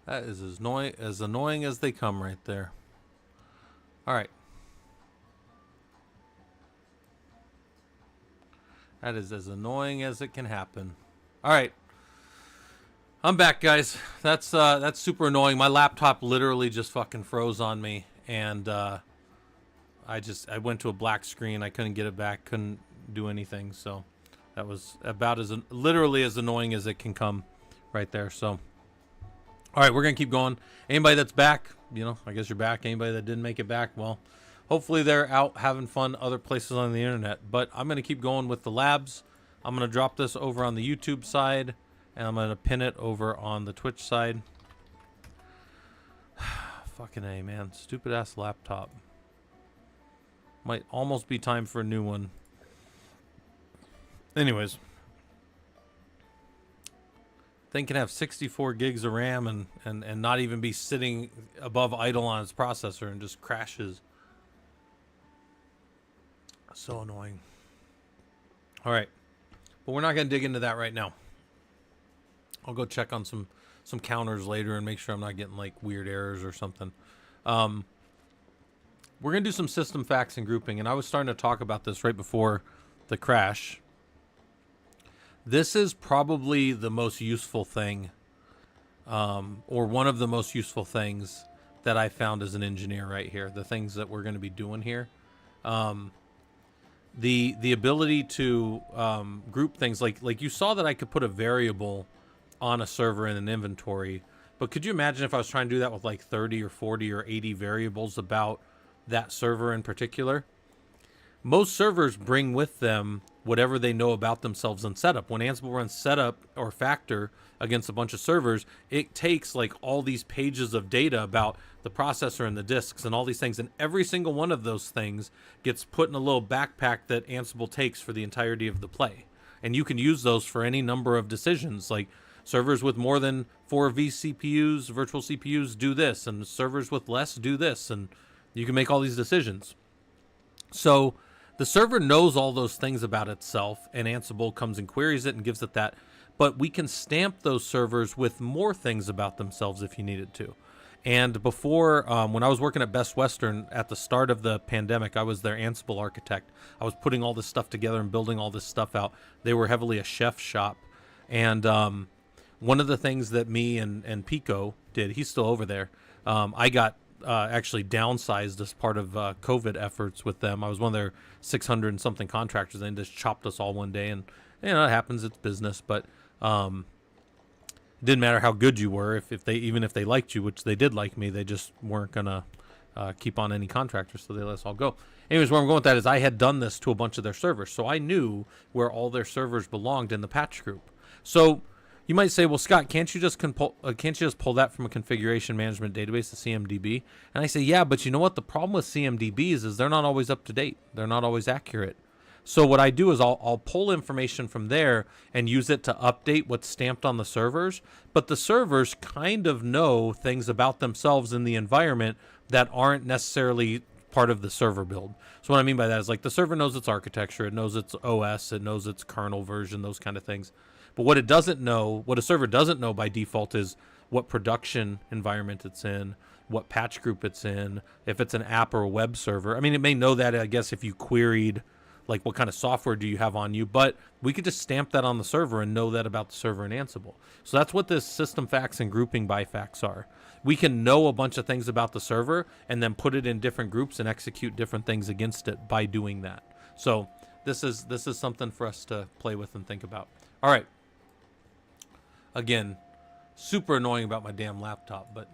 That is as annoying as they come right there. All right. That is as annoying as it can happen. All right. I'm back, guys. That's super annoying. My laptop literally just fucking froze on me, and I went to a black screen. I couldn't get it back. Couldn't do anything. So that was about literally as annoying as it can come, right there. So, all right, we're gonna keep going. Anybody that's back, I guess you're back. Anybody that didn't make it back, well, hopefully they're out having fun other places on the internet. But I'm gonna keep going with the labs. I'm gonna drop this over on the YouTube side. And I'm going to pin it over on the Twitch side. Fucking A, man. Stupid ass laptop. Might almost be time for a new one. Anyways. Thing can have 64 gigs of RAM and not even be sitting above idle on its processor and just crashes. So annoying. Alright. But we're not going to dig into that right now. I'll go check on some counters later and make sure I'm not getting like weird errors or something. We're going to do some system facts and grouping, and I was starting to talk about this right before the crash. This is probably the most useful thing, or one of the most useful things that I found as an engineer right here. The things that we're going to be doing here. The ability to group things, like you saw that I could put a variable on a server in an inventory, but could you imagine if I was trying to do that with like 30 or 40 or 80 variables about that server in particular? Most servers bring with them whatever they know about themselves in setup. When Ansible runs setup or factor against a bunch of servers, it takes like all these pages of data about the processor and the disks and all these things, and every single one of those things gets put in a little backpack that Ansible takes for the entirety of the play. And you can use those for any number of decisions, like servers with more than 4 vCPUs, virtual CPUs, do this, and servers with less do this, and you can make all these decisions. So the server knows all those things about itself, and Ansible comes and queries it and gives it that, but we can stamp those servers with more things about themselves if you needed to. And before, when I was working at Best Western at the start of the pandemic, I was their Ansible architect. I was putting all this stuff together and building all this stuff out. They were heavily a chef shop, and one of the things that me and Pico did, he's still over there, I got actually downsized as part of COVID efforts with them. I was one of their 600 and something contractors, and they just chopped us all one day. And, it happens, it's business, but it didn't matter how good you were. Even if they liked you, which they did like me, they just weren't going to keep on any contractors, so they let us all go. Anyways, where I'm going with that is I had done this to a bunch of their servers, so I knew where all their servers belonged in the patch group. So you might say, well, Scott, can't you just pull that from a configuration management database, the CMDB? And I say, yeah, but you know what? The problem with CMDBs is they're not always up to date. They're not always accurate. So what I do is I'll pull information from there and use it to update what's stamped on the servers. But the servers kind of know things about themselves in the environment that aren't necessarily part of the server build. So what I mean by that is like the server knows its architecture, it knows its OS, it knows its kernel version, those kind of things. But what a server doesn't know by default is what production environment it's in, what patch group it's in, if it's an app or a web server. I mean, it may know that, I guess, if you queried, like, what kind of software do you have on you, but we could just stamp that on the server and know that about the server in Ansible. So that's what this system facts and grouping by facts are. We can know a bunch of things about the server and then put it in different groups and execute different things against it by doing that. So this is something for us to play with and think about. All right. Again, super annoying about my damn laptop, but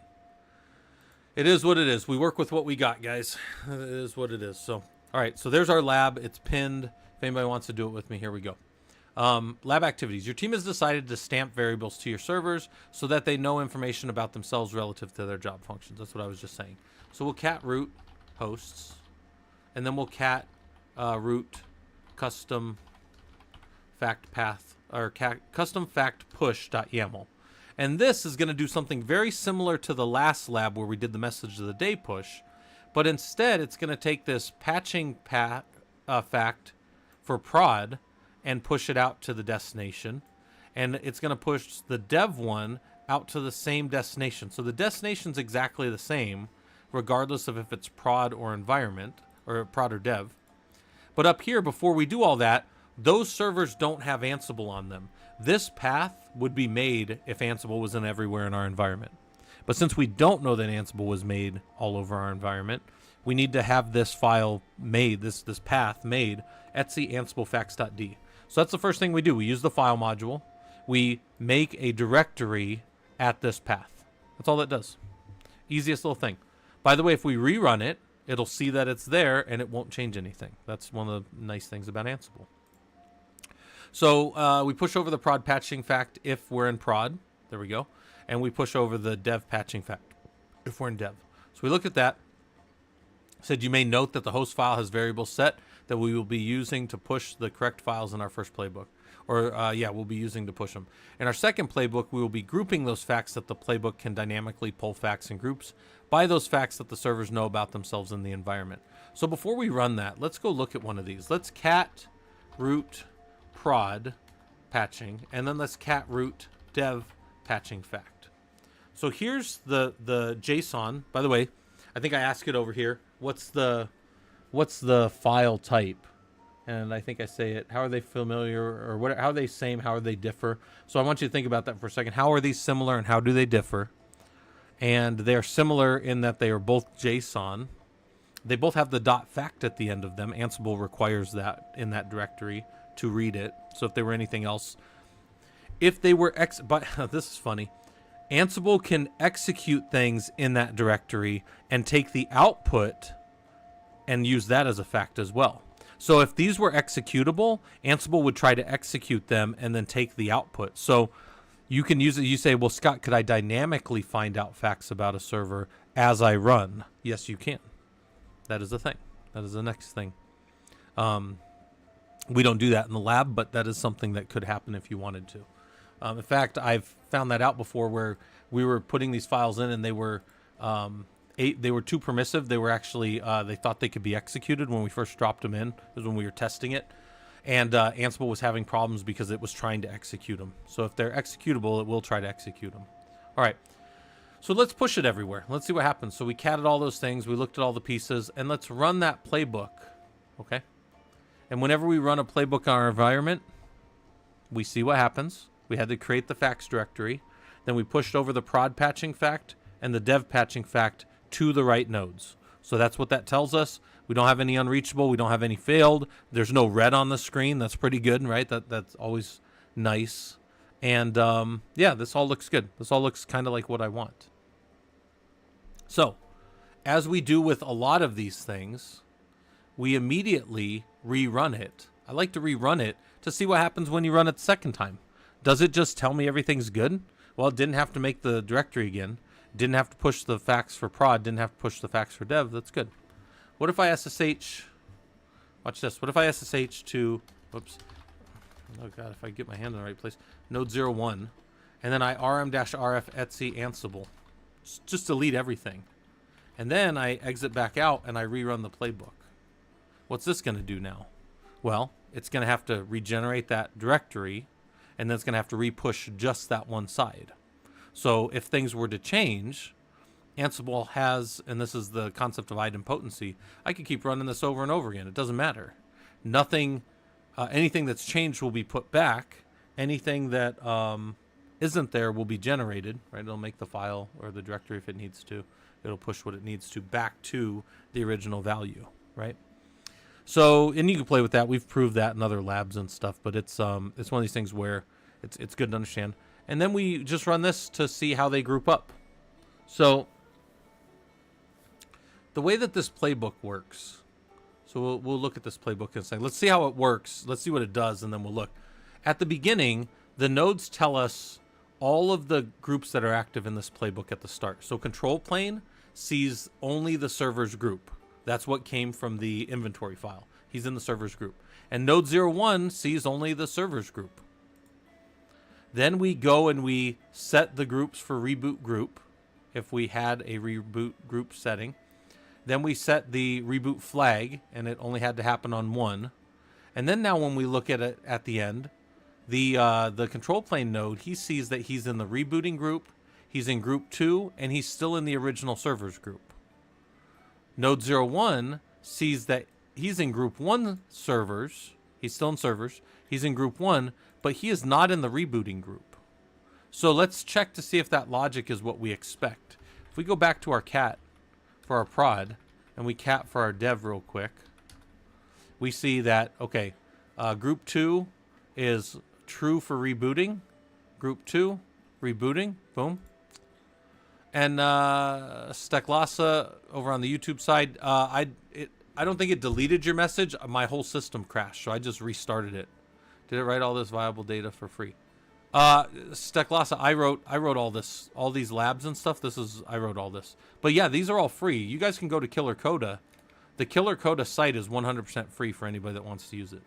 it is what it is. We work with what we got, guys. It is what it is. So, all right. So there's our lab. It's pinned. If anybody wants to do it with me, here we go. Lab activities. Your team has decided to stamp variables to your servers so that they know information about themselves relative to their job functions. That's what I was just saying. So we'll cat root hosts, and then we'll cat root custom fact path, or custom fact push.yaml. And this is going to do something very similar to the last lab where we did the message of the day push, but instead it's going to take this patching fact for prod and push it out to the destination, and it's going to push the dev one out to the same destination. So the destination's exactly the same, regardless of if it's prod or environment, or prod or dev. But up here, before we do all that, those servers don't have Ansible on them. This path would be made if Ansible was in everywhere in our environment. But since we don't know that Ansible was made all over our environment, we need to have this file made, this path made, etc ansible facts.d. So that's the first thing we do. We use the file module. We make a directory at this path. That's all that does. Easiest little thing. By the way, if we rerun it, it'll see that it's there and it won't change anything. That's one of the nice things about Ansible. So we push over the prod patching fact if we're in prod. There we go. And we push over the dev patching fact if we're in dev. So we looked at that. Said you may note that the host file has variables set that we will be using to push the correct files in our first playbook. Or, we'll be using to push them. In our second playbook, we will be grouping those facts that the playbook can dynamically pull facts in groups by those facts that the servers know about themselves in the environment. So before we run that, let's go look at one of these. Let's cat root prod patching, and then let's cat root dev patching fact. So here's the JSON. By the way, I think I asked it over here. What's the file type? And I think I say it. How are they familiar, or what? How are they same? How are they differ? So I want you to think about that for a second. How are these similar, and how do they differ? And they are similar in that they are both JSON. They both have the .fact at the end of them. Ansible requires that in that directory to read it. So if they were anything else, if they were but this is funny. Ansible can execute things in that directory and take the output and use that as a fact as well. So if these were executable, Ansible would try to execute them and then take the output. So you can use it. You say, well, Scott, could I dynamically find out facts about a server as I run? Yes, you can. That is the thing. That is the next thing. We don't do that in the lab, but that is something that could happen if you wanted to. In fact, I've found that out before, where we were putting these files in and they were too permissive. They were actually, they thought they could be executed when we first dropped them in. It was when we were testing it. And Ansible was having problems because it was trying to execute them. So if they're executable, it will try to execute them. All right. So let's push it everywhere. Let's see what happens. So we catted all those things. We looked at all the pieces. And let's run that playbook. Okay. And whenever we run a playbook on our environment, we see what happens. We had to create the facts directory. Then we pushed over the prod patching fact and the dev patching fact to the right nodes. So that's what that tells us. We don't have any unreachable. We don't have any failed. There's no red on the screen. That's pretty good, right? That's always nice. And this all looks good. This all looks kind of like what I want. So as we do with a lot of these things, we immediately rerun it. I like to rerun it to see what happens when you run it the second time. Does it just tell me everything's good? Well, it didn't have to make the directory again. Didn't have to push the facts for prod. Didn't have to push the facts for dev. That's good. What if I SSH? Watch this. What if I SSH to, whoops. Oh God, if I get my hand in the right place. Node 01. And then I rm-rf etc Ansible. Just delete everything. And then I exit back out and I rerun the playbook. What's this going to do now? Well, it's going to have to regenerate that directory, and then it's going to have to re-push just that one side. So if things were to change, Ansible has, and this is the concept of idempotency, I could keep running this over and over again. It doesn't matter. Nothing, anything that's changed will be put back. Anything that isn't there will be generated, right? It'll make the file or the directory if it needs to. It'll push what it needs to back to the original value, right? So, and you can play with that. We've proved that in other labs and stuff, but it's one of these things where it's good to understand. And then we just run this to see how they group up. So the way that this playbook works, so we'll look at this playbook and say, let's see how it works. Let's see what it does, and then we'll look. At the beginning, the nodes tell us all of the groups that are active in this playbook at the start. So control plane sees only the server's group. That's what came from the inventory file. He's in the server's group. And node 01 sees only the server's group. Then we go and we set the groups for reboot group, if we had a reboot group setting. Then we set the reboot flag, and it only had to happen on one. And then now when we look at it at the end, The control plane node, he sees that he's in the rebooting group, he's in group 2, and he's still in the original servers group. Node 01 sees that he's in group 1 servers, he's still in servers, he's in group 1, but he is not in the rebooting group. So let's check to see if that logic is what we expect. If we go back to our cat for our prod, and we cat for our dev real quick, we see that, okay, group 2 is true for rebooting. Group 2, rebooting, boom. And Steklasa over on the YouTube side, I don't think it deleted your message. My whole system crashed, so I just restarted it. Did it write all this viable data for free? Steklasa, I wrote all this, all these labs and stuff. I wrote all this. But yeah, these are all free. You guys can go to Killer Coda. The Killer Coda site is 100% free for anybody that wants to use it.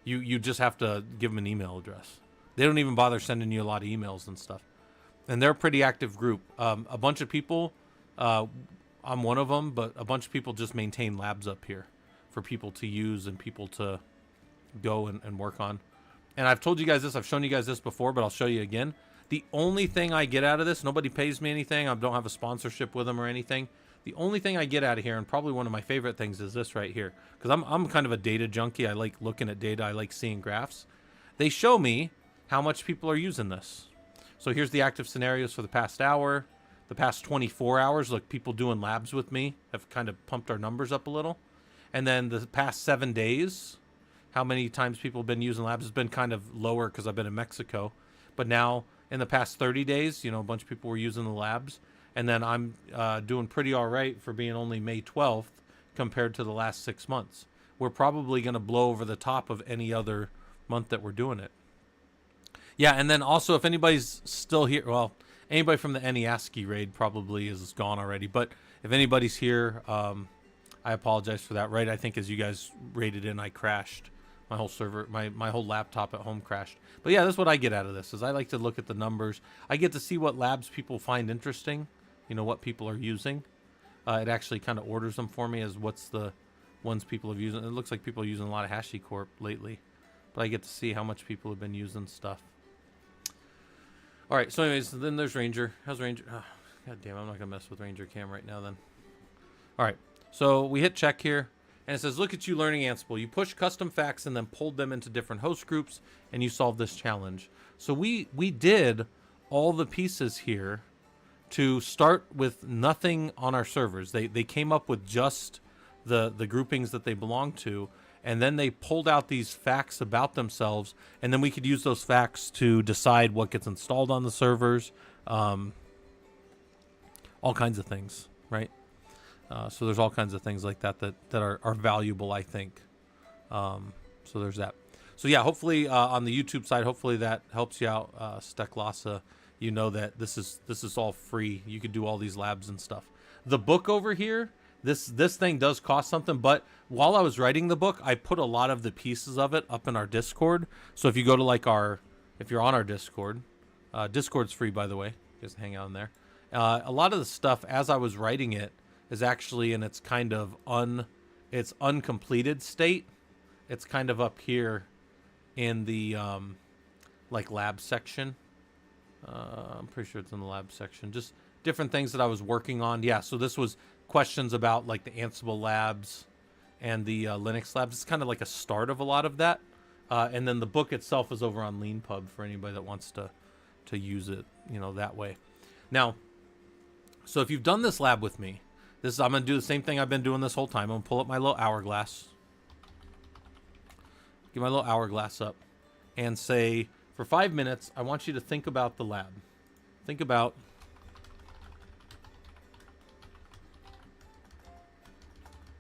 You just have to give them an email address. They don't even bother sending you a lot of emails and stuff. And they're a pretty active group. A bunch of people, I'm one of them, but a bunch of people just maintain labs up here for people to use and people to go and work on. And I've told you guys this, I've shown you guys this before, but I'll show you again. The only thing I get out of this, nobody pays me anything, I don't have a sponsorship with them or anything. The only thing I get out of here, and probably one of my favorite things, is this right here. Because I'm kind of a data junkie. I like looking at data. I like seeing graphs. They show me how much people are using this. So here's the active scenarios for the past hour. The past 24 hours, look, people doing labs with me have kind of pumped our numbers up a little. And then the past 7 days, how many times people have been using labs has been kind of lower because I've been in Mexico. But now, in the past 30 days, you know, a bunch of people were using the labs. And then I'm doing pretty all right for being only May 12th compared to the last 6 months. We're probably going to blow over the top of any other month that we're doing it. Yeah, and then also if anybody's still here, well, anybody from the NEASCII raid probably is gone already. But if anybody's here, I apologize for that. Right, I think as you guys raided in, I crashed. My whole server, my whole laptop at home crashed. But yeah, that's what I get out of this, is I like to look at the numbers. I get to see what labs people find interesting. You know, what people are using. It actually kind of orders them for me as what's the ones people have used. It looks like people are using a lot of HashiCorp lately. But I get to see how much people have been using stuff. All right, so anyways, then there's Ranger. How's Ranger? Oh, God damn, I'm not going to mess with Ranger Cam right now then. All right, so we hit check here. And it says, look at you learning Ansible. You push custom facts and then pulled them into different host groups, and you solved this challenge. So we did all the pieces here to start with nothing on our servers. They came up with just the groupings that they belong to, and then they pulled out these facts about themselves, and then we could use those facts to decide what gets installed on the servers, all kinds of things, right? So there's all kinds of things like that are valuable, I think. So there's that. So yeah, hopefully on the YouTube side, hopefully that helps you out, Steklasa. You know that this is all free. You could do all these labs and stuff. The book over here, this thing does cost something, but while I was writing the book, I put a lot of the pieces of it up in our Discord. So if you go to like if you're on our Discord, Discord's free, by the way. Just hang out in there. A lot of the stuff as I was writing it is actually in its kind of its uncompleted state. It's kind of up here in the like lab section. I'm pretty sure it's in the lab section. Just different things that I was working on. Yeah, so this was questions about like the Ansible labs and the Linux labs. It's kind of like a start of a lot of that. And then the book itself is over on LeanPub for anybody that wants to use it, you know, that way. Now, so if you've done this lab with me, I'm going to do the same thing I've been doing this whole time. I'm going to pull up my little hourglass. Get my little hourglass up and say, for 5 minutes, I want you to think about the lab. Think about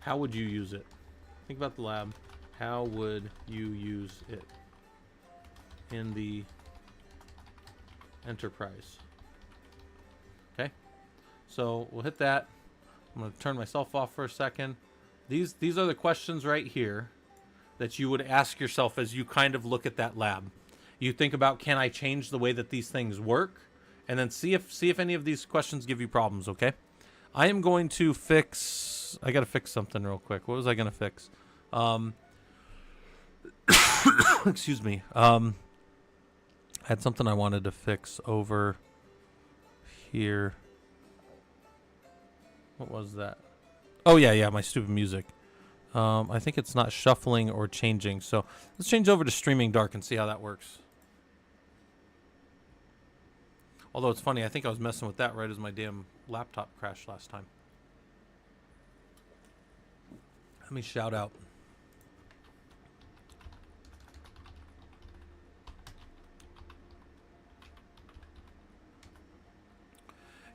how would you use it? Think about the lab. How would you use it in the enterprise? Okay. So we'll hit that. I'm going to turn myself off for a second. These are the questions right here that you would ask yourself as you kind of look at that lab. You think about, can I change the way that these things work? And then see if any of these questions give you problems, okay? I am going to fix... I got to fix something real quick. What was I going to fix? Excuse me. I had something I wanted to fix over here. What was that? Oh, yeah, my stupid music. I think it's not shuffling or changing. So let's change over to Streaming Dark and see how that works. Although it's funny, I think I was messing with that right as my damn laptop crashed last time. Let me shout out.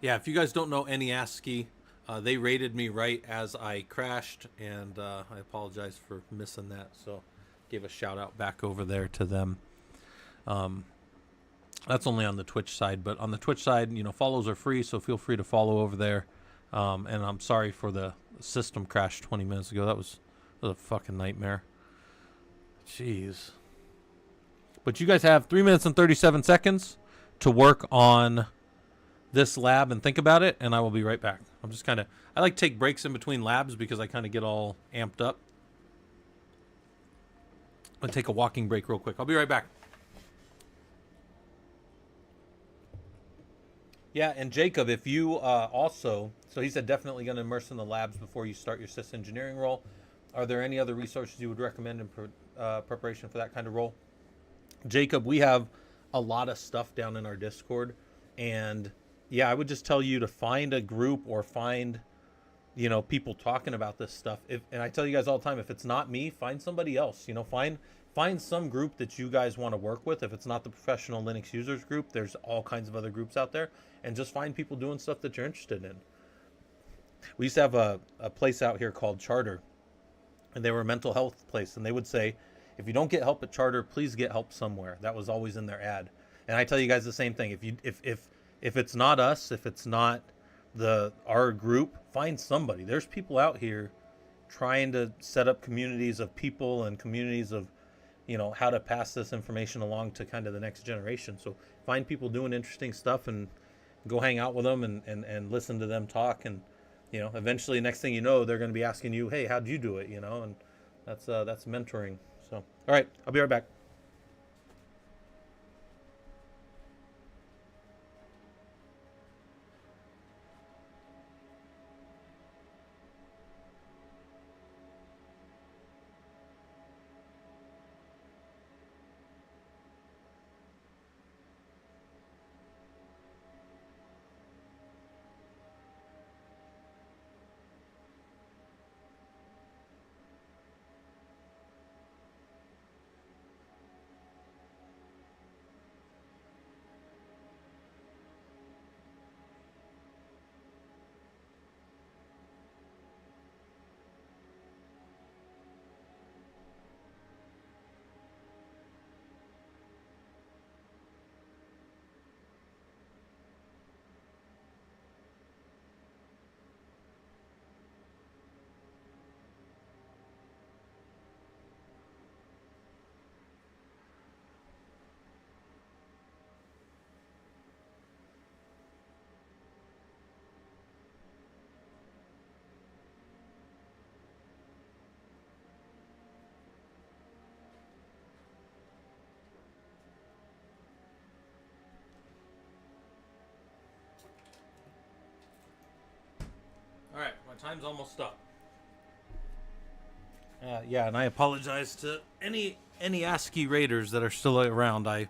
Yeah, if you guys don't know any ASCII, they rated me right as I crashed, and I apologize for missing that. So gave a shout out back over there to them. That's only on the Twitch side, but on the Twitch side, you know, follows are free, so feel free to follow over there. And I'm sorry for the system crash 20 minutes ago. That was a fucking nightmare. Jeez. But you guys have 3 minutes and 37 seconds to work on this lab and think about it, and I will be right back. I'm just kind of, I like to take breaks in between labs because I kind of get all amped up. I'm going to take a walking break real quick. I'll be right back. Yeah, and Jacob, if you also, so he said definitely going to immerse in the labs before you start your sys engineering role. Are there any other resources you would recommend in preparation for that kind of role? Jacob, we have a lot of stuff down in our Discord, and yeah, I would just tell you to find a group or find, you know, people talking about this stuff. And I tell you guys all the time, if it's not me, find somebody else. You know, find some group that you guys want to work with. If it's not the professional Linux users group, there's all kinds of other groups out there, and just find people doing stuff that you're interested in. We used to have a place out here called Charter, and they were a mental health place, and they would say, if you don't get help at Charter, please get help somewhere. That was always in their ad. And I tell you guys the same thing. If it's not us, if it's not our group, find somebody. There's people out here trying to set up communities of people and communities of, you know, how to pass this information along to kind of the next generation. So find people doing interesting stuff and go hang out with them and listen to them talk. And, you know, eventually next thing you know, they're going to be asking you, hey, how'd you do it? You know, and that's mentoring. So, all right, I'll be right back. All right, my time's almost up. Yeah, and I apologize to any ASCII raiders that are still around. I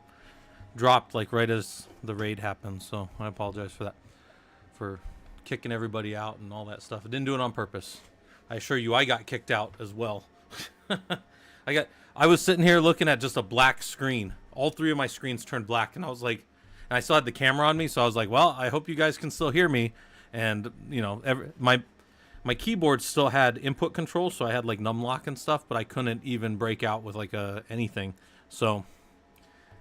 dropped like right as the raid happened, so I apologize for that, for kicking everybody out and all that stuff. I didn't do it on purpose. I assure you, I got kicked out as well. I was sitting here looking at just a black screen. All three of my screens turned black, and I was like, and I still had the camera on me, so I was like, well, I hope you guys can still hear me. And you know, my keyboard still had input control, so I had like numlock and stuff, but I couldn't even break out with like anything. So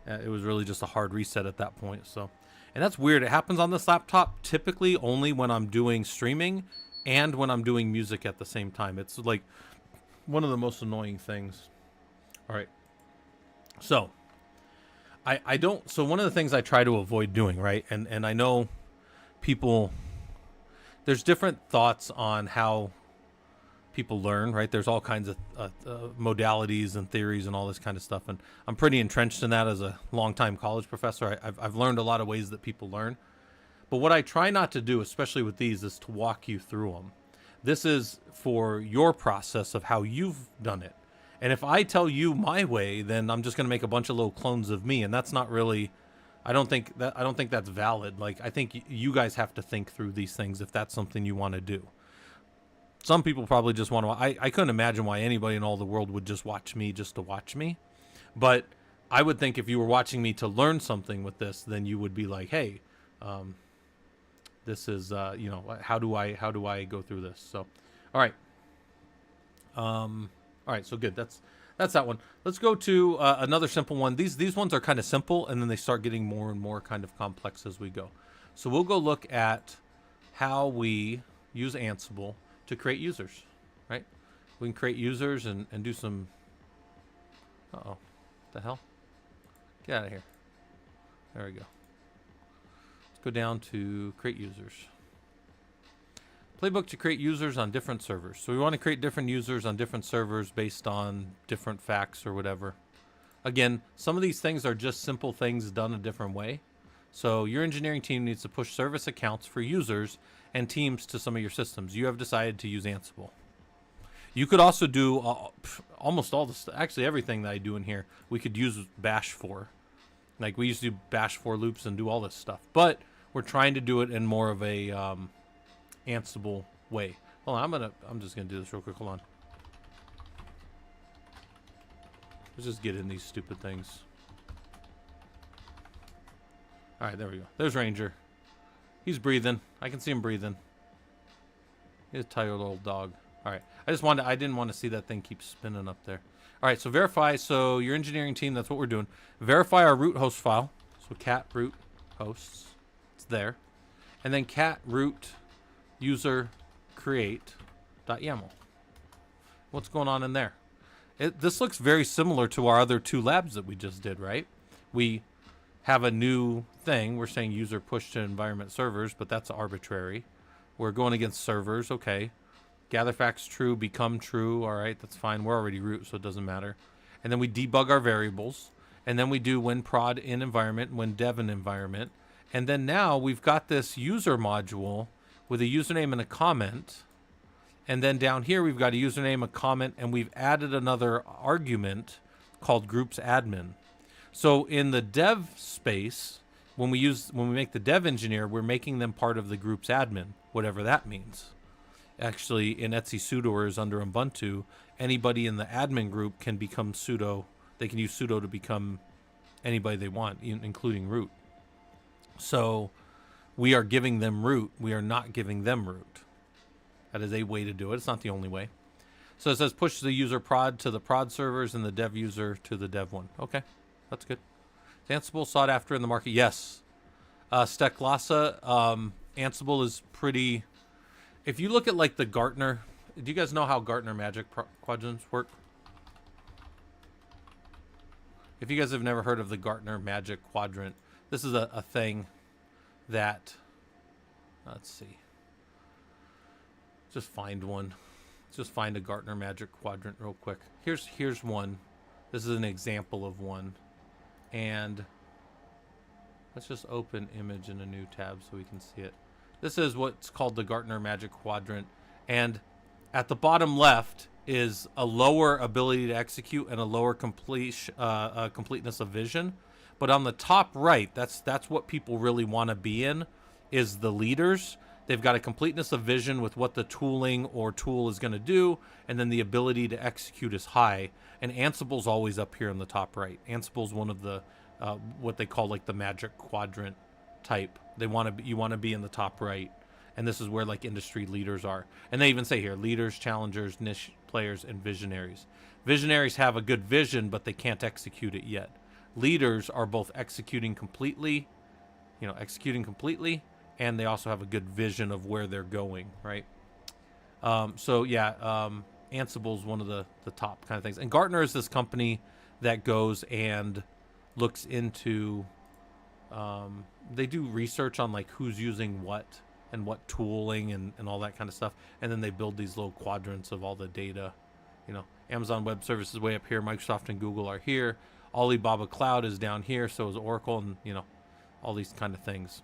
it was really just a hard reset at that point. So, and that's weird. It happens on this laptop typically only when I'm doing streaming and when I'm doing music at the same time. It's like one of the most annoying things. All right. So I don't, so one of the things I try to avoid doing, right? And I know people, there's different thoughts on how people learn, right? There's all kinds of modalities and theories and all this kind of stuff, and I'm pretty entrenched in that as a longtime college professor. I've learned a lot of ways that people learn, but what I try not to do, especially with these, is to walk you through them. This is for your process of how you've done it, and if I tell you my way, then I'm just going to make a bunch of little clones of me, and that's not really. I don't think that's valid. Like, I think you guys have to think through these things if that's something you want to do. Some people probably just want to. I couldn't imagine why anybody in all the world would just watch me just to watch me. But I would think if you were watching me to learn something with this, then you would be like, hey, this is, how do I go through this? So, all right. All right, so good. That's that one. Let's go to another simple one. These ones are kind of simple, and then they start getting more and more kind of complex as we go. So we'll go look at how we use Ansible to create users, right? We can create users and do some... Uh-oh. What the hell? Get out of here. There we go. Let's go down to create users. Playbook to create users on different servers. So we want to create different users on different servers based on different facts or whatever. Again, some of these things are just simple things done a different way. So your engineering team needs to push service accounts for users and teams to some of your systems. You have decided to use Ansible. You could also do almost all this, actually everything that I do in here, we could use bash for. Like, we used to do bash for loops and do all this stuff. But we're trying to do it in more of a Ansible way. Hold on, I'm just gonna do this real quick. Hold on. Let's just get in these stupid things. All right, there we go. There's Ranger. He's breathing. I can see him breathing. He's a tired old dog. All right. I didn't want to see that thing keep spinning up there. All right, so verify. So your engineering team, that's what we're doing. Verify our root host file. So cat root hosts. It's there. And then cat root user create.yaml. What's going on in there? This looks very similar to our other two labs that we just did, right? We have a new thing. We're saying user push to environment servers, but that's arbitrary. We're going against servers. Okay. Gather facts true, become true. All right, that's fine. We're already root, so it doesn't matter. And then we debug our variables. And then we do when prod in environment, when dev in environment. And then now we've got this user module with a username and a comment. And then down here, we've got a username, a comment, and we've added another argument called groups admin. So in the dev space, when we make the dev engineer, we're making them part of the group's admin, whatever that means. Actually, in Etsy sudo or is under Ubuntu, anybody in the admin group can become sudo. They can use sudo to become anybody they want, including root. So we are giving them root. We are not giving them root. That is a way to do it. It's not the only way. So it says push the user prod to the prod servers and the dev user to the dev one. Okay. That's good. Is Ansible sought after in the market? Yes. Steklasa, Ansible is pretty... If you look at like the Gartner... Do you guys know how Gartner Magic Quadrants work? If you guys have never heard of the Gartner Magic Quadrant, this is a thing that... Let's see. Just find one. Just find a Gartner Magic Quadrant real quick. Here's one. This is an example of one. And let's just open image in a new tab so we can see it. This is what's called the Gartner Magic Quadrant. And at the bottom left is a lower ability to execute and a lower completeness of vision. But on the top right, that's what people really want to be in, is the leaders. They've got a completeness of vision with what the tooling or tool is going to do, and then the ability to execute is high. And Ansible's always up here in the top right. Ansible's one of the what they call like the magic quadrant type. You want to be in the top right, and this is where like industry leaders are. And they even say here leaders, challengers, niche players, and visionaries. Visionaries have a good vision, but they can't execute it yet. Leaders are both executing completely, and they also have a good vision of where they're going, right? Ansible's one of the top kind of things. And Gartner is this company that goes and looks into, they do research on like who's using what and what tooling and all that kind of stuff. And then they build these little quadrants of all the data. You know, Amazon Web Services way up here. Microsoft and Google are here. Alibaba Cloud is down here. So is Oracle, and you know, all these kind of things.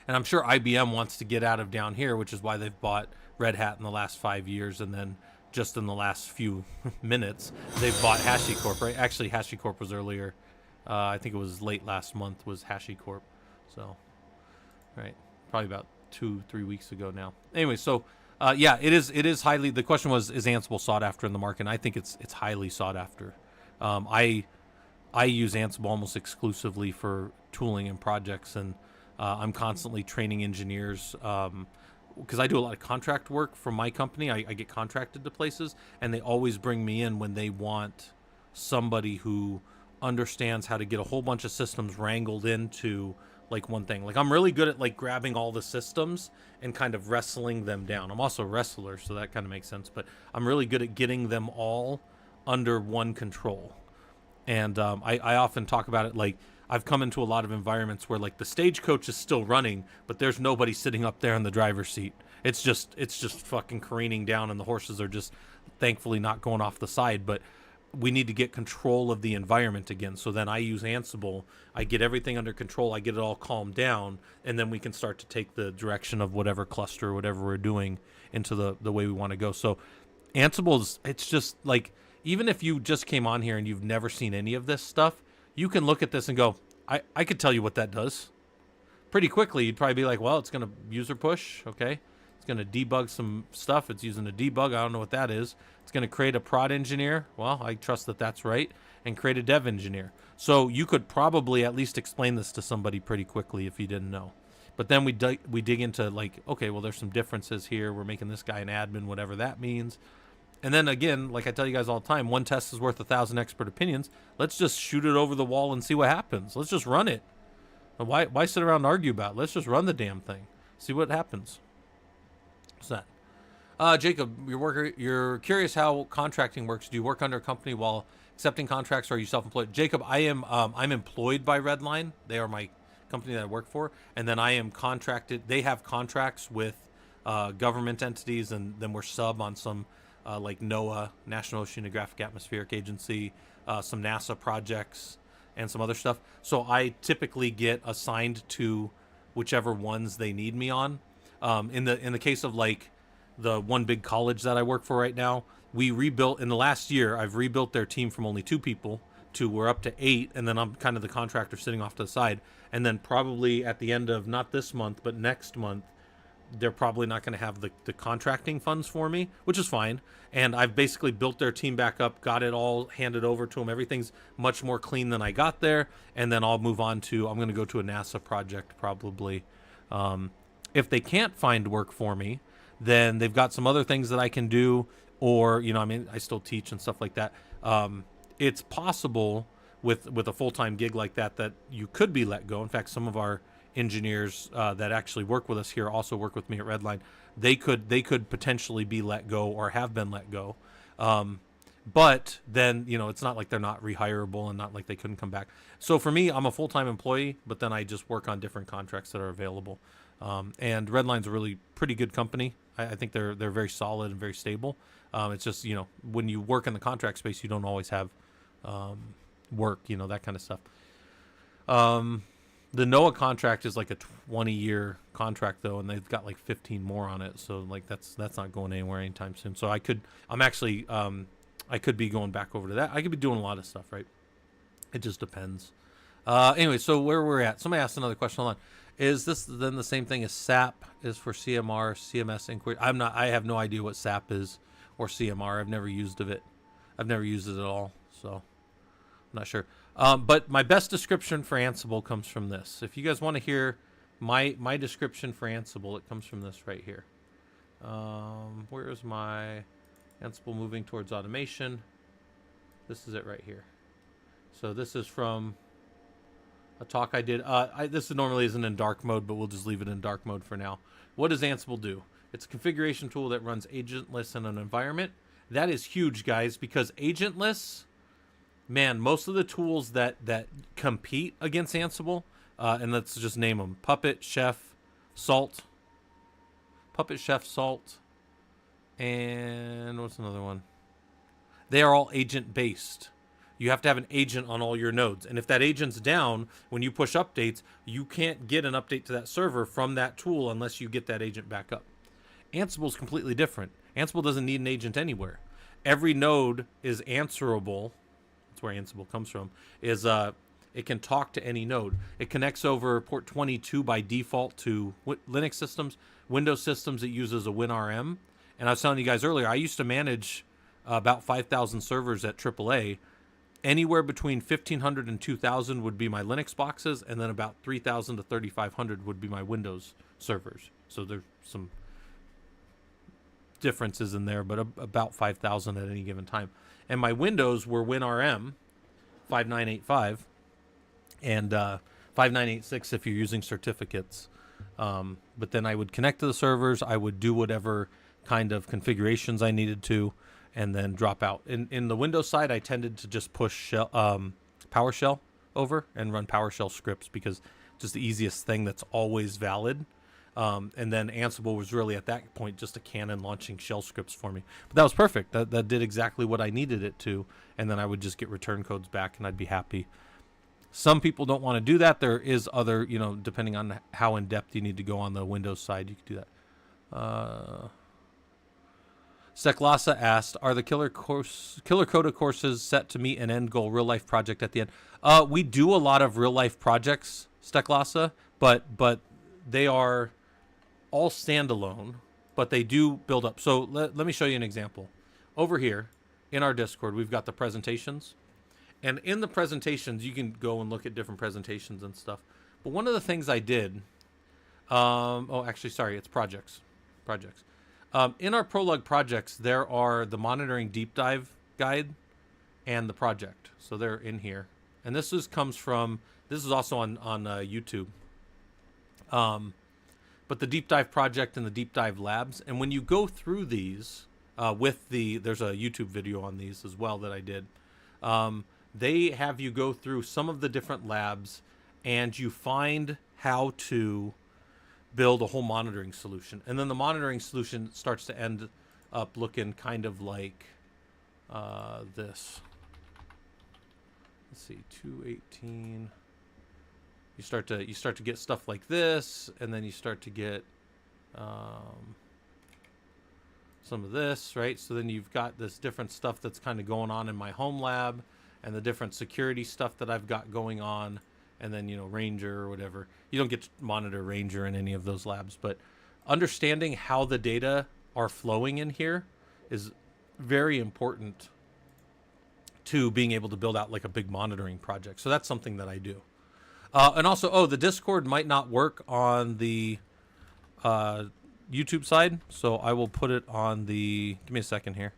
And I'm sure IBM wants to get out of down here, which is why they've bought Red Hat in the last 5 years, and then just in the last few minutes, they've bought HashiCorp, right? Actually, HashiCorp was earlier. I think it was late last month was HashiCorp. So, right, probably about 2-3 weeks ago now. Anyway, so yeah, it is highly. The question was, is Ansible sought after in the market? And I think it's highly sought after. I use Ansible almost exclusively for tooling and projects, and I'm constantly training engineers because I do a lot of contract work for my company. I get contracted to places, and they always bring me in when they want somebody who understands how to get a whole bunch of systems wrangled into like one thing. Like I'm really good at like grabbing all the systems and kind of wrestling them down. I'm also a wrestler, so that kind of makes sense, but I'm really good at getting them all under one control. And I often talk about it like I've come into a lot of environments where like the stagecoach is still running, but there's nobody sitting up there in the driver's seat. It's just fucking careening down, and the horses are just thankfully not going off the side. But we need to get control of the environment again. So then I use Ansible. I get everything under control. I get it all calmed down, and then we can start to take the direction of whatever cluster, whatever we're doing, into the way we want to go. So Ansible it's just like, even if you just came on here and you've never seen any of this stuff, you can look at this and go, I could tell you what that does. Pretty quickly, you'd probably be like, well, it's going to user push, okay? It's going to debug some stuff. It's using a debug. I don't know what that is. It's going to create a prod engineer. Well, I trust that that's right. And create a dev engineer. So you could probably at least explain this to somebody pretty quickly if you didn't know. But then we dig into like, okay, well, there's some differences here. We're making this guy an admin, whatever that means. And then again, like I tell you guys all the time, one test is worth 1,000 expert opinions. Let's just shoot it over the wall and see what happens. Let's just run it. Why sit around and argue about it? Let's just run the damn thing. See what happens. What's that? Jacob, you're curious how contracting works. Do you work under a company while accepting contracts, or are you self-employed? Jacob, I'm employed by Redline. They are my company that I work for. And then I am contracted. They have contracts with government entities, and then we're sub on some like NOAA, National Oceanographic Atmospheric Agency, some NASA projects, and some other stuff. So I typically get assigned to whichever ones they need me on. In the case of like the one big college that I work for right now, we rebuilt in the last year. I've rebuilt their team from only 2 people to we're up to 8, and then I'm kind of the contractor sitting off to the side. And then probably at the end of not this month but next month, they're probably not going to have the contracting funds for me, which is fine. And I've basically built their team back up, got it all handed over to them. Everything's much more clean than I got there. And then I'll move on to, I'm going to go to a NASA project probably. If they can't find work for me, then they've got some other things that I can do. Or, you know, I mean, I still teach and stuff like that. It's possible with a full-time gig like that you could be let go. In fact, some of our engineers that actually work with us here also work with me at Redline. They could potentially be let go or have been let go. But then, you know, it's not like they're not rehireable and not like they couldn't come back. So for me, I'm a full-time employee, but then I just work on different contracts that are available. And Redline's a really pretty good company. I think they're very solid and very stable. It's just, you know, when you work in the contract space, you don't always have work, you know, that kind of stuff. The NOAA contract is like a 20-year contract though, and they've got like 15 more on it. So like that's not going anywhere anytime soon. So I could be going back over to that. I could be doing a lot of stuff, right? It just depends. Anyway, so where we're at. Somebody asked another question. Hold on. Is this then the same thing as SAP is for CMR, CMS inquiry? I have no idea what SAP is or CMR. I've never used it. I've never used it at all. So I'm not sure. But my best description for Ansible comes from this. If you guys want to hear my description for Ansible, it comes from this right here. Where is my Ansible moving towards automation? This is it right here. So this is from a talk I did. This normally isn't in dark mode, but we'll just leave it in dark mode for now. What does Ansible do? It's a configuration tool that runs agentless in an environment. That is huge, guys, because agentless, man, most of the tools that compete against Ansible, and let's just name them, Puppet, Chef, Salt, Puppet Chef, Salt, and what's another one? They are all agent-based. You have to have an agent on all your nodes. And if that agent's down, when you push updates, you can't get an update to that server from that tool unless you get that agent back up. Ansible is completely different. Ansible doesn't need an agent anywhere. Every node is answerable. That's where Ansible comes from. It can talk to any node. It connects over port 22 by default to Linux systems. Windows systems, it uses a WinRM. And I was telling you guys earlier, I used to manage about 5,000 servers at AAA. Anywhere between 1,500 and 2,000 would be my Linux boxes, and then about 3,000 to 3,500 would be my Windows servers. So there's some differences in there, but about 5,000 at any given time. And my Windows were WinRM 5985 and 5986 if you're using certificates. But then I would connect to the servers. I would do whatever kind of configurations I needed to, and then drop out. In the Windows side, I tended to just push PowerShell over and run PowerShell scripts because just the easiest thing that's always valid. And then Ansible was really at that point just a cannon launching shell scripts for me. But that was perfect. That did exactly what I needed it to. And then I would just get return codes back and I'd be happy. Some people don't want to do that. There is other, depending on how in depth you need to go on the Windows side, you could do that. Seklasa asked, are the Killer Coda courses set to meet an end goal real life project at the end? We do a lot of real life projects, Steklasa, but they are all standalone, but they do build up. So let me show you an example. Over here in our Discord, we've got the presentations. And in the presentations, you can go and look at different presentations and stuff. But one of the things I did, it's projects. In our Prolog projects, there are the monitoring deep dive guide and the project. So they're in here. And this is also on YouTube. But the deep dive project and the deep dive labs. And when you go through these, there's a YouTube video on these as well that I did. They have you go through some of the different labs and you find how to build a whole monitoring solution. And then the monitoring solution starts to end up looking kind of like this. Let's see, 218. You start to get stuff like this, and then you start to get some of this, right? So then you've got this different stuff that's kind of going on in my home lab, and the different security stuff that I've got going on. And then, Ranger or whatever. You don't get to monitor Ranger in any of those labs, but understanding how the data are flowing in here is very important to being able to build out like a big monitoring project. So that's something that I do. And also, the Discord might not work on the YouTube side, so I will put it on the... Give me a second here.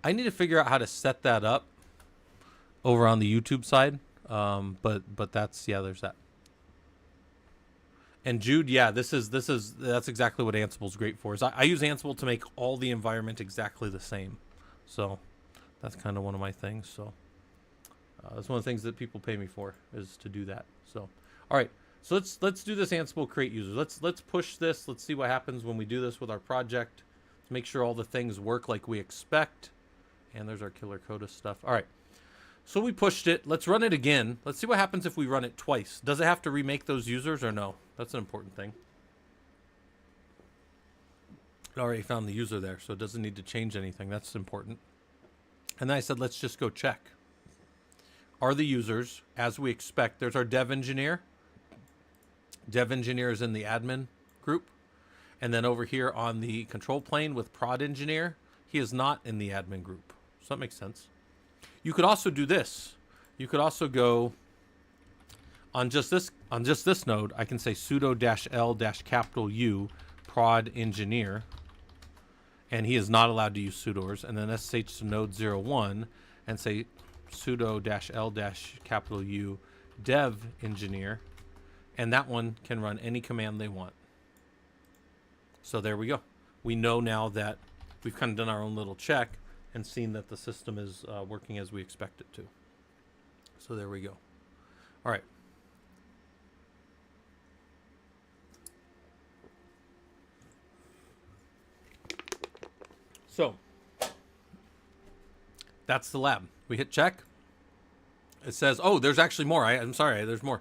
I need to figure out how to set that up over on the YouTube side. But that's, there's that. And Jude, that's exactly what Ansible's great for. Is I use Ansible to make all the environment exactly the same. So that's kind of one of my things. So that's one of the things that people pay me for, is to do that. So, all right. So let's do this Ansible create users. Let's push this. Let's see what happens when we do this with our project. Let's make sure all the things work like we expect. And there's our Killer Coda stuff. All right. So we pushed it. Let's run it again. Let's see what happens if we run it twice. Does it have to remake those users or no? That's an important thing. It already found the user there, so it doesn't need to change anything. That's important. And then I said, let's just go check. Are the users as we expect? There's our dev engineer. Dev engineer is in the admin group. And then over here on the control plane with prod engineer, he is not in the admin group. So that makes sense. You could also do this. You could also go on just this node. I can say sudo -l-U prod engineer, and he is not allowed to use sudoers. And then SSH to node 01 and say sudo -l-U dev engineer, and that one can run any command they want. So there we go. We know now that we've kind of done our own little check and seen that the system is working as we expect it to. So there we go. All right. So that's the lab. We hit check. It says, oh, there's actually more. I'm sorry, there's more.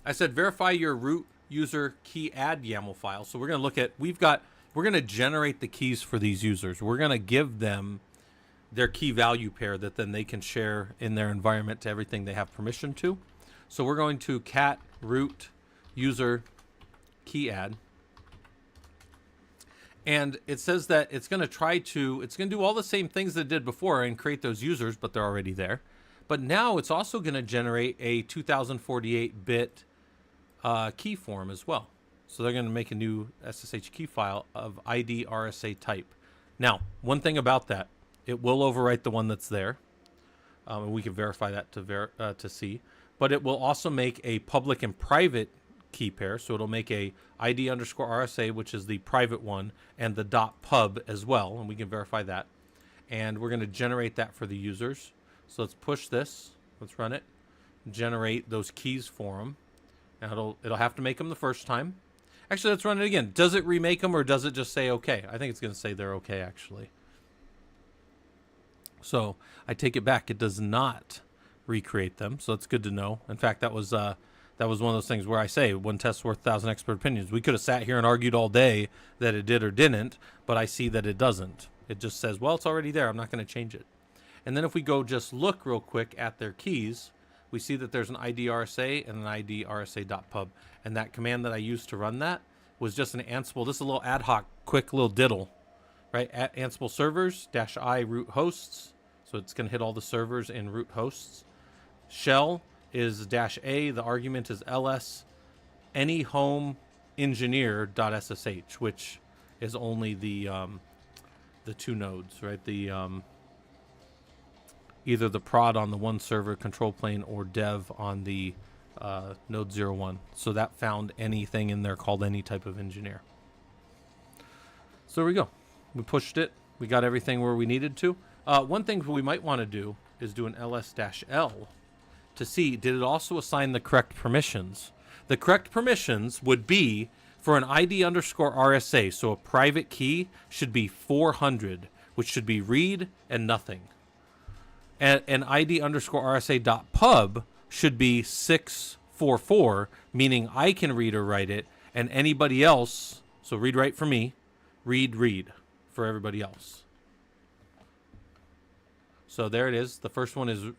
I said verify your root user key add YAML file. So we're going to look at, we're going to generate the keys for these users. We're going to give them their key value pair that then they can share in their environment to everything they have permission to. So we're going to cat root user key add. And it says that it's going to do all the same things that it did before and create those users, but they're already there. But now it's also going to generate a 2048-bit key form as well. So they're going to make a new SSH key file of ID RSA type. Now, one thing about that, it will overwrite the one that's there. And we can verify that to see. But it will also make a public and private key pair. So it'll make a ID underscore RSA, which is the private one, and the .pub as well. And we can verify that. And we're going to generate that for the users. So let's push this. Let's run it. Generate those keys for them. Now it'll have to make them the first time. Actually, let's run it again. Does it remake them or does it just say okay? I think it's going to say they're okay, actually. So I take it back. It does not recreate them. So that's good to know. In fact, that was one of those things where I say one test's worth 1,000 expert opinions. We could have sat here and argued all day that it did or didn't, but I see that it doesn't. It just says, well, it's already there. I'm not going to change it. And then if we go just look real quick at their keys, we see that there's an ID RSA and an ID RSA.pub. And that command that I used to run that was just an Ansible. This is a little ad hoc, quick little diddle, right? At Ansible servers -I root hosts. So it's going to hit all the servers in root hosts. Shell is -A. The argument is ls any home engineer.ssh, which is only the two nodes, right? The either the prod on the one server control plane or dev on the node 01. So that found anything in there called any type of engineer. So there we go. We pushed it. We got everything where we needed to. One thing we might want to do is do an ls-l to see, did it also assign the correct permissions? The correct permissions would be for an ID underscore RSA. So a private key should be 400, which should be read and nothing. And ID underscore RSA.pub should be 644, meaning I can read or write it, and anybody else, so read write for me, read for everybody else. So there it is. The first one is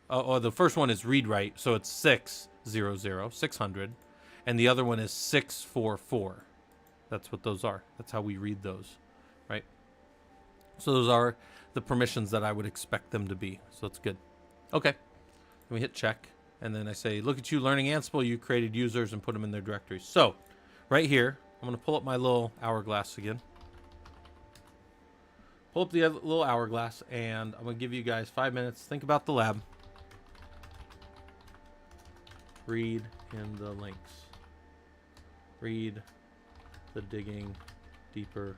read write, so it's 600, and the other one is 644. That's what those are. That's how we read those, right? So those are the permissions that I would expect them to be. So it's good. Okay. Then we hit check. And then I say, look at you learning Ansible. You created users and put them in their directories. So right here, I'm going to pull up my little hourglass again. Pull up the little hourglass, and I'm going to give you guys 5 minutes. Think about the lab. Read in the links. Read the digging deeper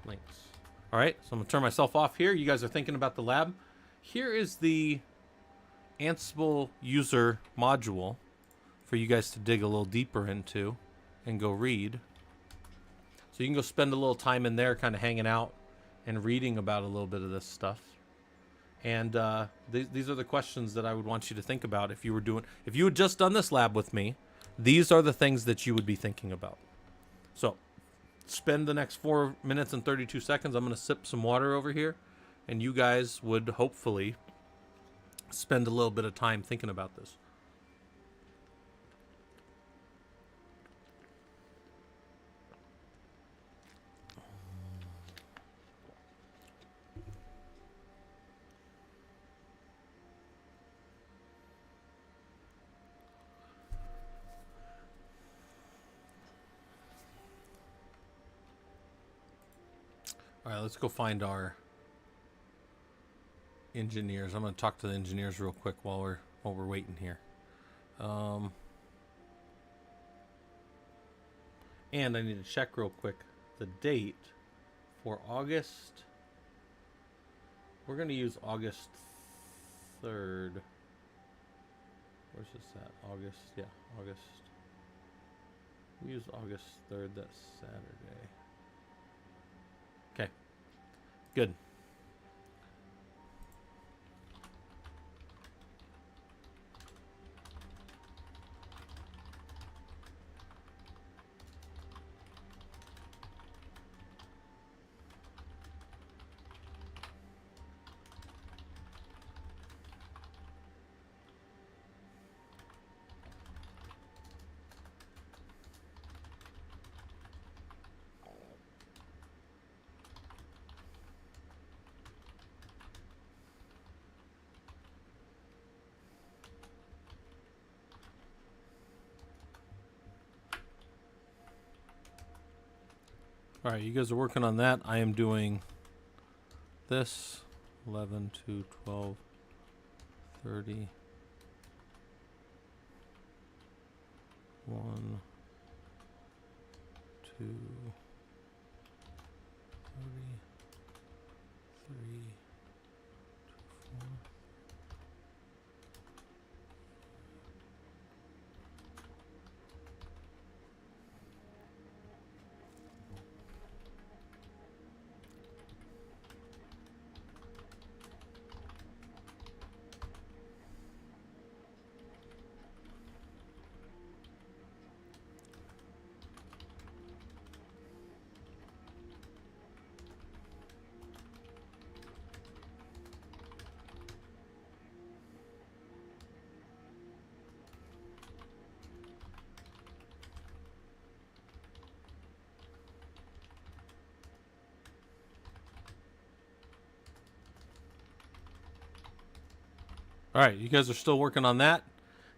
links. All right, so I'm going to turn myself off here. You guys are thinking about the lab. Here is the Ansible user module for you guys to dig a little deeper into and go read. So you can go spend a little time in there kind of hanging out and reading about a little bit of this stuff. And these are the questions that I would want you to think about if you had just done this lab with me. These are the things that you would be thinking about. So spend the next 4 minutes and 32 seconds. I'm going to sip some water over here, and you guys would hopefully spend a little bit of time thinking about this. All right, let's go find our engineers. I'm going to talk to the engineers real quick while we're waiting here. And I need to check real quick the date for August. We're going to use August 3rd. Where's this at? August. Yeah, August. We use August 3rd. That's Saturday. Okay. Good. All right, you guys are working on that. I am doing this 11 to 12, 30, 1, 2, 30, 3, 4. All right, you guys are still working on that.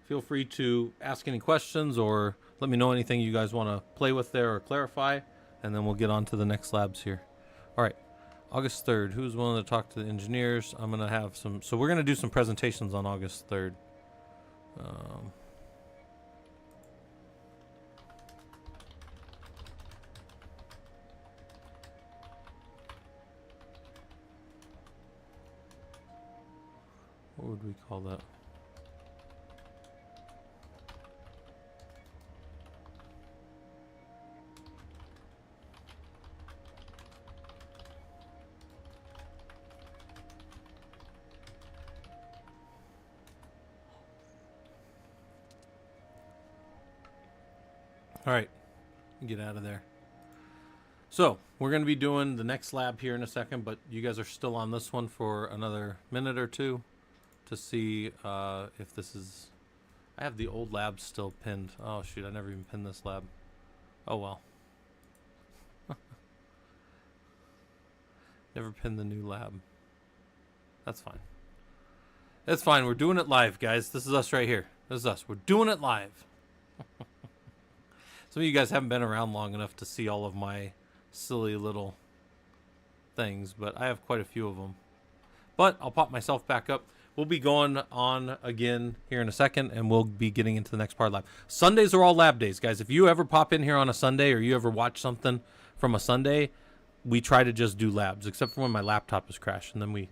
Feel free to ask any questions or let me know anything you guys want to play with there or clarify, and then we'll get on to the next labs here. All right, August 3rd. Who's willing to talk to the engineers? I'm going to have some... So we're going to do some presentations on August 3rd. What would we call that? All right, get out of there. So we're going to be doing the next lab here in a second, but you guys are still on this one for another minute or two to see if this is... I have the old lab still pinned. Oh shoot, I never even pinned this lab. Oh well. Never pinned the new lab. That's fine. It's fine. We're doing it live, guys. This is us right here. This is us. We're doing it live. Some of you guys haven't been around long enough to see all of my silly little things, but I have quite a few of them. But I'll pop myself back up. We'll be going on again here in a second, and we'll be getting into the next part of lab. Sundays are all lab days, guys. If you ever pop in here on a Sunday or you ever watch something from a Sunday, we try to just do labs, except for when my laptop is crashed, and then we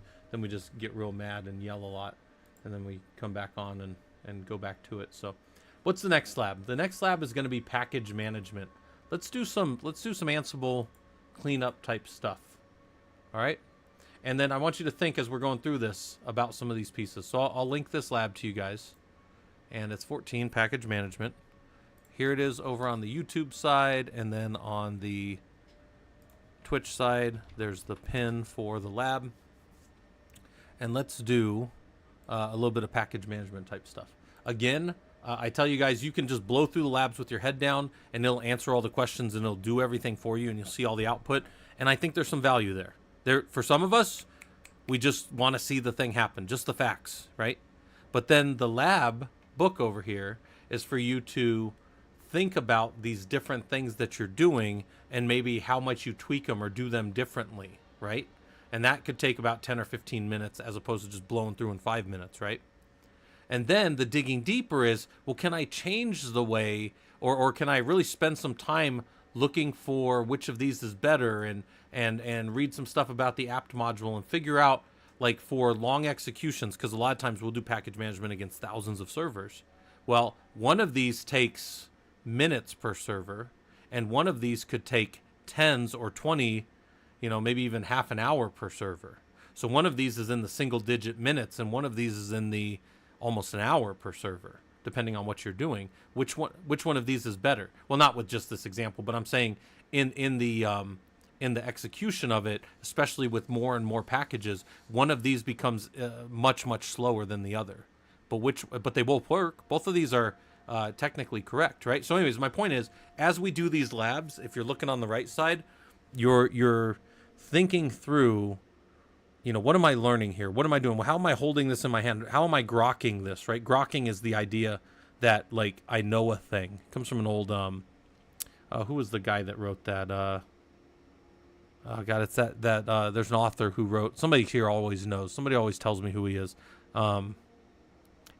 just get real mad and yell a lot, and then we come back on and go back to it. So what's the next lab? The next lab is going to be package management. Let's do some Ansible cleanup type stuff. All right? And then I want you to think as we're going through this about some of these pieces. So I'll link this lab to you guys. And it's 14, package management. Here it is over on the YouTube side, and then on the Twitch side, there's the pin for the lab. And let's do a little bit of package management type stuff. Again, I tell you guys, you can just blow through the labs with your head down, and it'll answer all the questions, and it'll do everything for you, and you'll see all the output. And I think there's some value there. For some of us, we just want to see the thing happen, just the facts, right? But then the lab book over here is for you to think about these different things that you're doing and maybe how much you tweak them or do them differently, right? And that could take about 10 or 15 minutes as opposed to just blowing through in 5 minutes, right? And then the digging deeper is, well, can I change the way, or can I really spend some time looking for which of these is better and read some stuff about the apt module and figure out, like, for long executions, because a lot of times we'll do package management against thousands of servers. Well, one of these takes minutes per server, and one of these could take tens or 20, maybe even half an hour per server. So one of these is in the single digit minutes, and one of these is in the almost an hour per server, depending on what you're doing. Which one of these is better? Well, not with just this example, but I'm saying in the execution of it, especially with more and more packages, one of these becomes much slower than the other. But they both work. Both of these are technically correct, right? So, anyways, my point is, as we do these labs, if you're looking on the right side, you're thinking through, what am I learning here? What am I doing? How am I holding this in my hand? How am I grokking this, right? Grokking is the idea that, like, I know a thing. It comes from an old, who was the guy that wrote that? Oh God, it's that there's an author who wrote. Somebody here always knows. Somebody always tells me who he is. It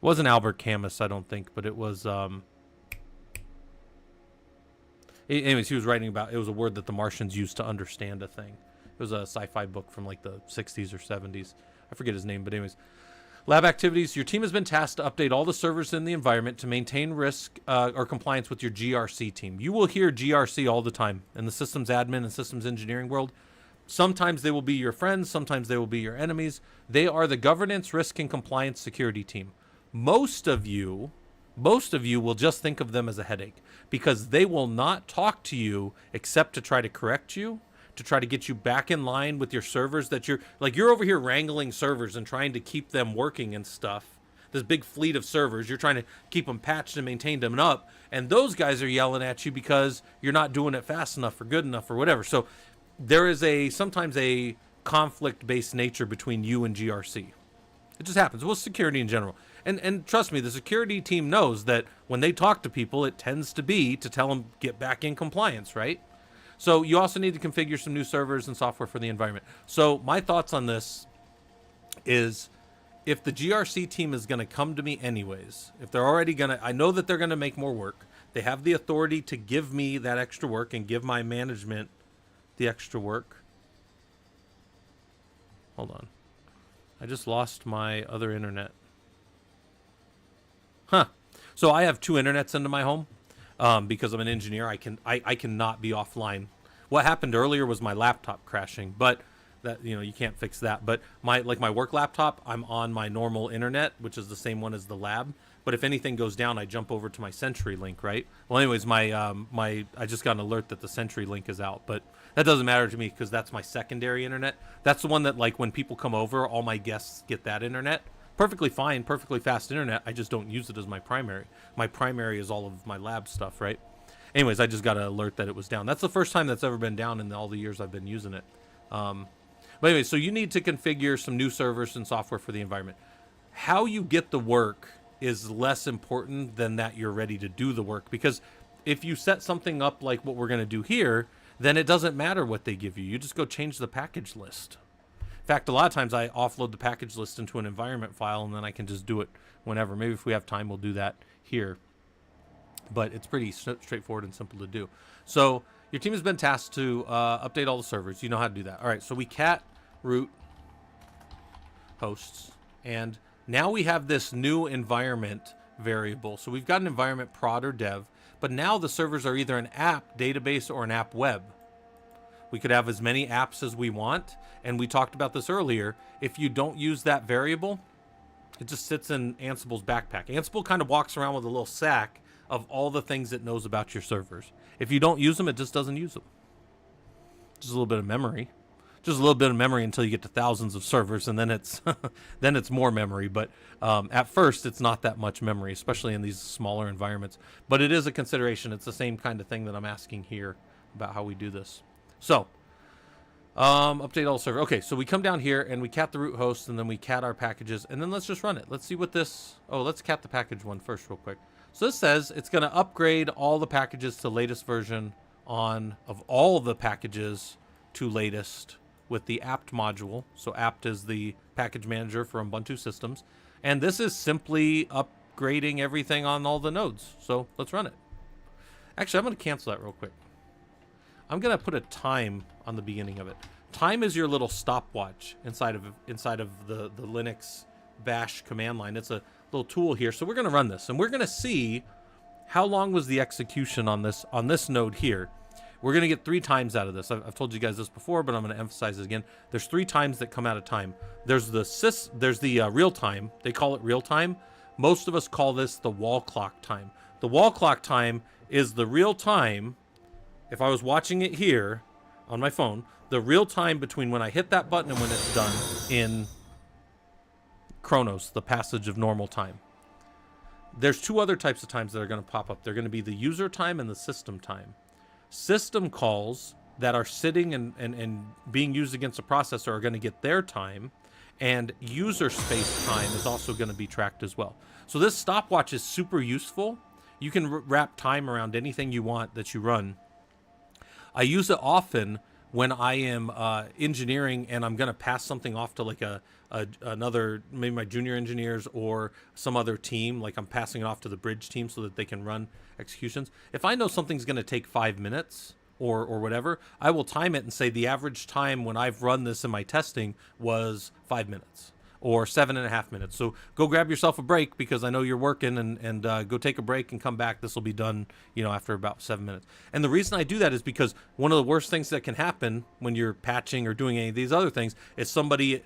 wasn't Albert Camus, I don't think, but it was. Anyways, he was writing about. It was a word that the Martians used to understand a thing. It was a sci-fi book from like the 60s or 70s. I forget his name, but anyways. Lab activities. Your team has been tasked to update all the servers in the environment to maintain risk or compliance with your GRC team. You will hear GRC all the time in the systems admin and systems engineering world. Sometimes they will be your friends. Sometimes they will be your enemies. They are the governance, risk, and compliance security team. Most of you will just think of them as a headache because they will not talk to you except to try to correct you, to try to get you back in line with your servers that you're over here wrangling servers and trying to keep them working and stuff. This big fleet of servers, you're trying to keep them patched and maintained them up. And those guys are yelling at you because you're not doing it fast enough or good enough or whatever. So there is sometimes a conflict-based nature between you and GRC. It just happens. Well, security in general. And trust me, the security team knows that when they talk to people, it tends to be to tell them get back in compliance, right? So you also need to configure some new servers and software for the environment. So my thoughts on this is if the GRC team is going to come to me anyways, if they're already going to, I know that they're going to make more work. They have the authority to give me that extra work and give my management the extra work. Hold on. I just lost my other internet. Huh. So I have two internets into my home because I'm an engineer. I cannot be offline. What happened earlier was my laptop crashing, but that you can't fix that. But my work laptop, I'm on my normal internet, which is the same one as the lab. But if anything goes down, I jump over to my CenturyLink, right? Well, anyways, I just got an alert that the CenturyLink is out, but that doesn't matter to me because that's my secondary internet. That's the one that when people come over, all my guests get that internet. Perfectly fine, perfectly fast internet. I just don't use it as my primary. My primary is all of my lab stuff, right? Anyways, I just got an alert that it was down. That's the first time that's ever been down in all the years I've been using it. But anyway, so you need to configure some new servers and software for the environment. How you get the work is less important than that you're ready to do the work. Because if you set something up like what we're going to do here, then it doesn't matter what they give you. You just go change the package list. In fact, a lot of times I offload the package list into an environment file, and then I can just do it whenever. Maybe if we have time, we'll do that here. But it's pretty straightforward and simple to do. So your team has been tasked to update all the servers. You know how to do that. All right, so we cat root hosts, and now we have this new environment variable. So we've got an environment prod or dev, but now the servers are either an app database or an app web. We could have as many apps as we want, and we talked about this earlier. If you don't use that variable, it just sits in Ansible's backpack. Ansible kind of walks around with a little sack of all the things it knows about your servers. If you don't use them, it just doesn't use them. Just a little bit of memory. Just a little bit of memory until you get to thousands of servers, and then it's then it's more memory. But at first, it's not that much memory, especially in these smaller environments. But it is a consideration. It's the same kind of thing that I'm asking here about how we do this. So, update all server. Okay, so we come down here and we cat the root host, and then we cat our packages, and then let's just run it. Let's see what this. Oh, let's cat the package one first, real quick. So this says it's going to upgrade all the packages to latest version of all of the packages to latest with the apt module. So apt is the package manager for Ubuntu systems, and this is simply upgrading everything on all the nodes. So let's run it. Actually, I'm going to cancel that real quick. I'm going to put a time on the beginning of it. Time is your little stopwatch inside of the Linux bash command line. It's a little tool here. So we're going to run this, and we're going to see how long was the execution on this node here. We're going to get 3 times out of this. I've told you guys this before, but I'm going to emphasize it again. There's 3 times that come out of time. There's the real time. They call it real time. Most of us call this the wall clock time. The wall clock time is the real time. If I was watching it here on my phone, the real time between when I hit that button and when it's done in Chronos, the passage of normal time. There's 2 other types of times that are going to pop up. They're going to be the user time and the system time. System calls that are sitting and being used against a processor are going to get their time, and user space time is also going to be tracked as well. So this stopwatch is super useful. You can wrap time around anything you want that you run. I use it often when I am engineering and I'm going to pass something off to like another, maybe my junior engineers or some other team, like I'm passing it off to the bridge team so that they can run executions. If I know something's going to take 5 minutes or whatever, I will time it and say the average time when I've run this in my testing was 5 minutes or 7.5 minutes. So go grab yourself a break because I know you're working, and go take a break and come back. This will be done, after about 7 minutes. And the reason I do that is because one of the worst things that can happen when you're patching or doing any of these other things is somebody,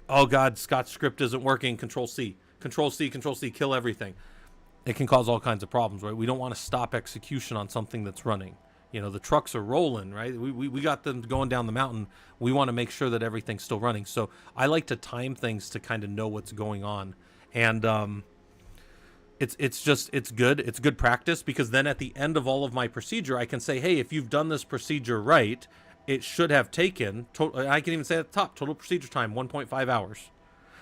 oh God, Scott's script isn't working, Control C, Control C, Control C, kill everything. It can cause all kinds of problems, right? We don't want to stop execution on something that's running. The trucks are rolling, right? We got them going down the mountain. We want to make sure that everything's still running. So I like to time things to kind of know what's going on. And it's good. It's good practice, because then at the end of all of my procedure, I can say, hey, if you've done this procedure right, it should have taken, I can even say at the top, total procedure time, 1.5 hours.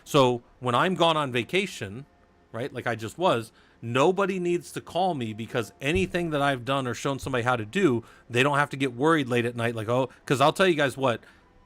So when I'm gone on vacation, right, like I just was, nobody needs to call me because anything that I've done or shown somebody how to do, they don't have to get worried late at night. Like, oh, because I'll tell you guys what,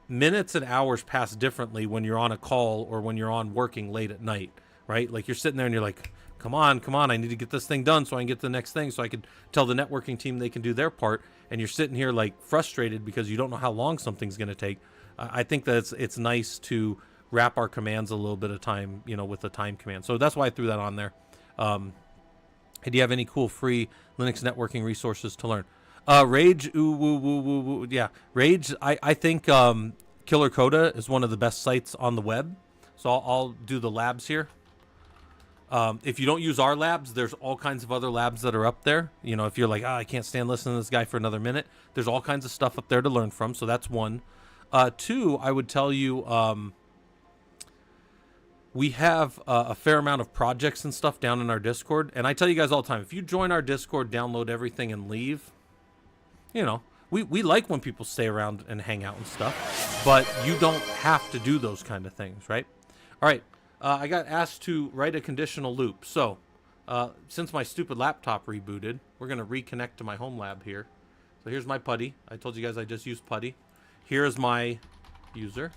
minutes and hours pass differently when you're on a call or when you're on working late at night, right? Like you're sitting there and you're like, come on, I need to get this thing done so I can get to the next thing so I can tell the networking team they can do their part. And you're sitting here like frustrated because you don't know how long something's going to take. I think that it's nice to wrap our commands a little bit of time, with the time command. So that's why I threw that on there. Hey, do you have any cool free Linux networking resources to learn? Rage, yeah. Rage, I think Killer Coda is one of the best sites on the web. So I'll do the labs here. If you don't use our labs, there's all kinds of other labs that are up there. If you're like, I can't stand listening to this guy for another minute, there's all kinds of stuff up there to learn from. So that's one. Two, I would tell you, we have a fair amount of projects and stuff down in our Discord. And I tell you guys all the time, if you join our Discord, download everything and leave, we like when people stay around and hang out and stuff, but you don't have to do those kind of things, right? All right. I got asked to write a conditional loop. So since my stupid laptop rebooted, we're going to reconnect to my home lab here. So here's my putty. I told you guys I just used putty. Here's my user.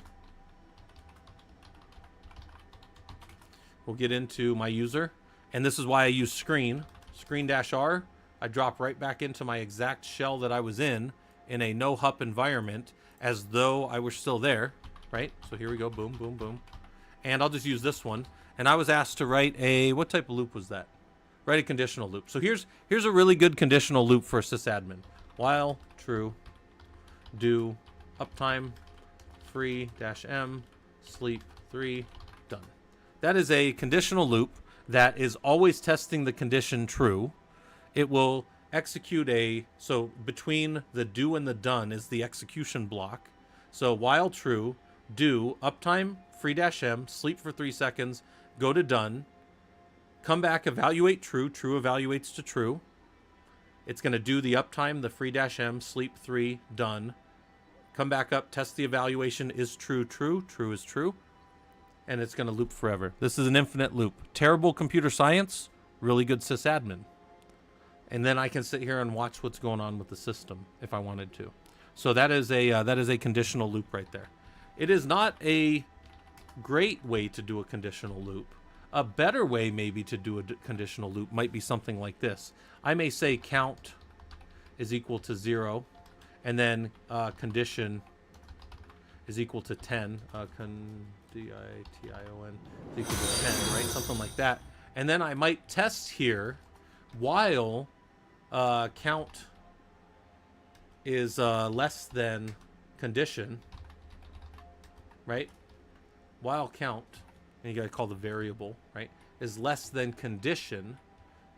We'll get into my user, and this is why I use screen-R. I drop right back into my exact shell that I was in a no-hup environment as though I were still there, right? So here we go, boom, boom, boom. And I'll just use this one. And I was asked to write what type of loop was that? Write a conditional loop. So here's a really good conditional loop for a sysadmin. While true, do uptime free-m sleep 3 done. That is a conditional loop that is always testing the condition true. It will execute so between the do and the done is the execution block. So while true, do uptime free-m, sleep for 3 seconds, go to done, come back, evaluate true evaluates to true. It's going to do the uptime, the free-m, sleep 3, done. Come back up, test the evaluation, is true is true. And it's going to loop forever. This is an infinite loop. Terrible computer science, really good sysadmin. And then I can sit here and watch what's going on with the system if I wanted to. So that is a conditional loop right there. It is not a great way to do a conditional loop. A better way maybe to do a conditional loop might be something like this. I may say count is equal to 0, and then condition is equal to 10. D-I-T-I-O-N is equal to 10, right? Something like that. And then I might test here while count is less than condition, right? While count, and you gotta call the variable, right, is less than condition,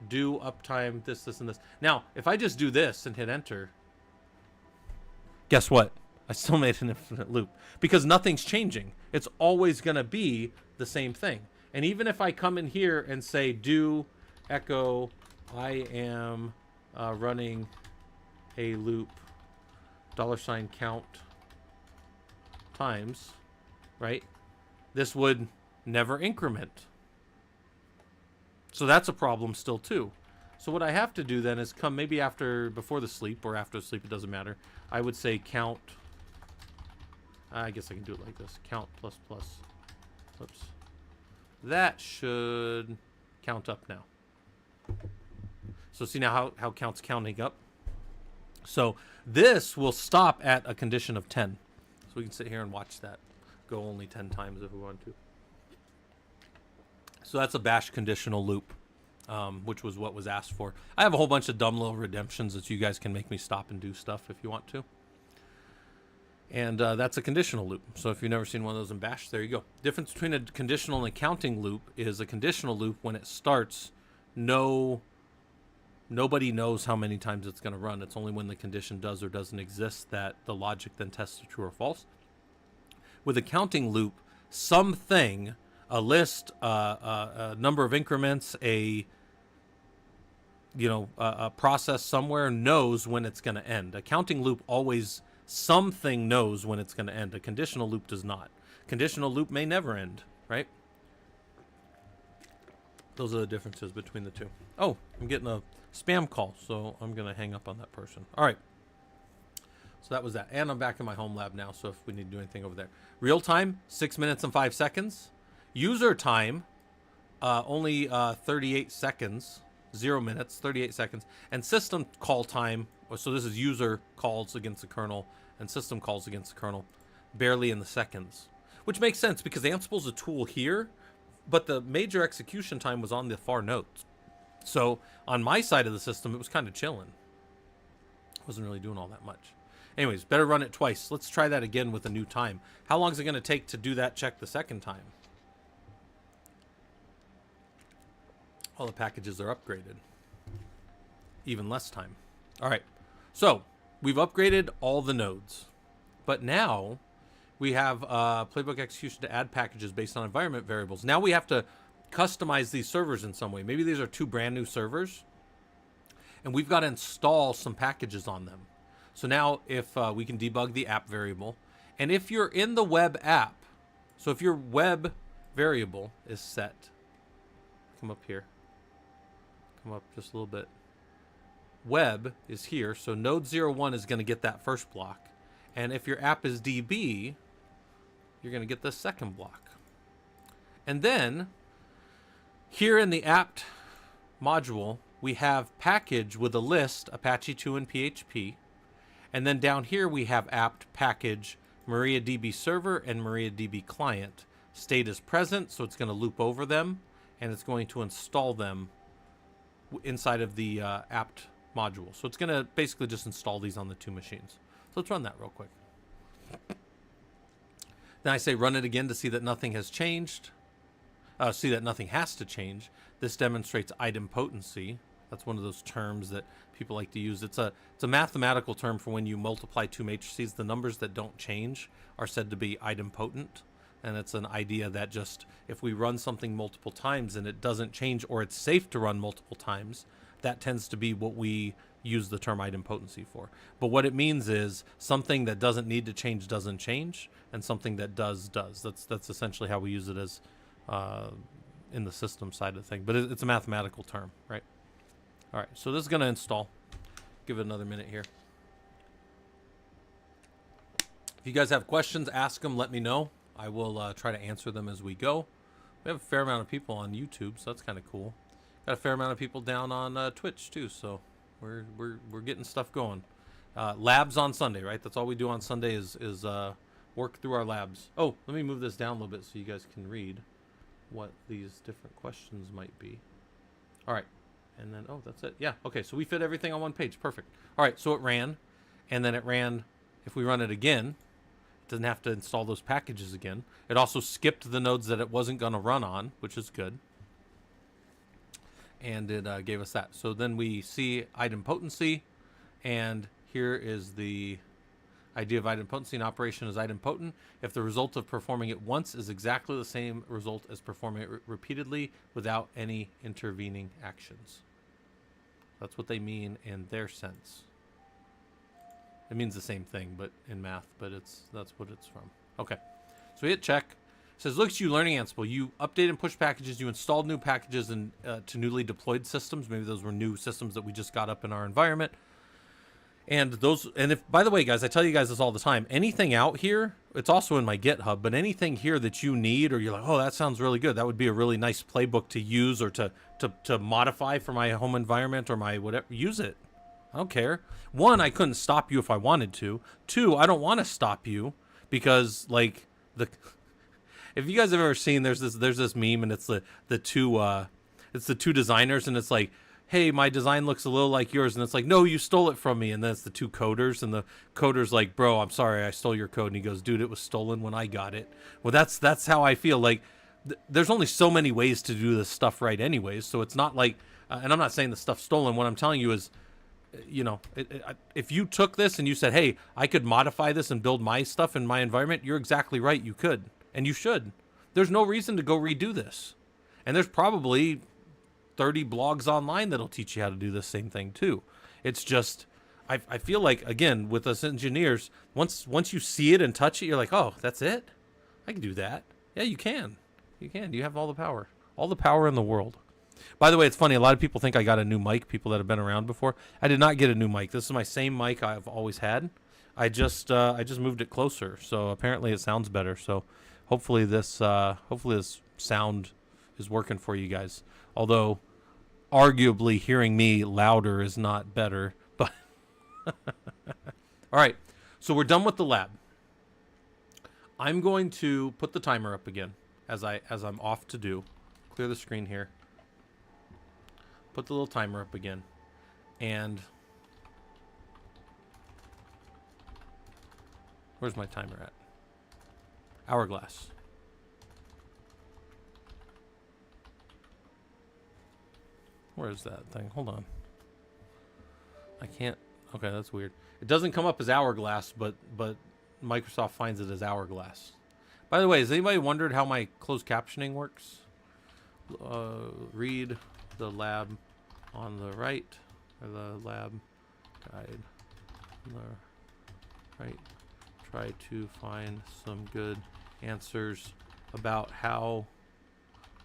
do uptime this, and this. Now, if I just do this and hit enter, guess what? I still made an infinite loop because nothing's changing. It's always going to be the same thing. And even if I come in here and say do echo, I am running a loop $count times, right? This would never increment. So that's a problem still too. So what I have to do then is come maybe before the sleep or after the sleep, it doesn't matter. I would say count I guess I can do it like this. Count plus plus. Whoops. That should count up now. So see now how count's counting up? So this will stop at a condition of 10. So we can sit here and watch that go only 10 times if we want to. So that's a bash conditional loop, which was what was asked for. I have a whole bunch of dumb little redemptions that you guys can make me stop and do stuff if you want to. And that's a conditional loop. So if you've never seen one of those in bash, there you go. Difference between a conditional and a counting loop is a conditional loop, when it starts, nobody knows how many times it's going to run. It's only when the condition does or doesn't exist that the logic then tests to true or false. With a counting loop, something, a list, a number of increments, a process somewhere knows when it's going to end. A counting loop always, something knows when it's going to end. A conditional loop does not. Conditional loop may never end, right? Those are the differences between the two. Oh, I'm getting a spam call, so I'm going to hang up on that person. All right. So that was that. And I'm back in my home lab now, so if we need to do anything over there. Real time, 6 minutes and 5 seconds. User time, only 38 seconds. 0 minutes, 38 seconds. And system call time, so this is user calls against the kernel and system calls against the kernel, barely in the seconds. Which makes sense because Ansible's a tool here, but the major execution time was on the far nodes. So on my side of the system, it was kind of chilling. Wasn't really doing all that much. Anyways, better run it twice. Let's try that again with a new time. How long is it going to take to do that check the second time? All the packages are upgraded. Even less time. All right. So we've upgraded all the nodes. But now we have playbook execution to add packages based on environment variables. Now we have to customize these servers in some way. Maybe these are 2 brand new servers. And we've got to install some packages on them. So now if we can debug the app variable. And if you're in the web app, so if your web variable is set, come up here. Come up just a little bit. Web is here, so node 01 is going to get that first block. And if your app is DB, you're going to get the second block. And then here in the apt module, we have package with a list, Apache 2 and PHP. And then down here we have apt package MariaDB server and MariaDB client. State is present, so it's going to loop over them, and it's going to install them inside of the apt module. So it's going to basically just install these on the 2 machines. So let's run that real quick. Then I say run it again to see that nothing has changed. See that nothing has to change. This demonstrates idempotency. That's one of those terms that people like to use. It's a mathematical term for when you multiply 2 matrices. The numbers that don't change are said to be idempotent. And it's an idea that just if we run something multiple times and it doesn't change, or it's safe to run multiple times, that tends to be what we use the term idempotency for. But what it means is something that doesn't need to change doesn't change, and something that does. That's essentially how we use it as in the system side of the thing. But it's a mathematical term, right? All right, so this is going to install. Give it another minute here. If you guys have questions, ask them, let me know. I will try to answer them as we go. We have a fair amount of people on YouTube, so that's kind of cool. Got a fair amount of people down on Twitch too, so we're getting stuff going. Labs on Sunday, right? That's all we do on Sunday is work through our labs. Oh, let me move this down a little bit so you guys can read what these different questions might be. All right. And then, oh, that's it. Yeah, okay, so we fit everything on one page. Perfect. All right, so it ran, and then it ran, if we run it again, it doesn't have to install those packages again. It also skipped the nodes that it wasn't going to run on, which is good. And it gave us that. So then we see idempotency, and here is the idea of idempotency. An operation is idempotent if the result of performing it once is exactly the same result as performing it repeatedly without any intervening actions. That's what they mean in their sense. It means the same thing, but in math, but that's what it's from. Okay, so we hit check. It says, look at you learning Ansible. You updated and pushed packages. You installed new packages to newly deployed systems. Maybe those were new systems that we just got up in our environment. And those, and if, by the way, guys, I tell you guys this all the time, anything out here it's also in my GitHub, but anything here that you need or you're like, oh, that sounds really good, that would be a really nice playbook to use or to modify for my home environment or my whatever, use it. I don't care. One, I couldn't stop you if I wanted to. Two, I don't want to stop you because like the if you guys have ever seen there's this meme and it's the two designers and it's like, hey, my design looks a little like yours, and it's like, no, you stole it from me. And then it's the two coders, and the coder's like, bro, I'm sorry, I stole your code. And he goes, dude, it was stolen when I got it. Well, that's how I feel. Like there's only so many ways to do this stuff right anyways, so it's not like and I'm not saying the stuff's stolen. What I'm telling you is, you know, if you took this and you said, hey, I could modify this and build my stuff in my environment, you're exactly right, you could, and you should. There's no reason to go redo this. And there's probably 30 blogs online that'll teach you how to do the same thing too. It's just, I feel like, again, with us engineers, once you see it and touch it, you're like, oh, that's it? I can do that. Yeah, you can. You can. You have all the power. All the power in the world. By the way, it's funny. A lot of people think I got a new mic, people that have been around before. I did not get a new mic. This is my same mic I've always had. I just moved it closer, so apparently it sounds better. So hopefully this sound is working for you guys. Although, arguably, hearing me louder is not better. But all right, so we're done with the lab. I'm going to put the timer up again as I'm off to do. Clear the screen here. Put the little timer up again, and where's my timer at? Hourglass. Where is that thing? Hold on. I can't. Okay, that's weird. It doesn't come up as hourglass, but Microsoft finds it as hourglass. By the way, has anybody wondered how my closed captioning works? Read the lab on the right, or the lab guide on the right. Try to find some good answers about how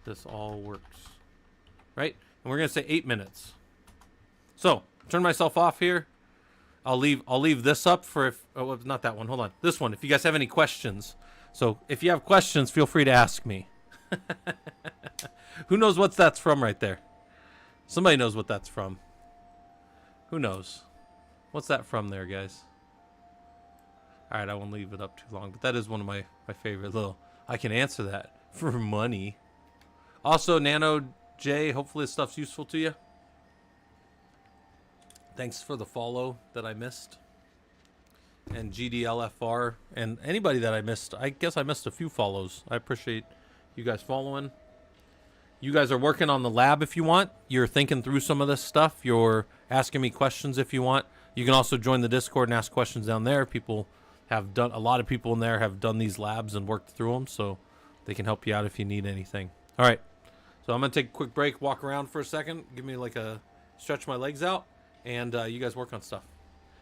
this all works. Right? And we're going to say 8 minutes. So, turn myself off here. I'll leave this up for if, oh, not that one. Hold on. This one, if you guys have any questions. So, if you have questions, feel free to ask me. Who knows what that's from right there? Somebody knows what that's from. Who knows? What's that from there, guys? All right, I won't leave it up too long, but that is one of my favorite little, I can answer that for money. Also, Nano J, hopefully this stuff's useful to you. Thanks for the follow that I missed. And GDLFR, and anybody that I missed. I guess I missed a few follows. I appreciate you guys following. You guys are working on the lab if you want. You're thinking through some of this stuff. You're asking me questions if you want. You can also join the Discord and ask questions down there. People have done, a lot of people in there have done these labs and worked through them, so they can help you out if you need anything. All right. So I'm going to take a quick break, walk around for a second, give me like a stretch my legs out, and you guys work on stuff.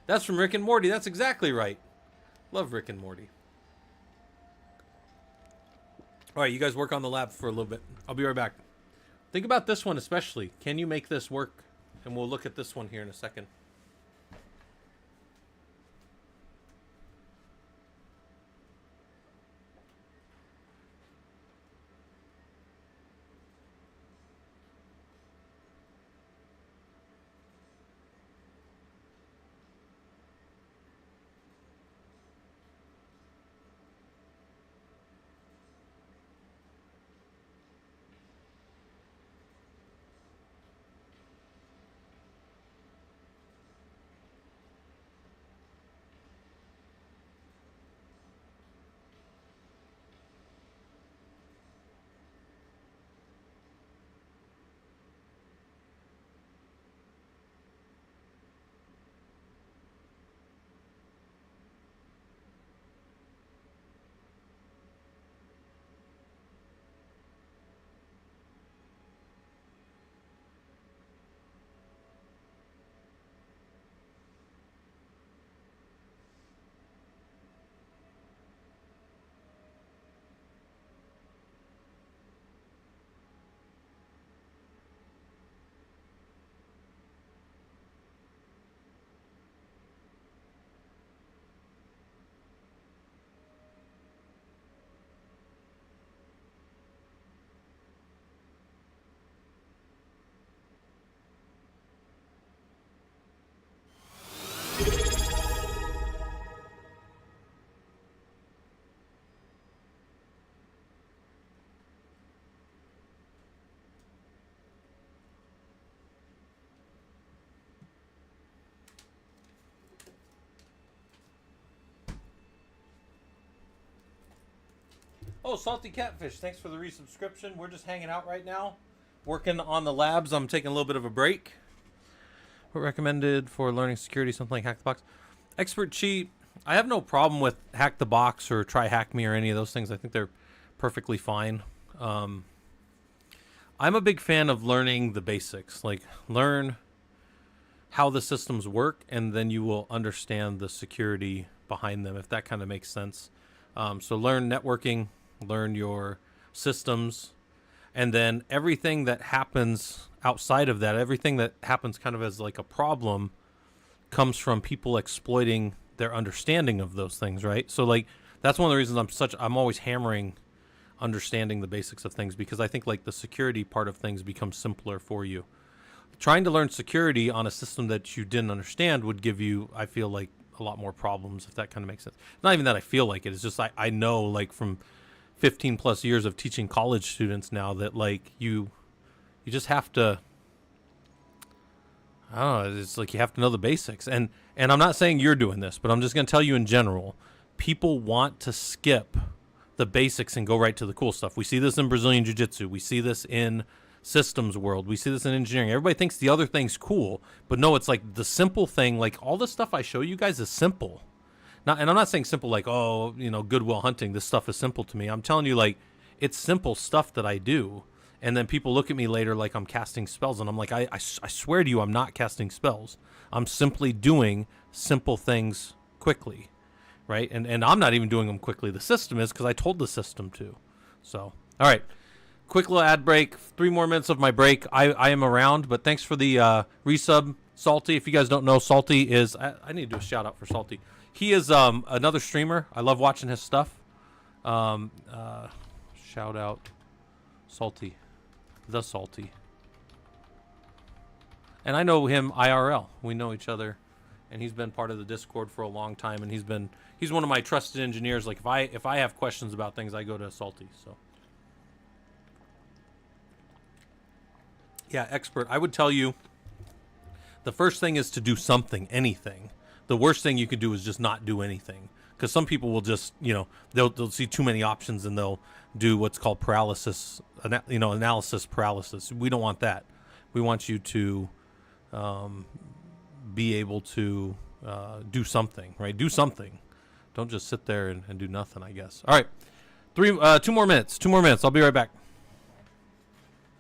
That's from Rick and Morty. That's exactly right. Love Rick and Morty. All right, you guys work on the lab for a little bit. I'll be right back. Think about this one especially. Can you make this work? And we'll look at this one here in a second. Oh, Salty Catfish, thanks for the resubscription. We're just hanging out right now, working on the labs. I'm taking a little bit of a break. What recommended for learning security? Something like Hack the Box. Expert Cheat. I have no problem with Hack the Box or Try Hack Me or any of those things. I think they're perfectly fine. I'm a big fan of learning the basics. Like, learn how the systems work, and then you will understand the security behind them, if that kind of makes sense. So learn networking, learn your systems, and then everything that happens outside of that, everything that happens kind of as like a problem, comes from people exploiting their understanding of those things, right? So like that's one of the reasons I'm always hammering understanding the basics of things, because I think like the security part of things becomes simpler for you. Trying to learn security on a system that you didn't understand would give you, I feel like, a lot more problems, if that kind of makes sense. Not even that I feel like it. It's just I know, like, from 15 plus years of teaching college students now, that like you just have to, I don't know, it's like you have to know the basics. And I'm not saying you're doing this, but I'm just going to tell you in general, people want to skip the basics and go right to the cool stuff. We see this in Brazilian Jiu-Jitsu. We see this in systems world. We see this in engineering. Everybody thinks the other thing's cool, but no, it's like the simple thing. Like all the stuff I show you guys is simple. Not, and I'm not saying simple like, oh, you know, Goodwill Hunting, this stuff is simple to me. I'm telling you, like, it's simple stuff that I do. And then people look at me later like I'm casting spells, and I'm like, I swear to you, I'm not casting spells. I'm simply doing simple things quickly, right? And I'm not even doing them quickly. The system is, because I told the system to. So, all right. Quick little ad break. 3 more minutes of my break. I am around, but thanks for the resub, Salty. If you guys don't know, Salty is... I need to do a shout out for Salty. He is another streamer. I love watching his stuff. Shout out Salty. The Salty. And I know him IRL. We know each other. And he's been part of the Discord for a long time. And he's one of my trusted engineers. Like if I have questions about things, I go to Salty. So yeah, expert. I would tell you the first thing is to do something, anything. The worst thing you could do is just not do anything, because some people will just, you know, they'll see too many options and they'll do what's called paralysis, analysis paralysis. We don't want that. We want you to be able to do something, right? Do something. Don't just sit there and do nothing, I guess. All right, 2 more minutes. 2 more minutes. I'll be right back.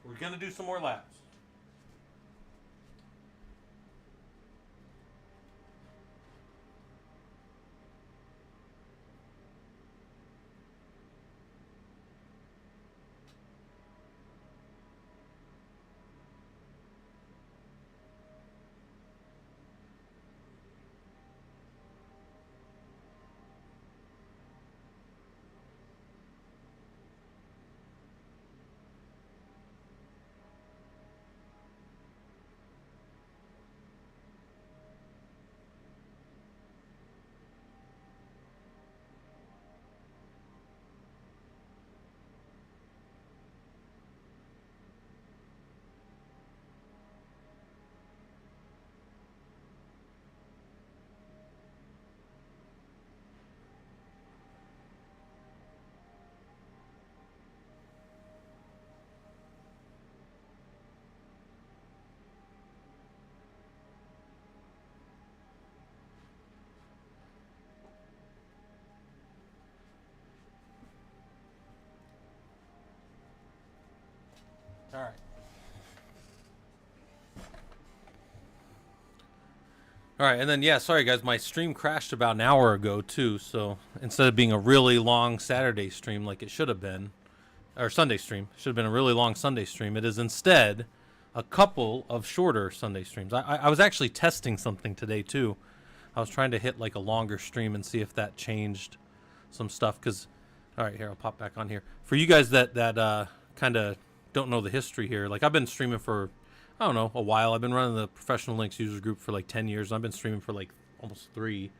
We're gonna do some more labs. All right. All right, and then, yeah, sorry, guys, my stream crashed about an hour ago, too, so instead of being a really long Saturday stream like it should have been, or Sunday stream, should have been a really long Sunday stream, it is instead a couple of shorter Sunday streams. I was actually testing something today, too. I was trying to hit, like, a longer stream and see if that changed some stuff, because, all right, here, I'll pop back on here. For you guys that kind of don't know the history here, like, I've been streaming for, I don't know, a while. I've been running the Professional Linux users group for like 10 years. I've been streaming for like almost 3.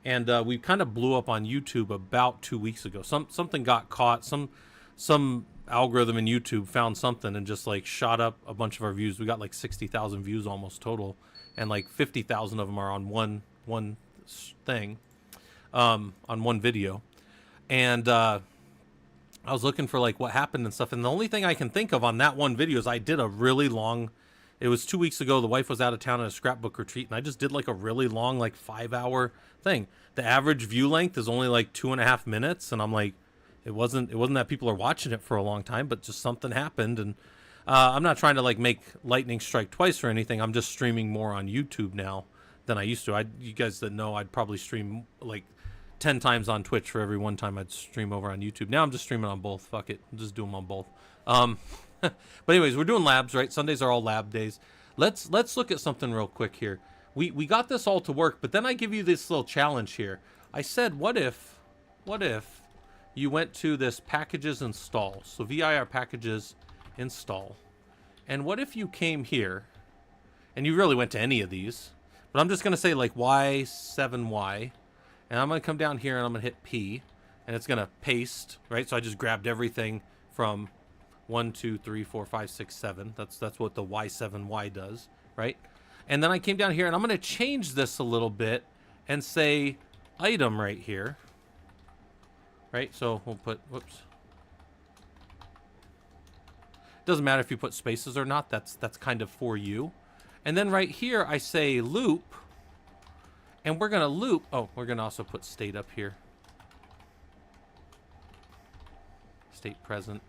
And we kind of blew up on YouTube about 2 weeks ago. Something got caught. Some algorithm in YouTube found something and just like shot up a bunch of our views. We got like 60,000 views almost total. And like 50,000 of them are on one thing, on one video. And I I was looking for like what happened and stuff, and the only thing I can think of on that one video is I did a really long. It was 2 weeks ago. The wife was out of town at a scrapbook retreat, and I just did like a really long, like 5-hour thing. The average view length is only like 2.5 minutes, and I'm like, it wasn't that people are watching it for a long time, but just something happened, and I'm not trying to like make lightning strike twice or anything. I'm just streaming more on YouTube now than I used to. You guys that know, I'd probably stream like 10 times on Twitch for every one time I'd stream over on YouTube. Now I'm just streaming on both. Fuck it. I'm just doing them on both. But anyways, we're doing labs, right? Sundays are all lab days. Let's look at something real quick here. We got this all to work, but then I give you this little challenge here. I said, what if you went to this packages install? So vir packages install. And what if you came here and you really went to any of these, but I'm just going to say like Y7Y, and I'm going to come down here and I'm going to hit P, and it's going to paste, right? So I just grabbed everything from 1, 2, 3, 4, 5, 6, 7. That's what the Y7Y does, right? And then I came down here and I'm going to change this a little bit and say item right here, right? So we'll put, whoops. Doesn't matter if you put spaces or not. That's kind of for you. And then right here I say loop, and we're going to loop. Oh, we're going to also put state up here. State present.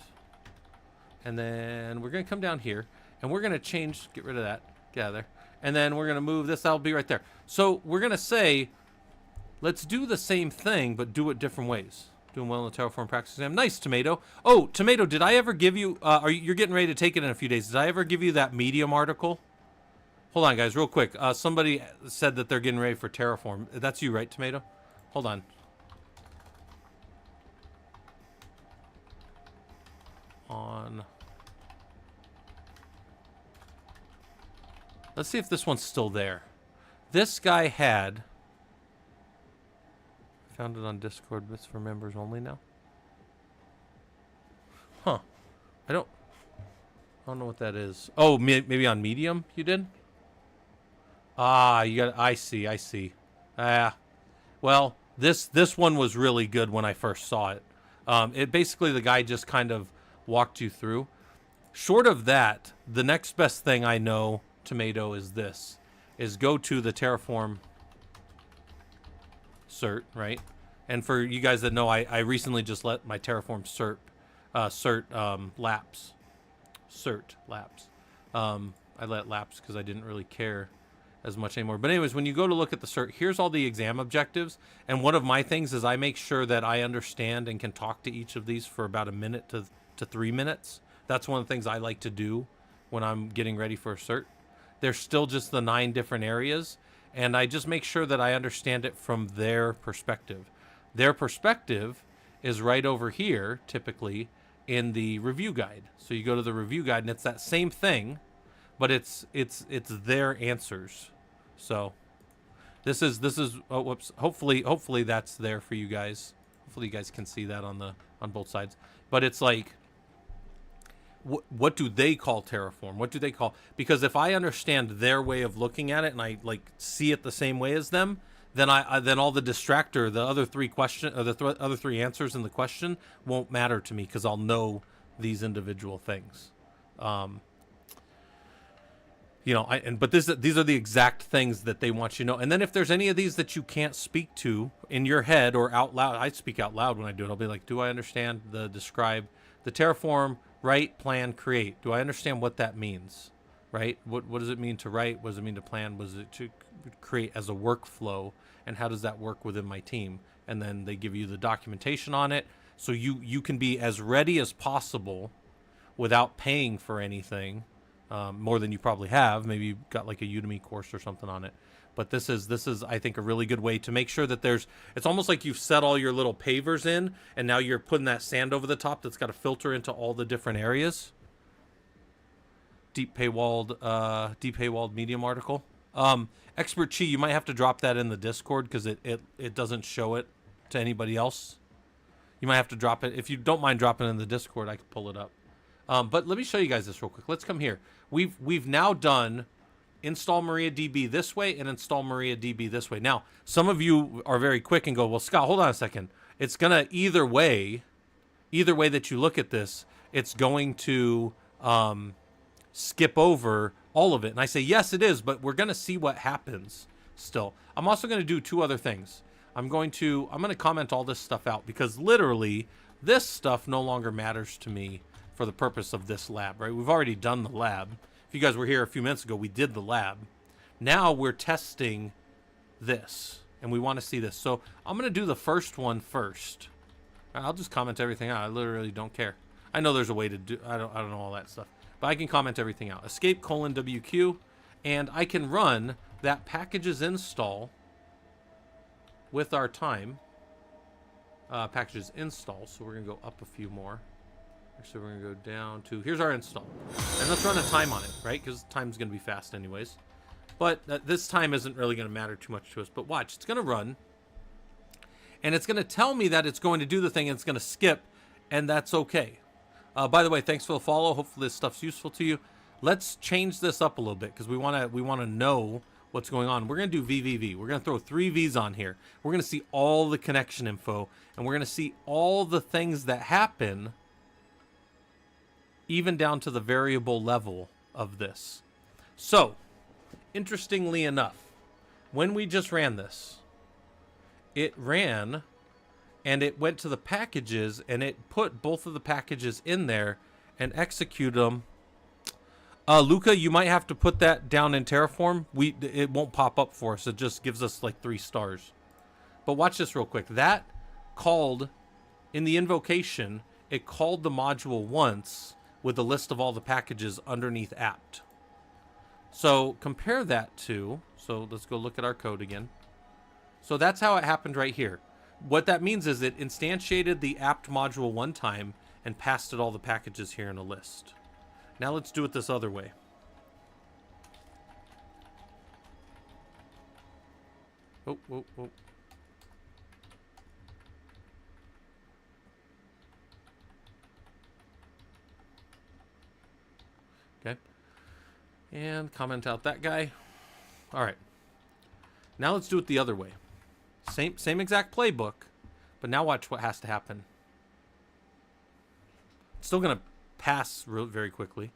And then we're going to come down here, and we're going to change, get rid of that, get out of there. And then we're going to move this, that'll be right there. So we're going to say, let's do the same thing, but do it different ways. Doing well in the Terraform practice exam. Nice, Tomato. Oh, Tomato, did I ever give you, you're getting ready to take it in a few days. Did I ever give you that Medium article? Hold on, guys, real quick. Somebody said that they're getting ready for Terraform. That's you, right, Tomato? Hold on. Let's see if this one's still there. This guy had... Found it on Discord, but it's for members only now. Huh. I don't know what that is. Oh, maybe on Medium you did? Ah, you got... I see. Well, this one was really good when I first saw it. It basically, the guy just kind of walked you through. Short of that, the next best thing I know, Tomato, is this. Is go to the Terraform cert, right? And for you guys that know, I recently just let my Terraform cert lapse. I let it lapse because I didn't really care as much anymore. But anyways, when you go to look at the cert, here's all the exam objectives. And one of my things is I make sure that I understand and can talk to each of these for about a minute to 3 minutes. That's one of the things I like to do when I'm getting ready for a cert. There's still just the 9 different areas, and I just make sure that I understand it from their perspective. Their perspective is right over here, typically, in the review guide. So you go to the review guide, and it's that same thing, but it's their answers. So this is oh, whoops. Hopefully that's there for you guys. Hopefully you guys can see that on both sides. But it's like, what do they call Terraform? What do they call? Because if I understand their way of looking at it and I like see it the same way as them, then then all the distractor, the other 3 question or the other 3 answers in the question won't matter to me because I'll know these individual things. You know, but these are the exact things that they want you to know. And then if there's any of these that you can't speak to in your head or out loud, I speak out loud when I do it. I'll be like, do I understand the describe the Terraform? Write, plan, create. Do I understand what that means? Right? What does it mean to write? What does it mean to plan? What does it to create as a workflow? And how does that work within my team? And then they give you the documentation on it. So you can be as ready as possible without paying for anything, more than you probably have. Maybe you got like a Udemy course or something on it. But this is I think a really good way to make sure that it's almost like you've set all your little pavers in and now you're putting that sand over the top that's got to filter into all the different areas. Deep paywalled Medium article. Expert Chi, you might have to drop that in the Discord because it doesn't show it to anybody else. You might have to drop it. If you don't mind dropping it in the Discord, I can pull it up. But let me show you guys this real quick. Let's come here. We've now done install MariaDB this way and install MariaDB this way. Now, some of you are very quick and go, well, Scott, hold on a second. It's going to either way either way that you look at this, it's going to skip over all of it. And I say, yes, it is, but we're going to see what happens still. I'm also going to do two other things. I'm going to comment all this stuff out, because literally this stuff no longer matters to me for the purpose of this lab, right? We've already done the lab. If you guys were here a few minutes ago, we did the lab. Now we're testing this, and we want to see this. So I'm going to do the first one first. I'll just comment everything out. I literally don't care. I know there's a way to do, I don't know all that stuff, but I can comment everything out. Escape :WQ, and I can run that packages install with our time. Packages install. So we're going to go up a few more. Actually, we're going to go down to, here's our install. And let's run a time on it, right? Because time's going to be fast anyways. But this time isn't really going to matter too much to us. But watch, it's going to run. And it's going to tell me that it's going to do the thing, and it's going to skip. And that's okay. By the way, thanks for the follow. Hopefully this stuff's useful to you. Let's change this up a little bit, because we want to know what's going on. We're going to do VVV. We're going to throw 3 V's on here. We're going to see all the connection info, and we're going to see all the things that happen, even down to the variable level of this. So, interestingly enough, when we just ran this, it ran and it went to the packages and it put both of the packages in there and executed them. Luca, you might have to put that down in Terraform. It won't pop up for us. It just gives us like 3 stars. But watch this real quick. That called, in the invocation, it called the module once with a list of all the packages underneath apt. So compare that to, so let's go look at our code again. So that's how it happened right here. What that means is it instantiated the apt module one time and passed it all the packages here in a list. Now let's do it this other way. Oh. Okay. And comment out that guy. All right. Now let's do it the other way. Same exact playbook, but now watch what has to happen. It's still going to pass very quickly.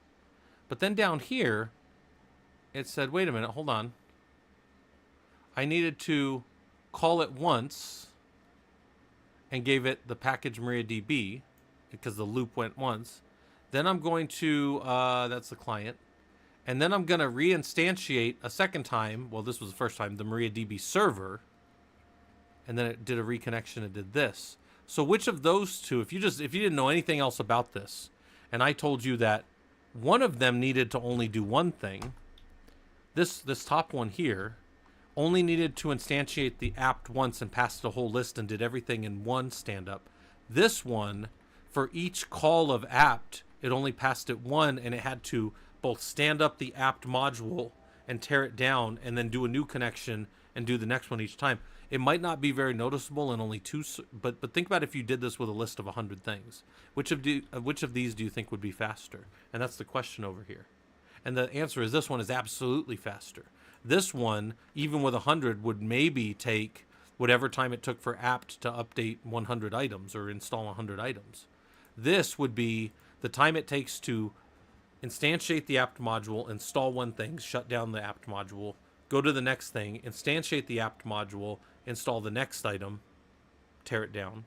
But then down here, it said, wait a minute, hold on. I needed to call it once and gave it the package MariaDB because the loop went once. Then I'm going to, that's the client. And then I'm going to reinstantiate a second time. Well, this was the first time, the MariaDB server. And then it did a reconnection and did this. So which of those two, if you didn't know anything else about this, and I told you that one of them needed to only do one thing, this top one here only needed to instantiate the apt once and passed the whole list and did everything in one stand-up. This one, for each call of apt, it only passed it one, and it had to both stand up the apt module and tear it down and then do a new connection and do the next one each time. It might not be very noticeable in only 2, but think about if you did this with a list of 100 things. Which of these do you think would be faster? And that's the question over here. And the answer is this one is absolutely faster. This one, even with 100, would maybe take whatever time it took for apt to update 100 items or install 100 items. This would be the time it takes to instantiate the apt module, install one thing, shut down the apt module, go to the next thing, instantiate the apt module, install the next item, tear it down,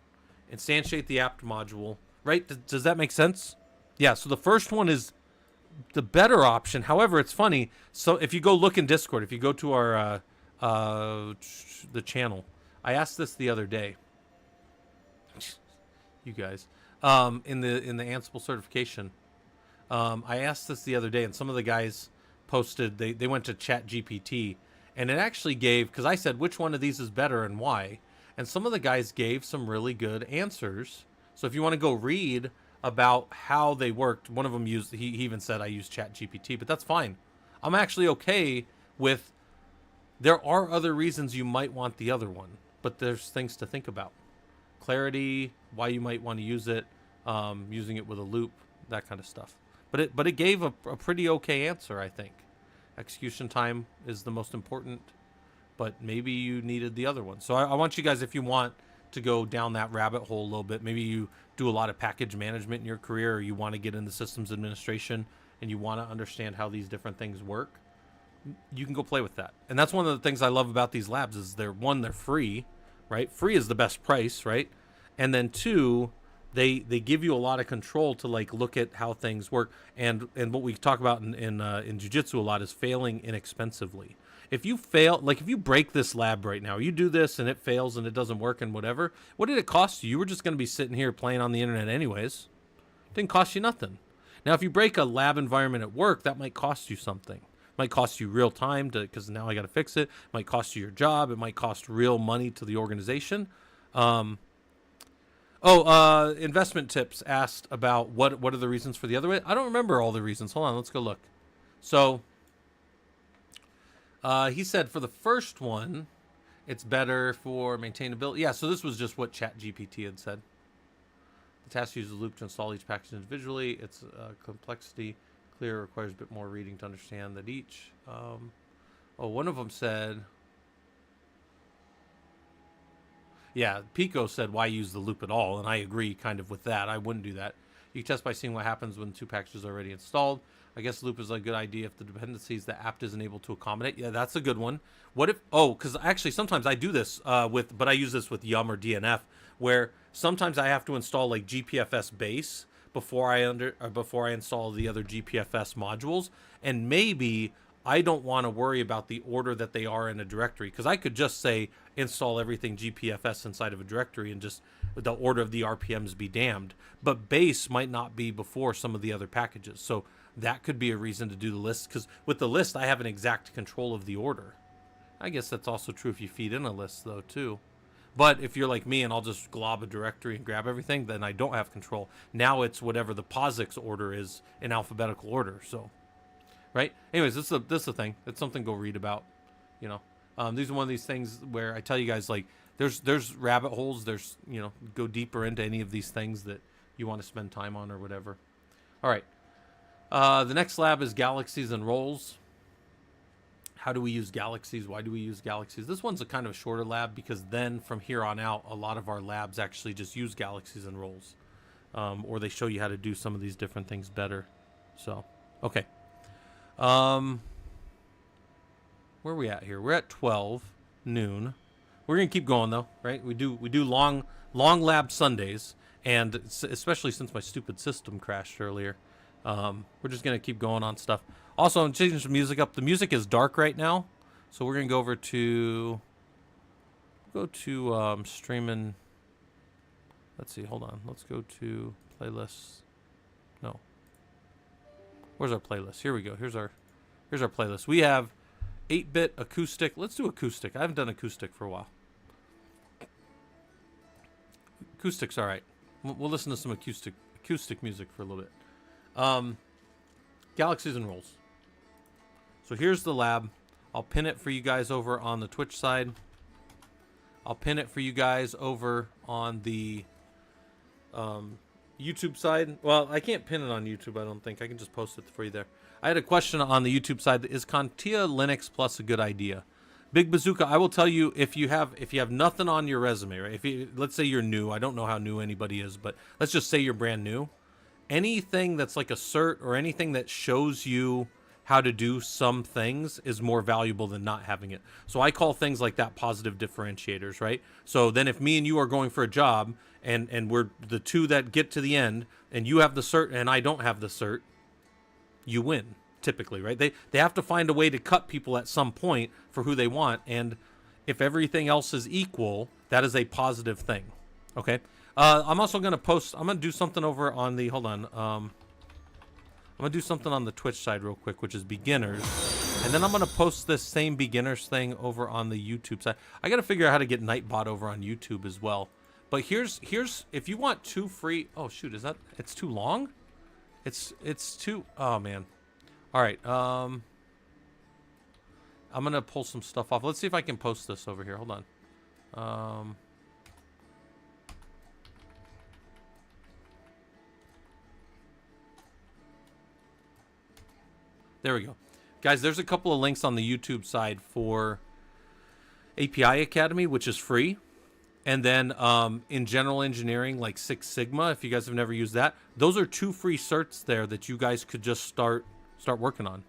instantiate the apt module, right? Does that make sense? Yeah, so the first one is the better option. However, it's funny. So if you go look in Discord, if you go to our the channel, I asked this the other day. You guys, in the Ansible certification, I asked this the other day, and some of the guys posted, they went to ChatGPT, and it actually gave, because I said which one of these is better and why, and some of the guys gave some really good answers. So if you want to go read about how they worked, one of them used, he even said I used ChatGPT, but that's fine. I'm actually okay with, there are other reasons you might want the other one, but there's things to think about. Clarity, why you might want to use it, using it with a loop, that kind of stuff. But it gave a pretty okay answer, I think. Execution time is the most important, but maybe you needed the other one. So I want you guys, if you want, to go down that rabbit hole a little bit, maybe you do a lot of package management in your career, or you want to get into systems administration and you want to understand how these different things work, you can go play with that. And that's one of the things I love about these labs is they're free, right? Free is the best price, right? And then two, they give you a lot of control to like look at how things work. And what we talk about in jiu-jitsu a lot is failing inexpensively. If you fail, like if you break this lab right now, you do this and it fails and it doesn't work and whatever, what did it cost you? You were just going to be sitting here playing on the internet anyways. It didn't cost you nothing. Now, if you break a lab environment at work, that might cost you something. It might cost you real time because now I got to fix it. It might cost you your job. It might cost real money to the organization. Investment tips asked about what are the reasons for the other way. I don't remember all the reasons. Hold on, let's go look. So he said for the first one, it's better for maintainability. Yeah, so this was just what ChatGPT had said. The task uses a loop to install each package individually. Its complexity clear requires a bit more reading to understand that each. One of them said, yeah, Pico said, why use the loop at all? And I agree kind of with that. I wouldn't do that. You test by seeing what happens when two packages are already installed. I guess loop is a good idea if the dependencies the app isn't able to accommodate. Yeah, that's a good one. What if, because actually sometimes I do this but I use this with Yum or DNF, where sometimes I have to install like GPFS base before I install the other GPFS modules. And maybe I don't want to worry about the order that they are in a directory, because I could just say install everything GPFS inside of a directory and just the order of the RPMs be damned. But base might not be before some of the other packages. So that could be a reason to do the list, because with the list, I have an exact control of the order. I guess that's also true if you feed in a list, though, too. But if you're like me and I'll just glob a directory and grab everything, then I don't have control. Now it's whatever the POSIX order is in alphabetical order, so... Right? Anyways, this is the thing. It's something to go read about, you know. These are one of these things where I tell you guys, like, there's rabbit holes. There's, you know, go deeper into any of these things that you want to spend time on or whatever. All right. The next lab is galaxies and roles. How do we use galaxies? Why do we use galaxies? This one's a kind of shorter lab because then from here on out, a lot of our labs actually just use galaxies and roles. Or they show you how to do some of these different things better. So, okay. Where are we at here? We're at 12 noon. We're gonna keep going though, right? We do long lab Sundays, and especially since my stupid system crashed earlier, we're just gonna keep going on stuff. Also, I'm changing some music up. The music is dark right now, so we're gonna go over to streaming. Let's see. Hold on. Let's go to playlists. No. Where's our playlist? Here we go. Here's our playlist. We have 8-bit acoustic. Let's do acoustic. I haven't done acoustic for a while. Acoustic's all right. We'll listen to some acoustic music for a little bit. Galaxies and roles. So here's the lab. I'll pin it for you guys over on the Twitch side. I'll pin it for you guys over on the YouTube side. Well, I can't pin it on YouTube, I don't think. I can just post it for you there. I had a question on the YouTube side. Is Contia Linux Plus a good idea? Big Bazooka, I will tell you, if you have nothing on your resume, right? Let's say you're new. I don't know how new anybody is, but let's just say you're brand new. Anything that's like a cert or anything that shows you how to do some things is more valuable than not having it. So I call things like that positive differentiators, right? So then if me and you are going for a job and we're the two that get to the end and you have the cert and I don't have the cert, you win typically, right? They have to find a way to cut people at some point for who they want. And if everything else is equal, that is a positive thing. Okay. I'm also going to post, I'm going to do something over on the, hold on. I'm going to do something on the Twitch side real quick, which is beginners. And then I'm going to post this same beginners thing over on the YouTube side. I got to figure out how to get Nightbot over on YouTube as well. But here's if you want two free, oh shoot, it's too long? It's too, oh man. All right. I'm going to pull some stuff off. Let's see if I can post this over here. Hold on. There we go. Guys, there's a couple of links on the YouTube side for API Academy, which is free. And then in general engineering, like Six Sigma, if you guys have never used that, those are 2 free certs there that you guys could just start working on.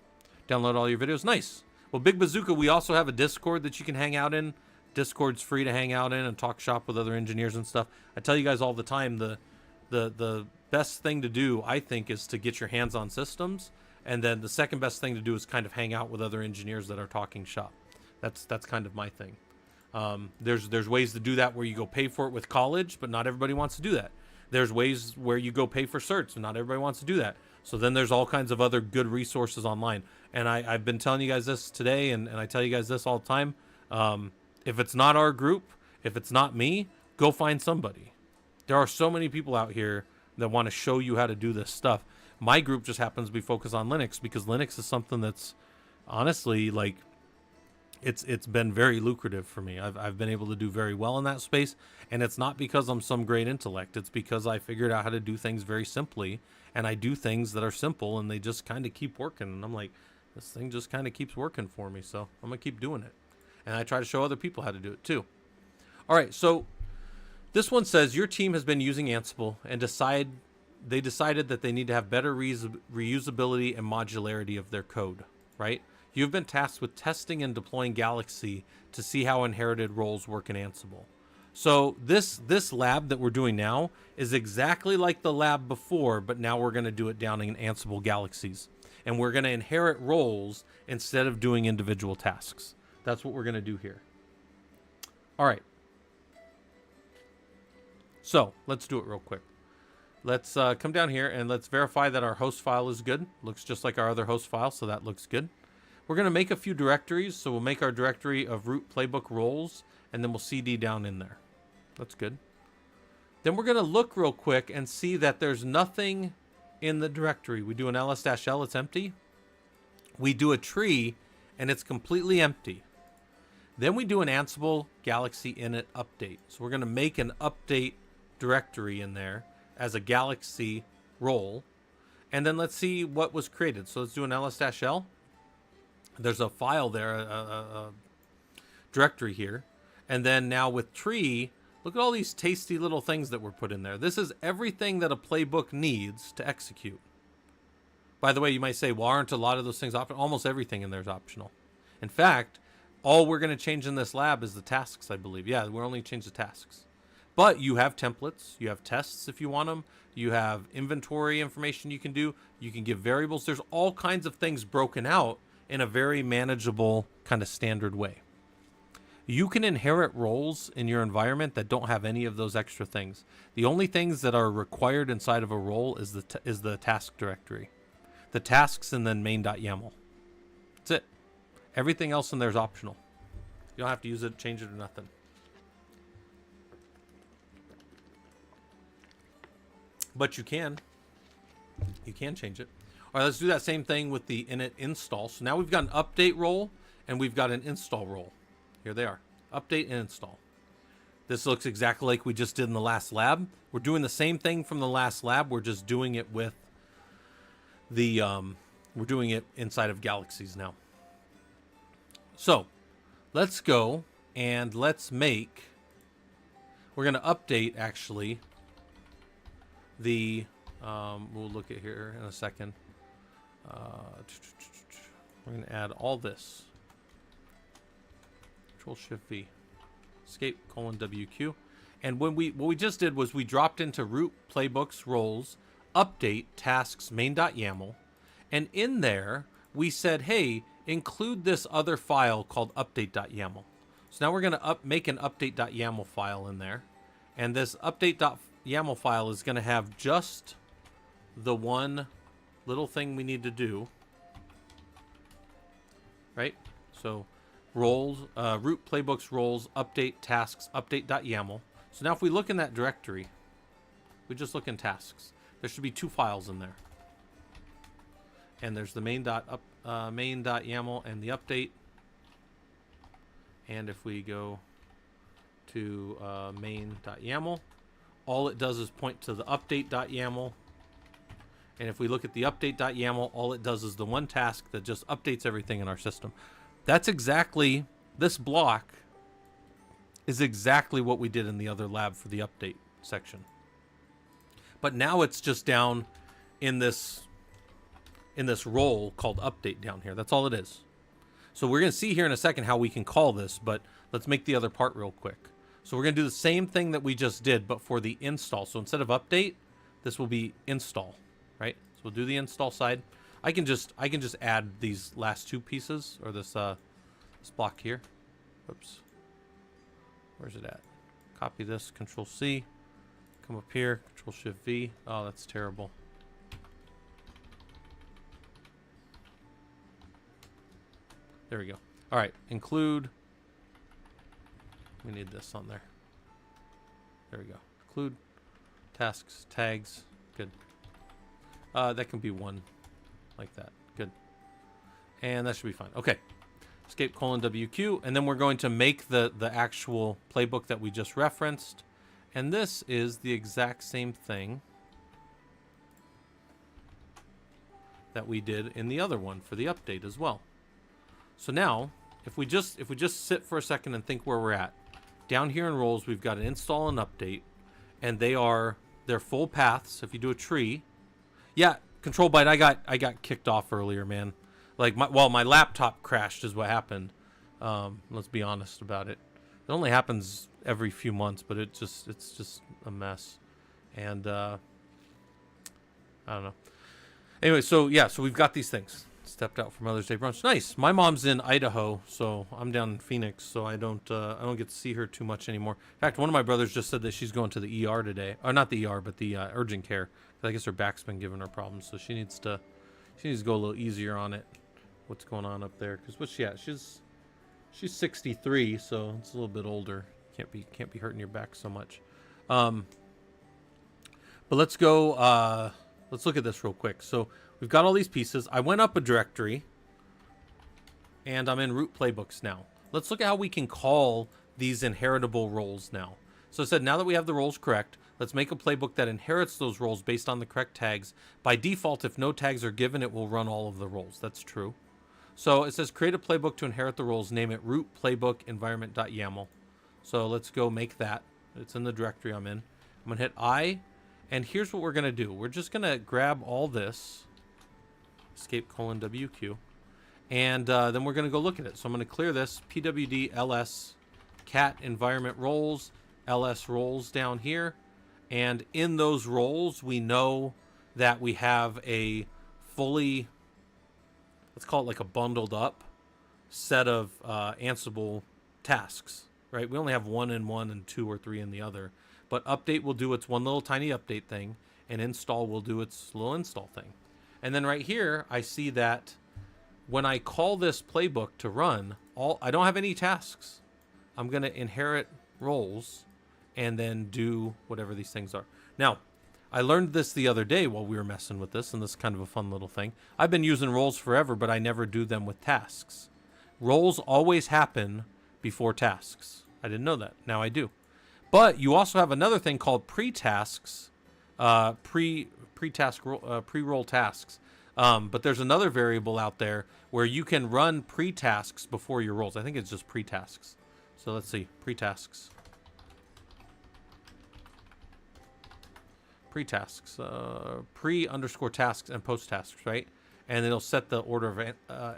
Download all your videos. Nice. Well, Big Bazooka, we also have a Discord that you can hang out in. Discord's free to hang out in and talk shop with other engineers and stuff. I tell you guys all the time, the best thing to do, I think, is to get your hands on systems. And then the second best thing to do is kind of hang out with other engineers that are talking shop. That's kind of my thing. There's ways to do that where you go pay for it with college, but not everybody wants to do that. There's ways where you go pay for certs, and not everybody wants to do that. So then there's all kinds of other good resources online. And I've been telling you guys this today, and I tell you guys this all the time. If it's not our group, if it's not me, go find somebody. There are so many people out here that want to show you how to do this stuff. My group just happens to be focused on Linux because Linux is something that's honestly, like, it's been very lucrative for me. I've been able to do very well in that space, and it's not because I'm some great intellect. It's because I figured out how to do things very simply, and I do things that are simple, and they just kind of keep working. And I'm like, this thing just kind of keeps working for me, so I'm going to keep doing it. And I try to show other people how to do it too. All right, so this one says, your team has been using Ansible and they decided that they need to have better reusability and modularity of their code, right? You've been tasked with testing and deploying Galaxy to see how inherited roles work in Ansible. So this lab that we're doing now is exactly like the lab before, but now we're going to do it down in Ansible Galaxies. And we're going to inherit roles instead of doing individual tasks. That's what we're going to do here. All right. So let's do it real quick. Let's come down here and let's verify that our host file is good. Looks just like our other host file, so that looks good. We're going to make a few directories, so we'll make our directory of root playbook roles, and then we'll CD down in there. That's good. Then we're going to look real quick and see that there's nothing in the directory. We do an ls-l, it's empty. We do a tree, and it's completely empty. Then we do an Ansible Galaxy init update. So we're going to make an update directory in there as a Galaxy role. And then let's see what was created. So let's do an ls-l. There's a file there, a directory here. And then now with tree, look at all these tasty little things that were put in there. This is everything that a playbook needs to execute. By the way, you might say, well, aren't a lot of those things optional? Almost everything in there is optional. In fact, all we're going to change in this lab is the tasks, I believe. Yeah, we're only change the tasks. But you have templates. You have tests if you want them. You have inventory information you can do. You can give variables. There's all kinds of things broken out in a very manageable kind of standard way. You can inherit roles in your environment that don't have any of those extra things. The only things that are required inside of a role is the task directory. The tasks and then main.yaml. That's it. Everything else in there is optional. You don't have to use it, change it, or nothing. But you can. You can change it. All right, let's do that same thing with the init install. So now we've got an update role and we've got an install role. Here they are. Update and install. This looks exactly like we just did in the last lab. We're doing the same thing from the last lab. We're just doing it with the we're doing it inside of Galaxies now. So let's go and let's make, we're going to update actually the, we'll look at here in a second. We're going to add all this. Control-Shift-V. Escape, :WQ. And when what we just did was we dropped into root playbooks roles, update tasks main.yaml. And in there, we said, hey, include this other file called update.yaml. So now we're going to make an update.yaml file in there. And this update.yaml file is going to have just the one little thing we need to do. Right? So roles, root playbooks roles, update tasks, update.yaml. So now if we look in that directory, we just look in tasks. There should be two files in there. And there's the main.yaml and the update. And if we go to main.yaml, all it does is point to the update.yaml. And if we look at the update.yaml, all it does is the one task that just updates everything in our system. That's exactly, this block is exactly what we did in the other lab for the update section. But now it's just down in this role called update down here. That's all it is. So we're going to see here in a second how we can call this, but let's make the other part real quick. So we're going to do the same thing that we just did, but for the install. So instead of update, this will be install, right? So we'll do the install side. I can just add these last two pieces, or this block here. Oops. Where's it at? Copy this, Control C. Come up here, Control Shift V. Oh, that's terrible. There we go. All right, include. We need this on there. There we go. Include tasks, tags. Good. That can be one like that. Good. And that should be fine. Okay. Escape : WQ. And then we're going to make the actual playbook that we just referenced. And this is the exact same thing that we did in the other one for the update as well. So now, if we just sit for a second and think where we're at, down here in roles, we've got an install and update, and they're full paths. If you do a tree, yeah, control byte, I got kicked off earlier, man. Like my laptop crashed is what happened. Let's be honest about it. It only happens every few months, but it's just a mess, and I don't know. Anyway, so yeah, so we've got these things. Stepped out for Mother's Day brunch. Nice. My mom's in Idaho, so I'm down in Phoenix, so I don't get to see her too much anymore. In fact, one of my brothers just said that she's going to the ER today, or not the ER, but the urgent care. I guess her back's been giving her problems, so she needs to go a little easier on it. What's going on up there? Because what's she at? She's 63, so it's a little bit older. Can't be hurting your back so much. But let's go. Let's look at this real quick. So we've got all these pieces. I went up a directory, and I'm in root playbooks now. Let's look at how we can call these inheritable roles now. So I said, now that we have the roles correct, let's make a playbook that inherits those roles based on the correct tags. By default, if no tags are given, it will run all of the roles. That's true. So it says create a playbook to inherit the roles. Name it root playbook environment.yaml. So let's go make that. It's in the directory I'm in. I'm going to hit I. And here's what we're going to do. We're just going to grab all this, escape : WQ, and then we're going to go look at it. So I'm going to clear this, pwd ls cat environment roles, ls roles down here. And in those roles, we know that we have a fully, let's call it like a bundled up set of Ansible tasks, right? We only have 1 in one and 2 or 3 in the other. But update will do its one little tiny update thing, and install will do its little install thing. And then right here, I see that when I call this playbook to run, I don't have any tasks. I'm going to inherit roles and then do whatever these things are. Now, I learned this the other day while we were messing with this, and this is kind of a fun little thing. I've been using roles forever, but I never do them with tasks. Roles always happen before tasks. I didn't know that. Now I do. But you also have another thing called pre-tasks, pre-roll tasks. But there's another variable out there where you can run pre-tasks before your roles. I think it's just pre-tasks. So let's see, pre-tasks. Pre-tasks, pre_tasks and post-tasks, right? And it'll set the order of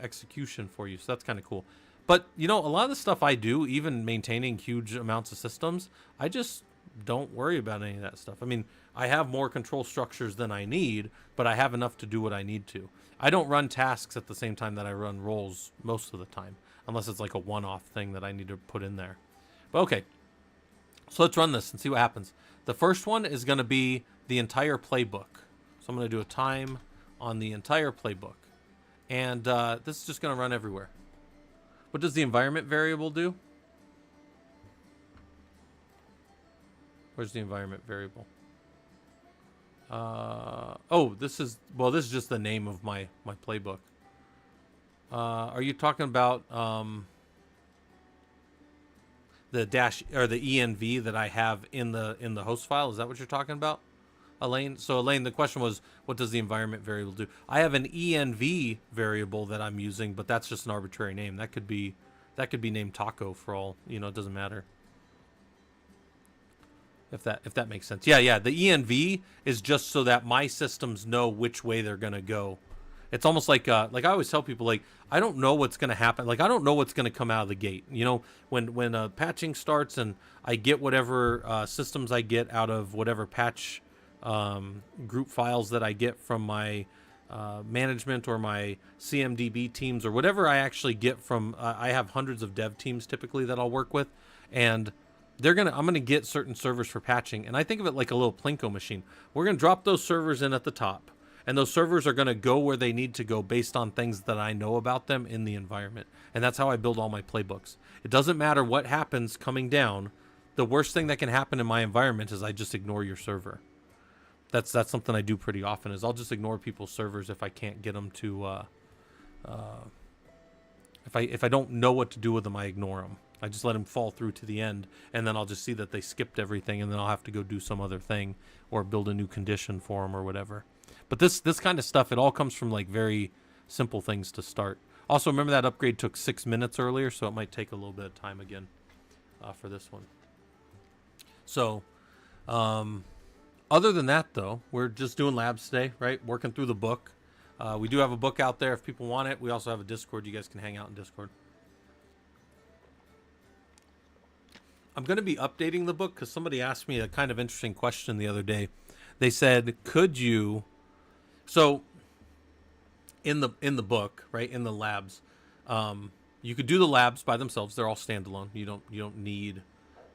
execution for you. So that's kind of cool. But, you know, a lot of the stuff I do, even maintaining huge amounts of systems, I just don't worry about any of that stuff. I mean, I have more control structures than I need, but I have enough to do what I need to. I don't run tasks at the same time that I run roles most of the time, unless it's like a one-off thing that I need to put in there. But okay, so let's run this and see what happens. The first one is going to be the entire playbook. So I'm going to do a time on the entire playbook. And this is just going to run everywhere. What does the environment variable do? Where's the environment variable? Oh, this is just the name of my playbook. Are you talking about the dash or the env that I have in the host file? Is that what you're talking about, Elaine? So Elaine, the question was, what does the environment variable do? I have an env variable that I'm using, but that's just an arbitrary name. That could be named Taco for all, you know, it doesn't matter. if that makes sense. Yeah. The env is just so that my systems know which way they're going to go. It's almost like I always tell people, like, I don't know what's going to happen. Like, I don't know what's going to come out of the gate. You know, when patching starts and I get whatever systems I get out of whatever patch group files that I get from my management or my CMDB teams or whatever I actually get from, I have hundreds of dev teams typically that I'll work with, and I'm gonna get certain servers for patching, and I think of it like a little Plinko machine. We're gonna drop those servers in at the top, and those servers are gonna go where they need to go based on things that I know about them in the environment, and that's how I build all my playbooks. It doesn't matter what happens coming down. The worst thing that can happen in my environment is I just ignore your server. That's something I do pretty often, is I'll just ignore people's servers if I can't get them to if I don't know what to do with them, I ignore them. I just let them fall through to the end, and then I'll just see that they skipped everything, and then I'll have to go do some other thing or build a new condition for them or whatever. But this kind of stuff, it all comes from like very simple things to start. Also, remember that upgrade took 6 minutes earlier, so it might take a little bit of time again for this one. So, other than that, though, we're just doing labs today, right? Working through the book. We do have a book out there if people want it. We also have a Discord. You guys can hang out in Discord. I'm going to be updating the book because somebody asked me a kind of interesting question the other day. They said, could you... So, in the book, right, in the labs, you could do the labs by themselves. They're all standalone. You don't need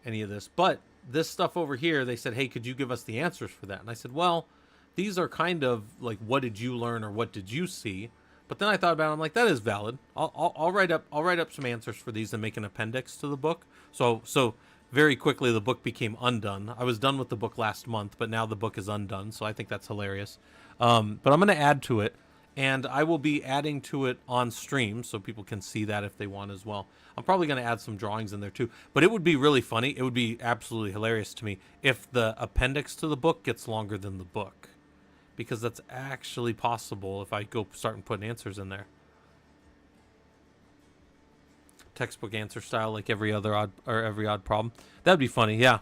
any of this. But this stuff over here, they said, hey, could you give us the answers for that? And I said, well, these are kind of like, what did you learn or what did you see? But then I thought about it. I'm like, that is valid. I'll write up some answers for these and make an appendix to the book. So very quickly the book became undone. I was done with the book last month, but now the book is undone. So I think that's hilarious. But I'm going to add to it, and I will be adding to it on stream so people can see that if they want as well. I'm probably going to add some drawings in there too. But it would be really funny. It would be absolutely hilarious to me if the appendix to the book gets longer than the book, because that's actually possible if I go start and put answers in there. Textbook answer style, like every odd problem. That'd be funny. Yeah.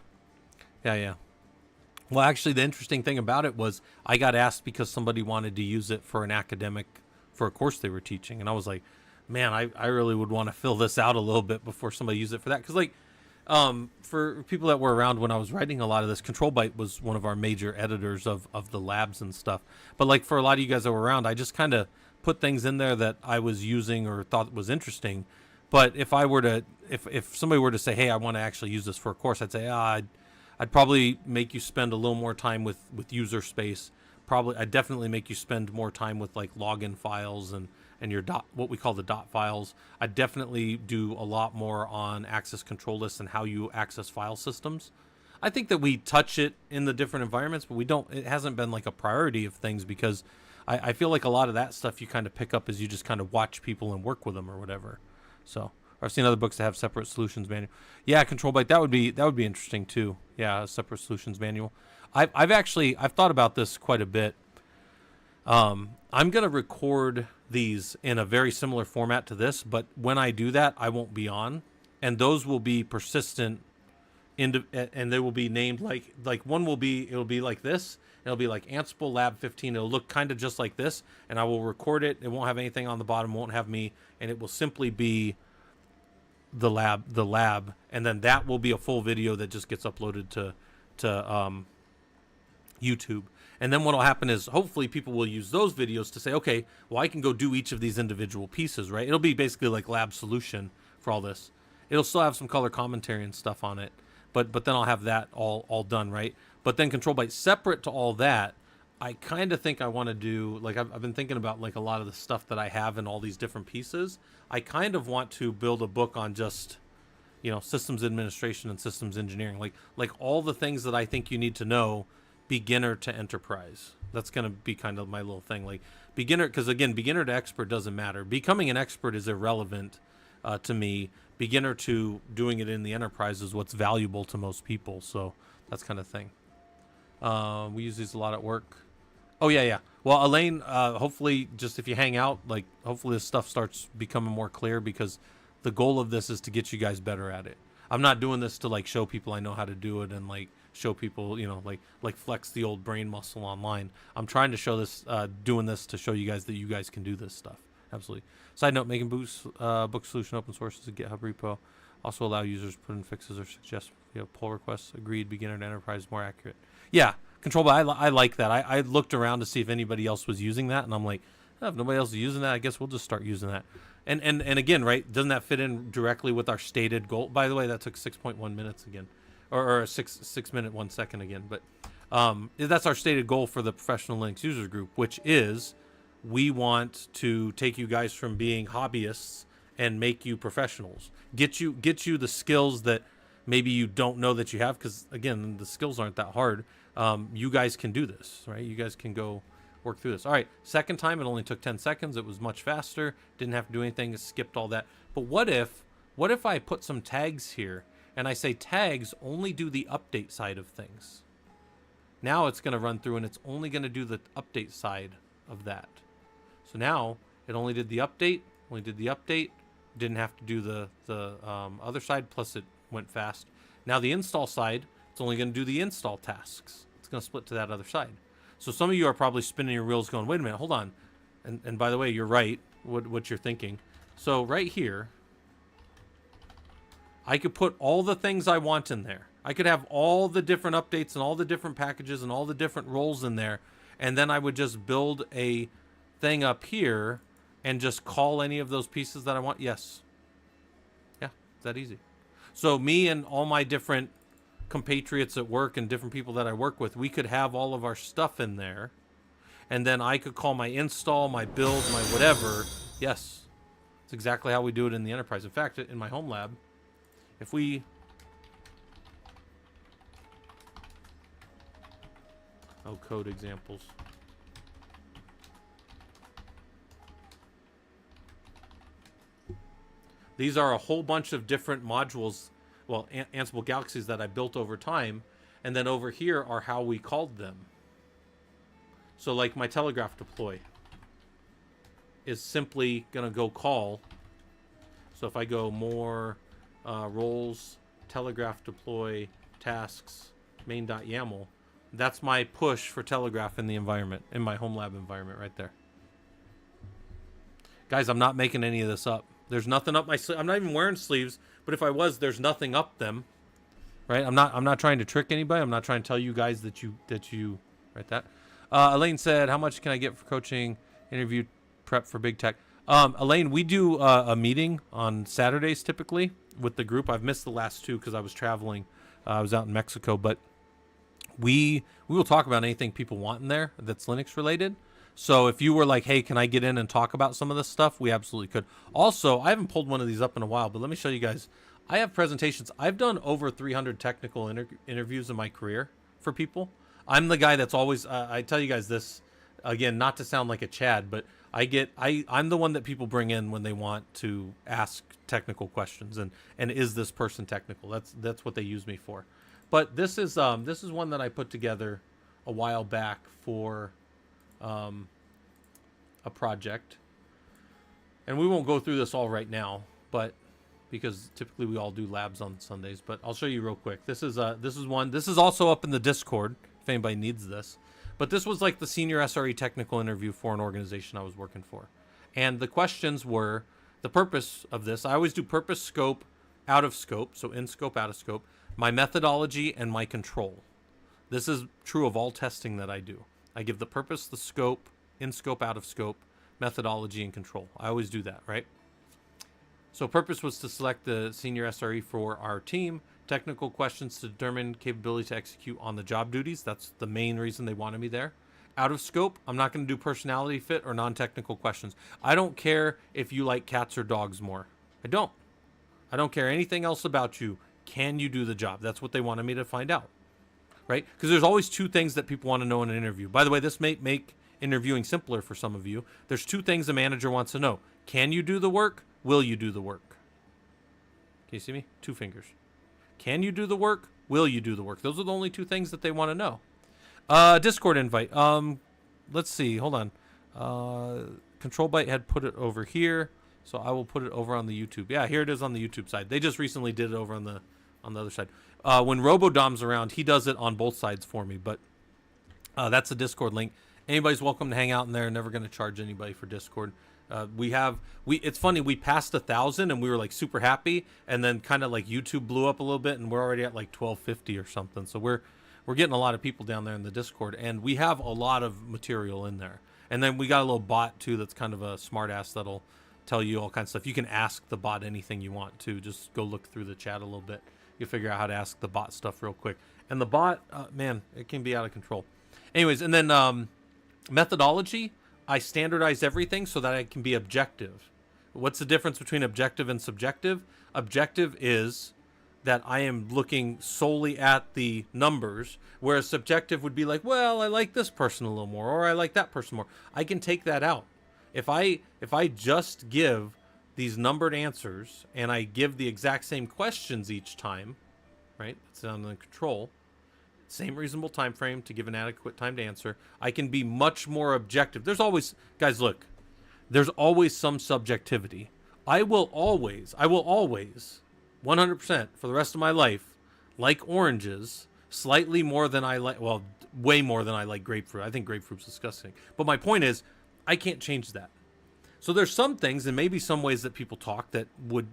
Well, actually, the interesting thing about it was I got asked because somebody wanted to use it for a course they were teaching. And I was like, man, I really would want to fill this out a little bit before somebody used it for that. Because, like, for people that were around when I was writing a lot of this, Control Byte was one of our major editors of the labs and stuff. But, like, for a lot of you guys that were around, I just kind of put things in there that I was using or thought was interesting. But if somebody were to say, hey, I want to actually use this for a course, I'd say, I'd probably make you spend a little more time with user space. I'd definitely make you spend more time with like login files and your what we call the dot files. I'd definitely do a lot more on access control lists and how you access file systems. I think that we touch it in the different environments, but it hasn't been like a priority of things, because I feel like a lot of that stuff you kind of pick up as you just kind of watch people and work with them or whatever. So I've seen other books that have separate solutions manual. Yeah, Control Byte, that would be interesting too. Yeah, a separate solutions manual. I've thought about this quite a bit. I'm gonna record these in a very similar format to this, but when I do that, I won't be on, and those will be persistent, and they will be named like one will be, it'll be like this. It'll be like Ansible Lab 15. It'll look kind of just like this, and I will record it. It won't have anything on the bottom, won't have me, and it will simply be the lab, and then that will be a full video that just gets uploaded to YouTube. And then what will happen is hopefully people will use those videos to say, okay, well, I can go do each of these individual pieces, right? It'll be basically like lab solution for all this. It'll still have some color commentary and stuff on it, but then I'll have that all done, right? But then Control Byte separate to all that, I kind of think I want to do, like, I've been thinking about like a lot of the stuff that I have in all these different pieces. I kind of want to build a book on just, systems administration and systems engineering, like all the things that I think you need to know, beginner to enterprise. That's going to be kind of my little thing, like beginner, because again, beginner to expert doesn't matter. Becoming an expert is irrelevant to me. Beginner to doing it in the enterprise is what's valuable to most people. So that's kind of thing. We use these a lot at work. Oh, yeah. Well, Elaine, hopefully just if you hang out, like hopefully this stuff starts becoming more clear, because the goal of this is to get you guys better at it. I'm not doing this to like show people I know how to do it and like show people, you know, like flex the old brain muscle online. I'm trying to show this, doing this to show you guys that you guys can do this stuff. Absolutely. Side note: making book solution open source is a GitHub repo. Also allow users to put in fixes or suggest pull requests. Agreed. Beginner to enterprise more accurate. Yeah, control. But I like that. I looked around to see if anybody else was using that, and I'm like, oh, if nobody else is using that, I guess we'll just start using that. And again, right? Doesn't that fit in directly with our stated goal? By the way, that took 6.1 minutes again, or 6 minute 1 second again. But that's our stated goal for the Professional Linux Users Group, which is we want to take you guys from being hobbyists and make you professionals. Get you the skills that maybe you don't know that you have, because again, the skills aren't that hard. You guys can do this, right? You guys can go work through this. All right, second time it only took 10 seconds. It was much faster. Didn't have to do anything. It skipped all that. But what if I put some tags here and I say tags only do the update side of things? Now it's going to run through and it's only going to do the update side of that. So now it only did the update, didn't have to do the other side, plus it went fast. Now the install side, it's only going to do the install tasks. It's going to split to that other side. So some of you are probably spinning your wheels going, wait a minute, hold on. And by the way, you're right, what you're thinking. So right here, I could put all the things I want in there. I could have all the different updates and all the different packages and all the different roles in there. And then I would just build a thing up here and just call any of those pieces that I want. Yes. Yeah, it's that easy. So me and all my different compatriots at work and different people that I work with, we could have all of our stuff in there. And then I could call my install, my build, my whatever. Yes. It's exactly how we do it in the enterprise. In fact, in my home lab, if we... Oh, code examples. These are a whole bunch of different modules, well, Ansible Galaxies that I built over time. And then over here are how we called them. So like my telegraph deploy is simply going to go call. So if I go more roles, telegraph deploy, tasks, main.yaml, that's my push for telegraph in the environment, in my home lab environment right there. Guys, I'm not making any of this up. There's nothing up my sleeve. I'm not even wearing sleeves, but if I was, there's nothing up them. Right? I'm not trying to trick anybody. I'm not trying to tell you guys that you write that. Elaine said, how much can I get for coaching interview prep for big tech? Elaine, we do a meeting on Saturdays typically with the group. I've missed the last two because I was traveling. I was out in Mexico, but we will talk about anything people want in there that's Linux related. So if you were like, hey, can I get in and talk about some of this stuff? We absolutely could. Also, I haven't pulled one of these up in a while, but let me show you guys. I have presentations. I've done over 300 technical interviews in my career for people. I'm the guy that's always, I tell you guys this, again, not to sound like a Chad, but I'm the one that people bring in when they want to ask technical questions. And is this person technical? That's what they use me for. But this is one that I put together a while back for a project, and we won't go through this all right now, but because typically we all do labs on Sundays, but I'll show you real quick. This is one. This is also up in the Discord if anybody needs this. But this was like the senior SRE technical interview for an organization I was working for, and the questions were the purpose of this. I always do purpose, scope, out of scope, so in scope, out of scope, my methodology, and my control. This is true of all testing that I do. I give the purpose, the scope, in scope, out of scope, methodology, and control. I always do that, right? So purpose was to select the senior SRE for our team. Technical questions to determine capability to execute on the job duties. That's the main reason they wanted me there. Out of scope, I'm not going to do personality fit or non-technical questions. I don't care if you like cats or dogs more. I don't care anything else about you. Can you do the job? That's what they wanted me to find out. Right? Because there's always two things that people want to know in an interview. By the way, this may make interviewing simpler for some of you. There's two things a manager wants to know. Can you do the work? Will you do the work? Can you see me? 2 fingers. Can you do the work? Will you do the work? Those are the only two things that they want to know. Discord invite. Let's see. Hold on. Control Byte had put it over here, so I will put it over on the YouTube. Yeah, here it is on the YouTube side. They just recently did it over on the on the other side. When RoboDom's around, he does it on both sides for me. But that's a Discord link. Anybody's welcome to hang out in there. Never going to charge anybody for Discord. It's funny, we passed 1,000 and we were like super happy, and then kind of like YouTube blew up a little bit and we're already at like 1,250 or something. So we're getting a lot of people down there in the Discord, and we have a lot of material in there. And then we got a little bot too that's kind of a smart ass that'll tell you all kinds of stuff. You can ask the bot anything you want to. Just go look through the chat a little bit. You figure out how to ask the bot stuff real quick. And the bot, man, it can be out of control. Anyways, and then methodology, I standardize everything so that I can be objective. What's the difference between objective and subjective? Objective is that I am looking solely at the numbers, whereas subjective would be like, well, I like this person a little more, or I like that person more. I can take that out. If I just give these numbered answers and I give the exact same questions each time, right? It's on the control. Same reasonable time frame to give an adequate time to answer. I can be much more objective. There's always, guys, look, there's always some subjectivity. I will always, 100% for the rest of my life, like oranges slightly more than I like, well, way more than I like grapefruit. I think grapefruit's disgusting. But my point is, I can't change that. So there's some things and maybe some ways that people talk that would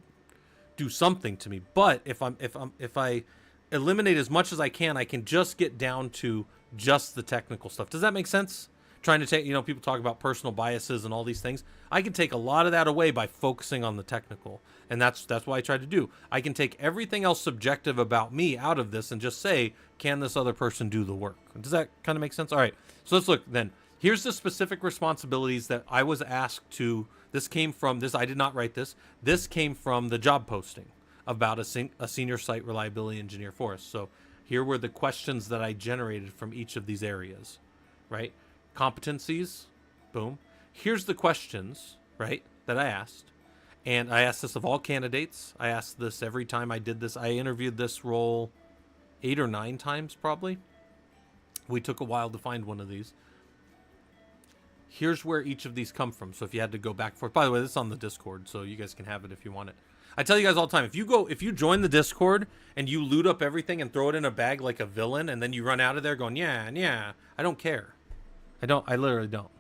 do something to me. But if I eliminate as much as I can just get down to just the technical stuff. Does that make sense? Trying to take, people talk about personal biases and all these things. I can take a lot of that away by focusing on the technical. And that's what I try to do. I can take everything else subjective about me out of this and just say, can this other person do the work? Does that kind of make sense? All right. So let's look then. Here's the specific responsibilities that I was asked to. This came from this. I did not write this. This came from the job posting about a senior site reliability engineer for us. So here were the questions that I generated from each of these areas, right? Competencies, boom. Here's the questions, right, that I asked. And I asked this of all candidates. I asked this every time I did this. I interviewed this role 8 or 9 times probably. We took a while to find one of these. Here's where each of these come from. So if you had to go back for it, by the way, this is on the Discord, so you guys can have it if you want it. I tell you guys all the time, if you join the Discord and you loot up everything and throw it in a bag like a villain, and then you run out of there going, yeah, I don't care. I literally don't.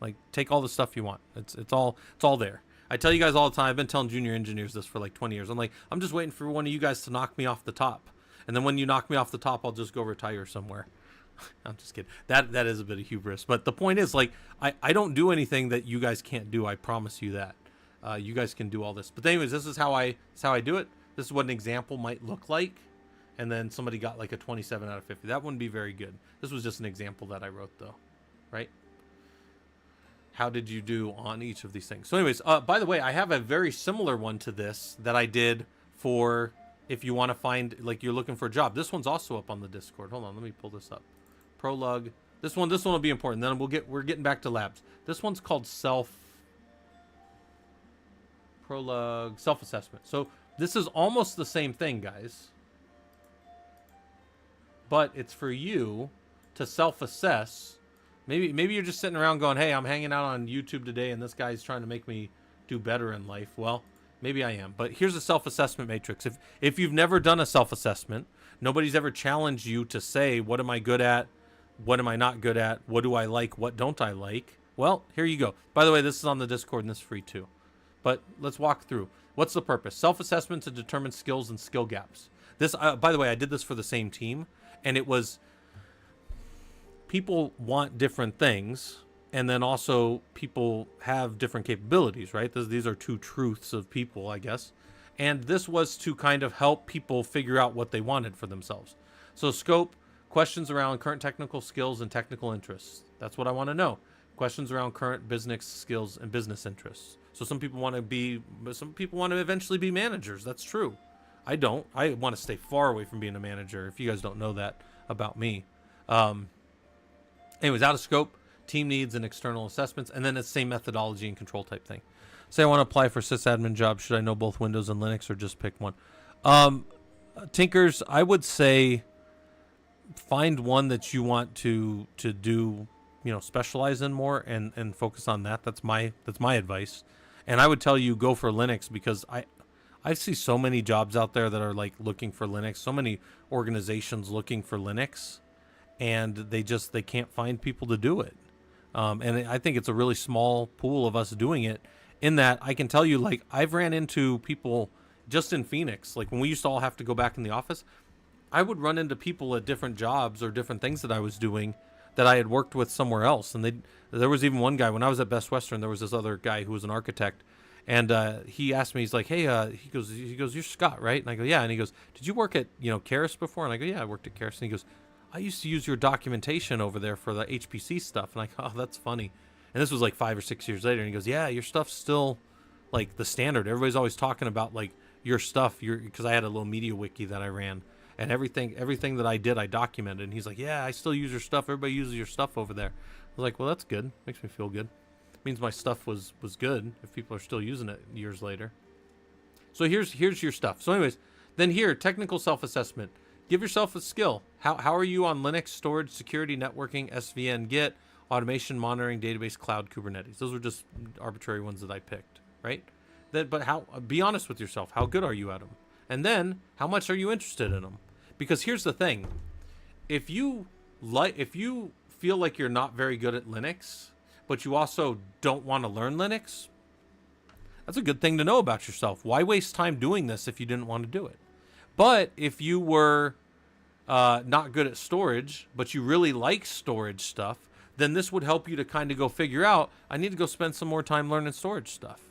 Like, take all the stuff you want. It's all there. I tell you guys all the time, I've been telling junior engineers this for like 20 years. I'm like, I'm just waiting for one of you guys to knock me off the top. And then when you knock me off the top, I'll just go retire somewhere. I'm just kidding. That is a bit of hubris. But the point is, like, I don't do anything that you guys can't do. I promise you that. You guys can do all this. But anyways, this is how I do it. This is what an example might look like. And then somebody got like a 27 out of 50. That wouldn't be very good. This was just an example that I wrote, though. Right? How did you do on each of these things? So anyways, by the way, I have a very similar one to this that I did for if you want to find, like, you're looking for a job. This one's also up on the Discord. Hold on, let me pull this up. Prologue. This one will be important. Then we're getting back to labs. This one's called Prologue self-assessment. So this is almost the same thing, guys. But it's for you to self-assess. Maybe you're just sitting around going, hey, I'm hanging out on YouTube today and this guy's trying to make me do better in life. Well, maybe I am. But here's a self-assessment matrix. If you've never done a self-assessment, nobody's ever challenged you to say, what am I good at? What am I not good at? What do I like? What don't I like? Well, here you go. By the way, this is on the Discord and this is free too. But let's walk through. What's the purpose? Self-assessment to determine skills and skill gaps. This, by the way, I did this for the same team, and it was people want different things, and then also people have different capabilities, right? These are two truths of people, I guess. And this was to kind of help people figure out what they wanted for themselves. So scope, questions around current technical skills and technical interests. That's what I want to know. Questions around current business skills and business interests. So some people want to eventually be managers. That's true. I don't. I want to stay far away from being a manager, if you guys don't know that about me. Anyways, out of scope, team needs and external assessments, and then it's the same methodology and control type thing. Say I want to apply for sysadmin job. Should I know both Windows and Linux or just pick one? Tinkers, I would say find one that you want to do, specialize in more and focus on that. That's my advice. And I would tell you go for Linux because I see so many jobs out there that are like looking for Linux, so many organizations looking for Linux, and they can't find people to do it. And I think it's a really small pool of us doing it. In that, I can tell you, like, I've ran into people just in Phoenix. Like, when we used to all have to go back in the office, I would run into people at different jobs or different things that I was doing that I had worked with somewhere else. And there was even one guy, when I was at Best Western, there was this other guy who was an architect. And he asked me, he's like, hey, he goes, you're Scott, right? And I go, yeah. And he goes, did you work at, Keras before? And I go, yeah, I worked at Keras. And he goes, I used to use your documentation over there for the HPC stuff. And I go, oh, that's funny. And this was like 5 or 6 years later. And he goes, yeah, your stuff's still like the standard. Everybody's always talking about like your stuff, because I had a little media wiki that I ran, and everything that I did, I documented. And he's like, yeah, I still use your stuff. Everybody uses your stuff over there. I was like, well, that's good. Makes me feel good. It means my stuff was good if people are still using it years later. So here's your stuff. So anyways, then here, technical self-assessment. Give yourself a skill. How are you on Linux, storage, security, networking, SVN, Git, automation, monitoring, database, cloud, Kubernetes? Those were just arbitrary ones that I picked, right? But be honest with yourself. How good are you at them? And then, how much are you interested in them? Because here's the thing. If you feel like you're not very good at Linux, but you also don't want to learn Linux, that's a good thing to know about yourself. Why waste time doing this if you didn't want to do it? But if you were not good at storage, but you really like storage stuff, then this would help you to kind of go figure out, I need to go spend some more time learning storage stuff.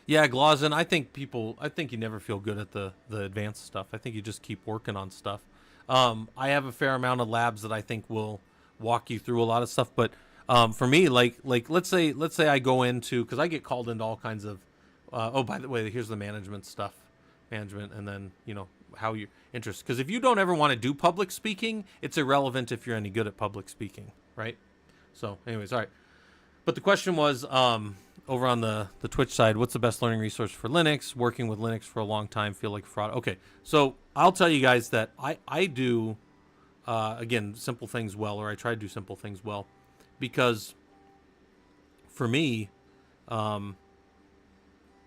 Yeah, Glazin, I think you never feel good at the advanced stuff. I think you just keep working on stuff. I have a fair amount of labs that I think will walk you through a lot of stuff, but for me, like let's say I go into, because I get called into all kinds of by the way, here's the management stuff, and then how you interest, because if you don't ever want to do public speaking, it's irrelevant if you're any good at public speaking, right? So anyways, all right, but the question was over on the Twitch side, what's the best learning resource for Linux? Working with Linux for a long time, feel like a fraud. Okay, so I'll tell you guys that I do again, simple things well, or I try to do simple things well, because for me,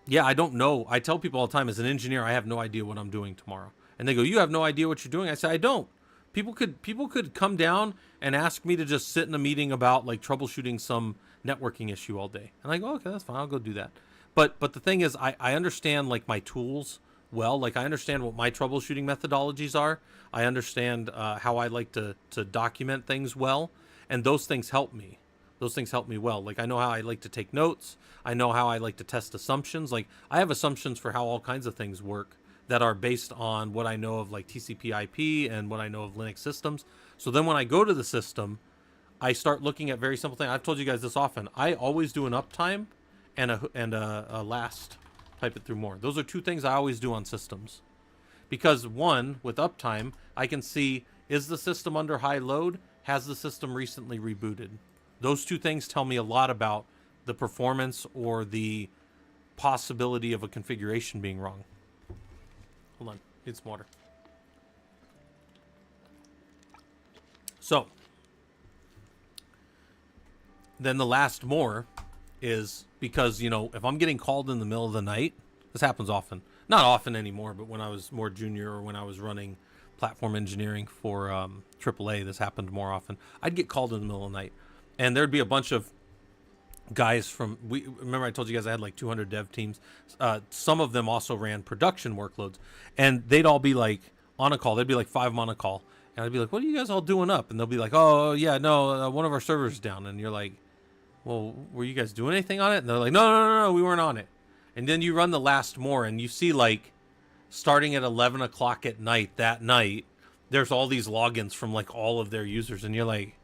yeah, I don't know. I tell people all the time, as an engineer, I have no idea what I'm doing tomorrow. And they go, you have no idea what you're doing? I say, I don't. People could come down and ask me to just sit in a meeting about like troubleshooting some networking issue all day. And I go, okay, that's fine. I'll go do that. But the thing is, I understand like my tools well. Like I understand what my troubleshooting methodologies are. I understand how I like to document things well. And those things help me. Those things help me well. Like I know how I like to take notes. I know how I like to test assumptions. Like I have assumptions for how all kinds of things work that are based on what I know of like TCP/IP and what I know of Linux systems. So then when I go to the system, I start looking at very simple things. I've told you guys this often. I always do an uptime and a last type it through more. Those are two things I always do on systems. Because one, with uptime, I can see, is the system under high load? Has the system recently rebooted? Those two things tell me a lot about the performance or the possibility of a configuration being wrong. Hold on, need some water. So, then the last more is because, if I'm getting called in the middle of the night, this happens often. Not often anymore, but when I was more junior or when I was running platform engineering for AAA, this happened more often. I'd get called in the middle of the night, and there'd be a bunch of guys remember I told you guys I had like 200 dev teams. Some of them also ran production workloads, and they'd all be like on a call. They'd be like 5 of them on a call, and I'd be like, what are you guys all doing up? And they'll be like, oh yeah, no, one of our servers is down. And you're like, well, were you guys doing anything on it? And they're like, no, we weren't on it. And then you run the last more, and you see like starting at 11 o'clock at night that night, there's all these logins from like all of their users, and you're like,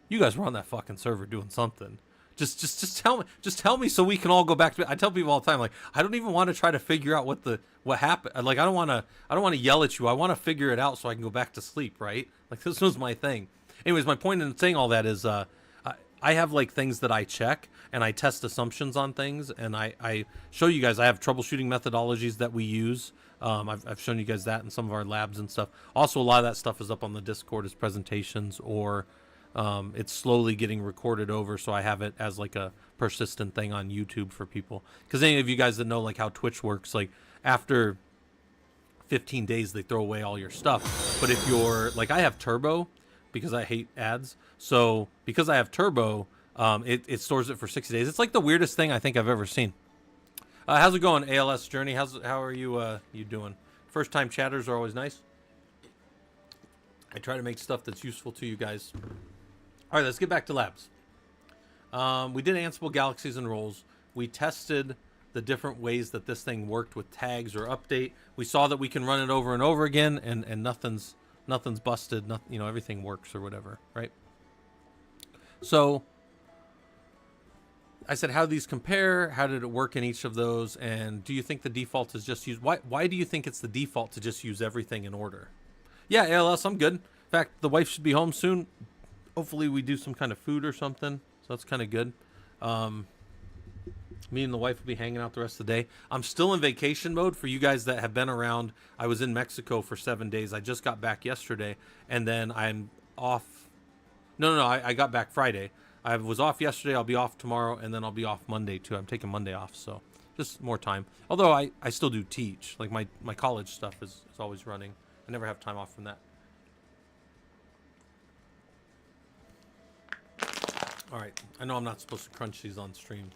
you guys were on that fucking server doing something. Just tell me so we can all go back to it. I tell people all the time, like, I don't even want to try to figure out what happened. Like, I don't want to yell at you. I want to figure it out so I can go back to sleep, right? Like, this was my thing. Anyways, my point in saying all that is, I have like things that I check and I test assumptions on things, and I show you guys. I have troubleshooting methodologies that we use. I've shown you guys that in some of our labs and stuff. Also, a lot of that stuff is up on the Discord as presentations or It's slowly getting recorded over, so I have it as like a persistent thing on YouTube for people. Because any of you guys that know like how Twitch works, like after 15 days they throw away all your stuff. But if you're like, I have Turbo because I hate ads. So because I have Turbo, it stores it for 60 days. It's like the weirdest thing I think I've ever seen. How's it going, ALS Journey? How are you you doing? First time chatters are always nice. I try to make stuff that's useful to you guys. All right, let's get back to labs. We did Ansible Galaxies and roles. We tested the different ways that this thing worked with tags or update. We saw that we can run it over and over again, and nothing's busted. You know, everything works or whatever, right? So I said, how do these compare? How did it work in each of those? And do you think the default is just use? Why do you think it's the default to just use everything in order? Yeah, ALS, I'm good. In fact, the wife should be home soon. Hopefully we do some kind of food or something. So that's kind of good. Me and the wife will be hanging out the rest of the day. I'm still in vacation mode for you guys that have been around. I was in Mexico for 7 days. I just got back yesterday. And then I'm off. No, I got back Friday. I was off yesterday. I'll be off tomorrow. And then I'll be off Monday too. I'm taking Monday off. So just more time. Although I still do teach. Like my college stuff is always running. I never have time off from that. All right. I know I'm not supposed to crunch these on stream,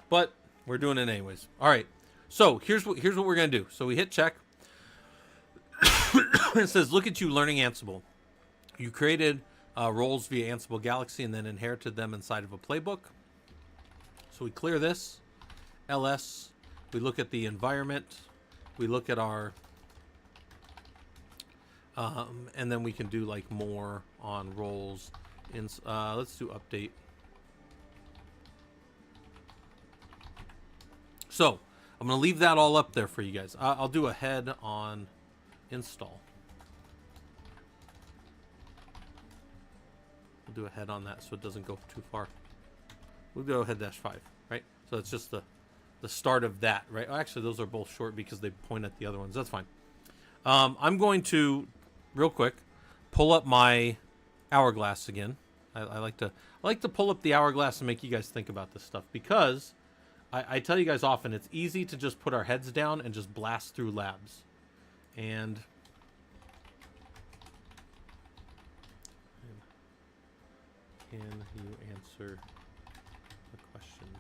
but we're doing it anyways. All right. So here's what we're going to do. So we hit check. It says, look at you learning Ansible. You created roles via Ansible Galaxy and then inherited them inside of a playbook. So we clear this. LS. We look at the environment. We look at our... and then we can do like more on roles. Let's do update. So I'm going to leave that all up there for you guys. I'll do a head on install. We'll do a head on that so it doesn't go too far. We'll go head -5, right? So it's just the start of that, right? Oh, actually, those are both short because they point at the other ones. That's fine. I'm going to, real quick, pull up my hourglass again. I like to pull up the hourglass and make you guys think about this stuff because I tell you guys often it's easy to just put our heads down and just blast through labs. And can you answer the questions?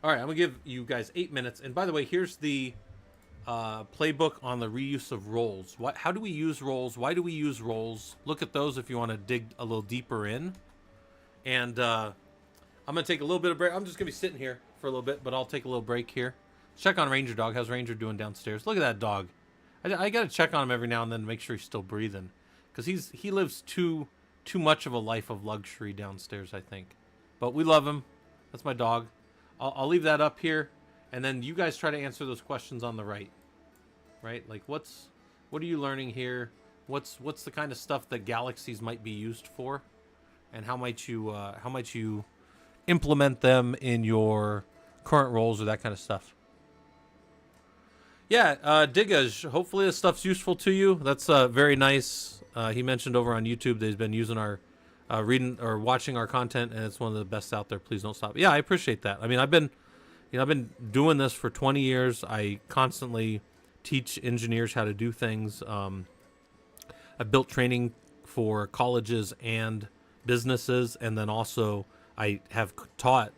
All right, I'm gonna give you guys 8 minutes. And by the way, here's the playbook on the reuse of roles. How do we use roles? Why do we use roles? Look at those if you want to dig a little deeper in. And I'm going to take a little bit of break. I'm just going to be sitting here for a little bit, but I'll take a little break here. Check on Ranger Dog. How's Ranger doing downstairs? Look at that dog. I got to check on him every now and then to make sure he's still breathing. Because he lives too much of a life of luxury downstairs, I think. But we love him. That's my dog. I'll leave that up here. And then you guys try to answer those questions on the right. Right? Like what are you learning here? What's the kind of stuff that galaxies might be used for? And how might you implement them in your current roles or that kind of stuff? Yeah, Digaj, hopefully this stuff's useful to you. That's very nice. He mentioned over on YouTube that he's been using our reading or watching our content, and it's one of the best out there. Please don't stop. Yeah, I appreciate that. I mean, I've been doing this for 20 years. I constantly teach engineers how to do things. I've built training for colleges and businesses, and then also I have taught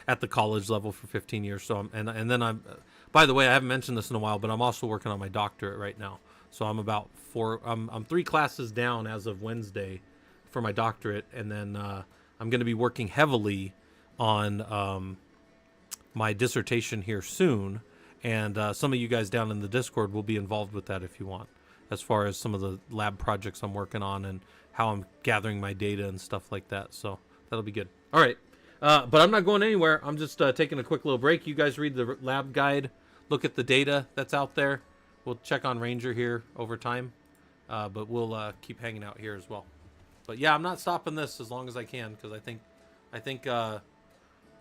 at the college level for 15 years. So and then I'm, by the way, I haven't mentioned this in a while, but I'm also working on my doctorate right now. So I'm about I'm 3 classes down as of Wednesday for my doctorate, and then I'm going to be working heavily on my dissertation here soon. And some of you guys down in the Discord will be involved with that if you want, as far as some of the lab projects I'm working on and how I'm gathering my data and stuff like that. So that'll be good. All right. But I'm not going anywhere. I'm just taking a quick little break. You guys read the lab guide, look at the data that's out there. We'll check on Ranger here over time, but we'll keep hanging out here as well. But yeah, I'm not stopping this as long as I can because I think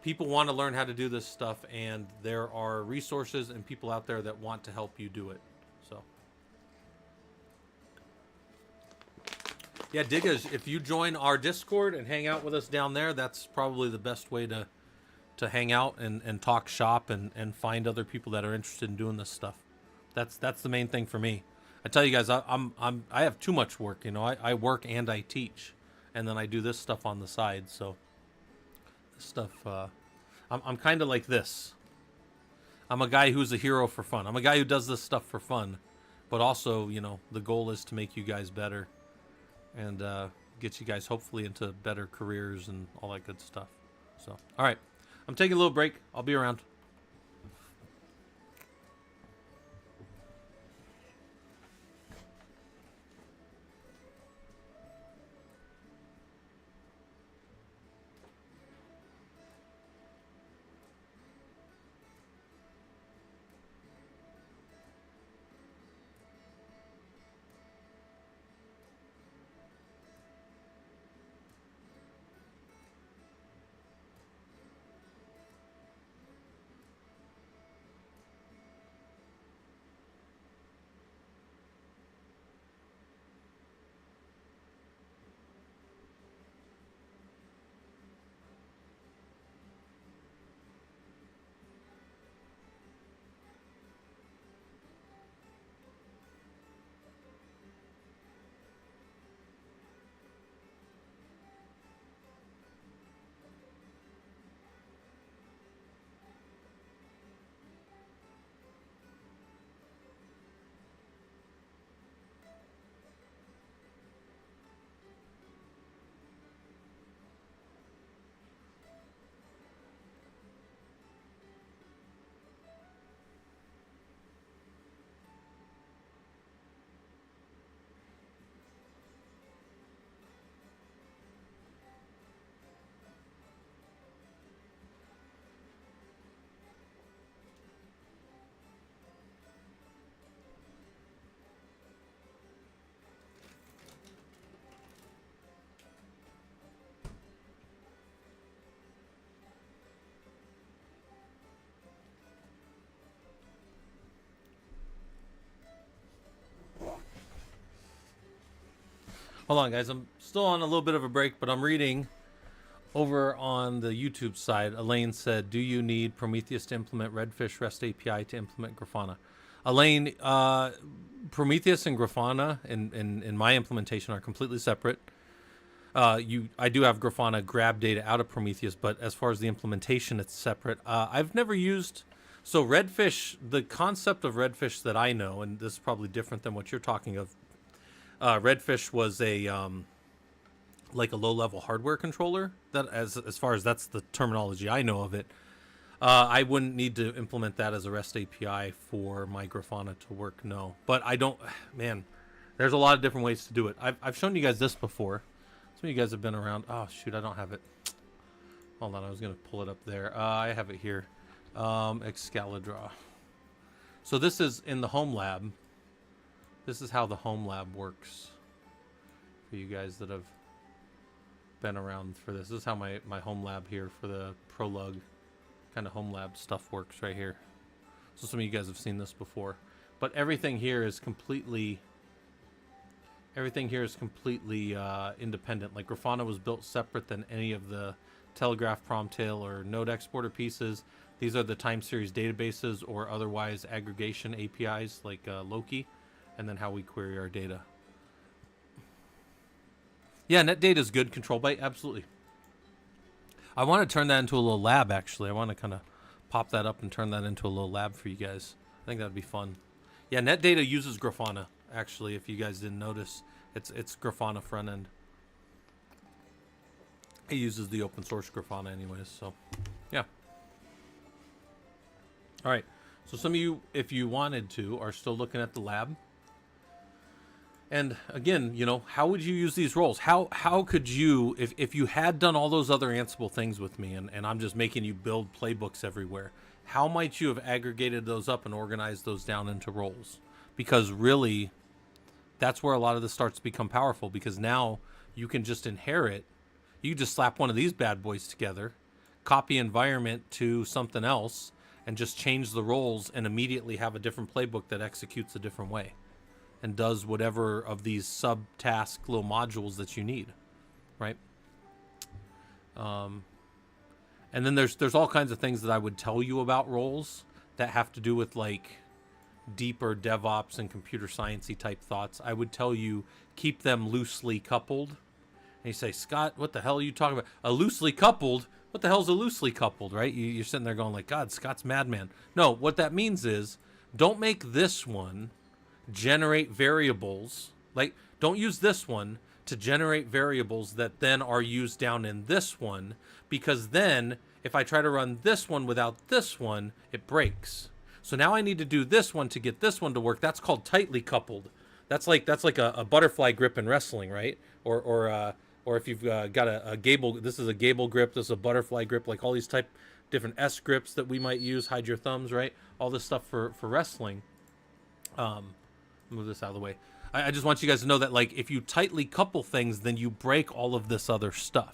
people want to learn how to do this stuff, and there are resources and people out there that want to help you do it. So, Yeah, Digga, if you join our Discord and hang out with us down there, that's probably the best way to hang out and talk shop and find other people that are interested in doing this stuff. That's the main thing for me. I tell you guys, I have too much work. You know, I work and I teach, and then I do this stuff on the side. So this stuff, I'm kind of like this. I'm a guy who's a hero for fun. I'm a guy who does this stuff for fun, but also, you know, the goal is to make you guys better and get you guys hopefully into better careers and all that good stuff. So, all right, I'm taking a little break. I'll be around. Hold on, guys. I'm still on a little bit of a break, but I'm reading over on the YouTube side. Elaine said, "Do you need Prometheus to implement Redfish REST API to implement Grafana?" Elaine, Prometheus and Grafana in my implementation are completely separate. I do have Grafana grab data out of Prometheus, but as far as the implementation, it's separate. I've never used Redfish. The concept of Redfish that I know, and this is probably different than what you're talking of. Redfish was a like a low-level hardware controller. That as far as that's the terminology I know of it. I wouldn't need to implement that as a REST API for my Grafana to work. No, but I don't. Man, there's a lot of different ways to do it. I've shown you guys this before. Some of you guys have been around. Oh shoot, I don't have it. Hold on, I was gonna pull it up there. I have it here. Excalibur. So this is in the home lab. This is how the home lab works for you guys that have been around for this. This is how my home lab here for the Prolog kind of home lab stuff works right here. So some of you guys have seen this before. But everything here is completely independent. Like Grafana was built separate than any of the Telegraph, Promtail, or Node exporter pieces. These are the time series databases or otherwise aggregation APIs like Loki. And then how we query our data. Yeah, NetData is good. Control byte, absolutely. I want to turn that into a little lab, actually. I want to kind of pop that up and turn that into a little lab for you guys. I think that would be fun. Yeah, NetData uses Grafana, actually, if you guys didn't notice. It's Grafana front end. It uses the open source Grafana anyways, so yeah. All right, so some of you, if you wanted to, are still looking at the lab. And again, you know, how would you use these roles? How could you, if you had done all those other Ansible things with me, and I'm just making you build playbooks everywhere, how might you have aggregated those up and organized those down into roles? Because really, that's where a lot of this starts to become powerful, because now you can just inherit, you just slap one of these bad boys together, copy environment to something else, and just change the roles and immediately have a different playbook that executes a different way. and does whatever of these subtask little modules that you need, right? And then there's all kinds of things that I would tell you about roles that have to do with like deeper DevOps and computer sciencey type thoughts. I would tell you keep them loosely coupled. And you say, Scott, what the hell are you talking about? A loosely coupled? What the hell's a loosely coupled, right? You're sitting there going like, God, Scott's madman. No, what that means is don't make this one generate variables. Like, don't use this one to generate variables that then are used down in this one, because then if I try to run this one without this one, it breaks. So now I need to do this one to get this one to work. That's called tightly coupled. That's like a butterfly grip in wrestling, right? Or if you've got a gable, this is a gable grip, this is a butterfly grip, like all these type different S grips that we might use, hide your thumbs, right? All this stuff for wrestling. Move this out of the way. I just want you guys to know that, like, if you tightly couple things, then you break all of this other stuff.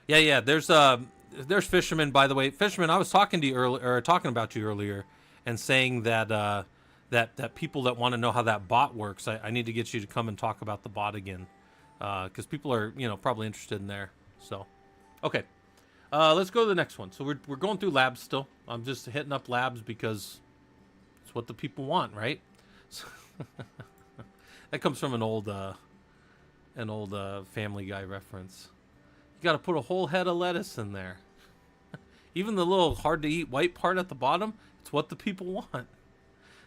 Yeah. There's Fisherman, by the way. Fisherman, I was talking to you earlier, or talking about you earlier, and saying that that people that want to know how that bot works, I need to get you to come and talk about the bot again, because people are probably interested in there. So, okay, let's go to the next one. So we're going through labs still. I'm just hitting up labs because it's what the people want, right? So that comes from an old Family Guy reference. You got to put a whole head of lettuce in there. Even the little hard to eat white part at the bottom, it's what the people want.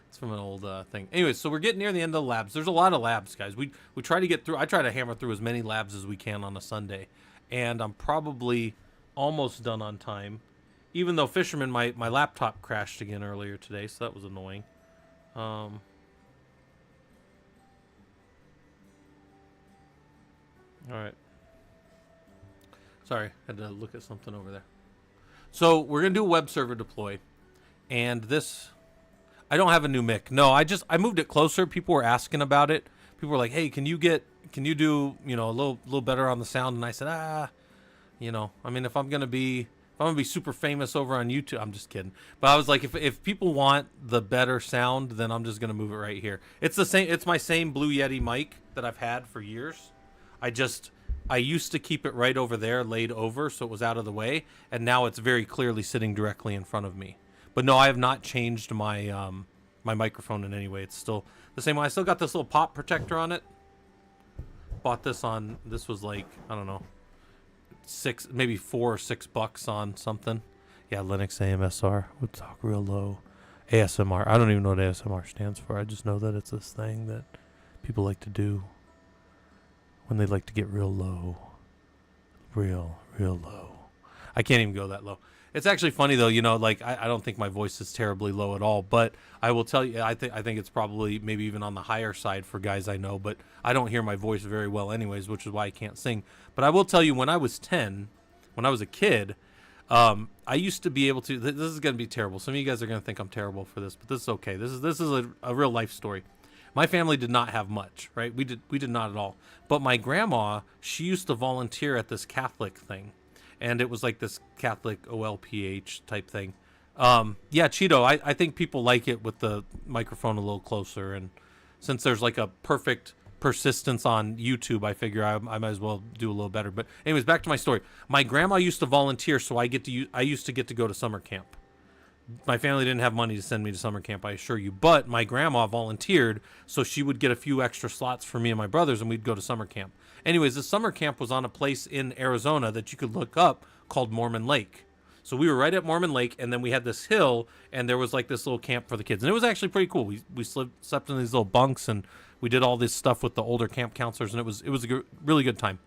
It's from an old thing. Anyways, so we're getting near the end of the labs. There's a lot of labs, guys. We try to get through. I try to hammer through as many labs as we can on a Sunday, and I'm probably almost done on time. Even though Fisherman, my laptop crashed again earlier today, so that was annoying. All right. Sorry, had to look at something over there. So we're gonna do a web server deploy, and this, I don't have a new mic. No, I moved it closer. People were asking about it. People were like, "Hey, can you do a little better on the sound?" And I said, I mean, if I'm gonna be super famous over on YouTube, I'm just kidding. But I was like, if people want the better sound, then I'm just gonna move it right here. It's the same. It's my same Blue Yeti mic that I've had for years. I used to keep it right over there, laid over, so it was out of the way, and now it's very clearly sitting directly in front of me. But no, I have not changed my my microphone in any way. It's still the same one. I still got this little pop protector on it. Bought this was like, I don't know, maybe $4 or $6 on something. Yeah, Linux AMSR would talk real low. ASMR. I don't even know what ASMR stands for. I just know that it's this thing that people like to do when they like to get real low. Real low. I can't even go that low. It's actually funny though, like I don't think my voice is terribly low at all, but I will tell you, I think it's probably maybe even on the higher side for guys I know, but I don't hear my voice very well anyways, which is why I can't sing. But I will tell you, when I was 10, when I was a kid, I used to be able to, this is going to be terrible. Some of you guys are going to think I'm terrible for this, but this is okay. This is a real life story. My family did not have much, right? We did not at all. But my grandma, she used to volunteer at this Catholic thing. And it was like this Catholic OLPH type thing. Yeah, Cheeto, I think people like it with the microphone a little closer. And since there's like a perfect persistence on YouTube, I figure I might as well do a little better. But anyways, back to my story. My grandma used to volunteer, so I used to get to go to summer camp. My family didn't have money to send me to summer camp, I assure you. But my grandma volunteered, so she would get a few extra slots for me and my brothers, and we'd go to summer camp. Anyways, the summer camp was on a place in Arizona that you could look up called Mormon Lake. So we were right at Mormon Lake, and then we had this hill, and there was like this little camp for the kids. And it was actually pretty cool. We slept in these little bunks, and we did all this stuff with the older camp counselors, and it was a really good time.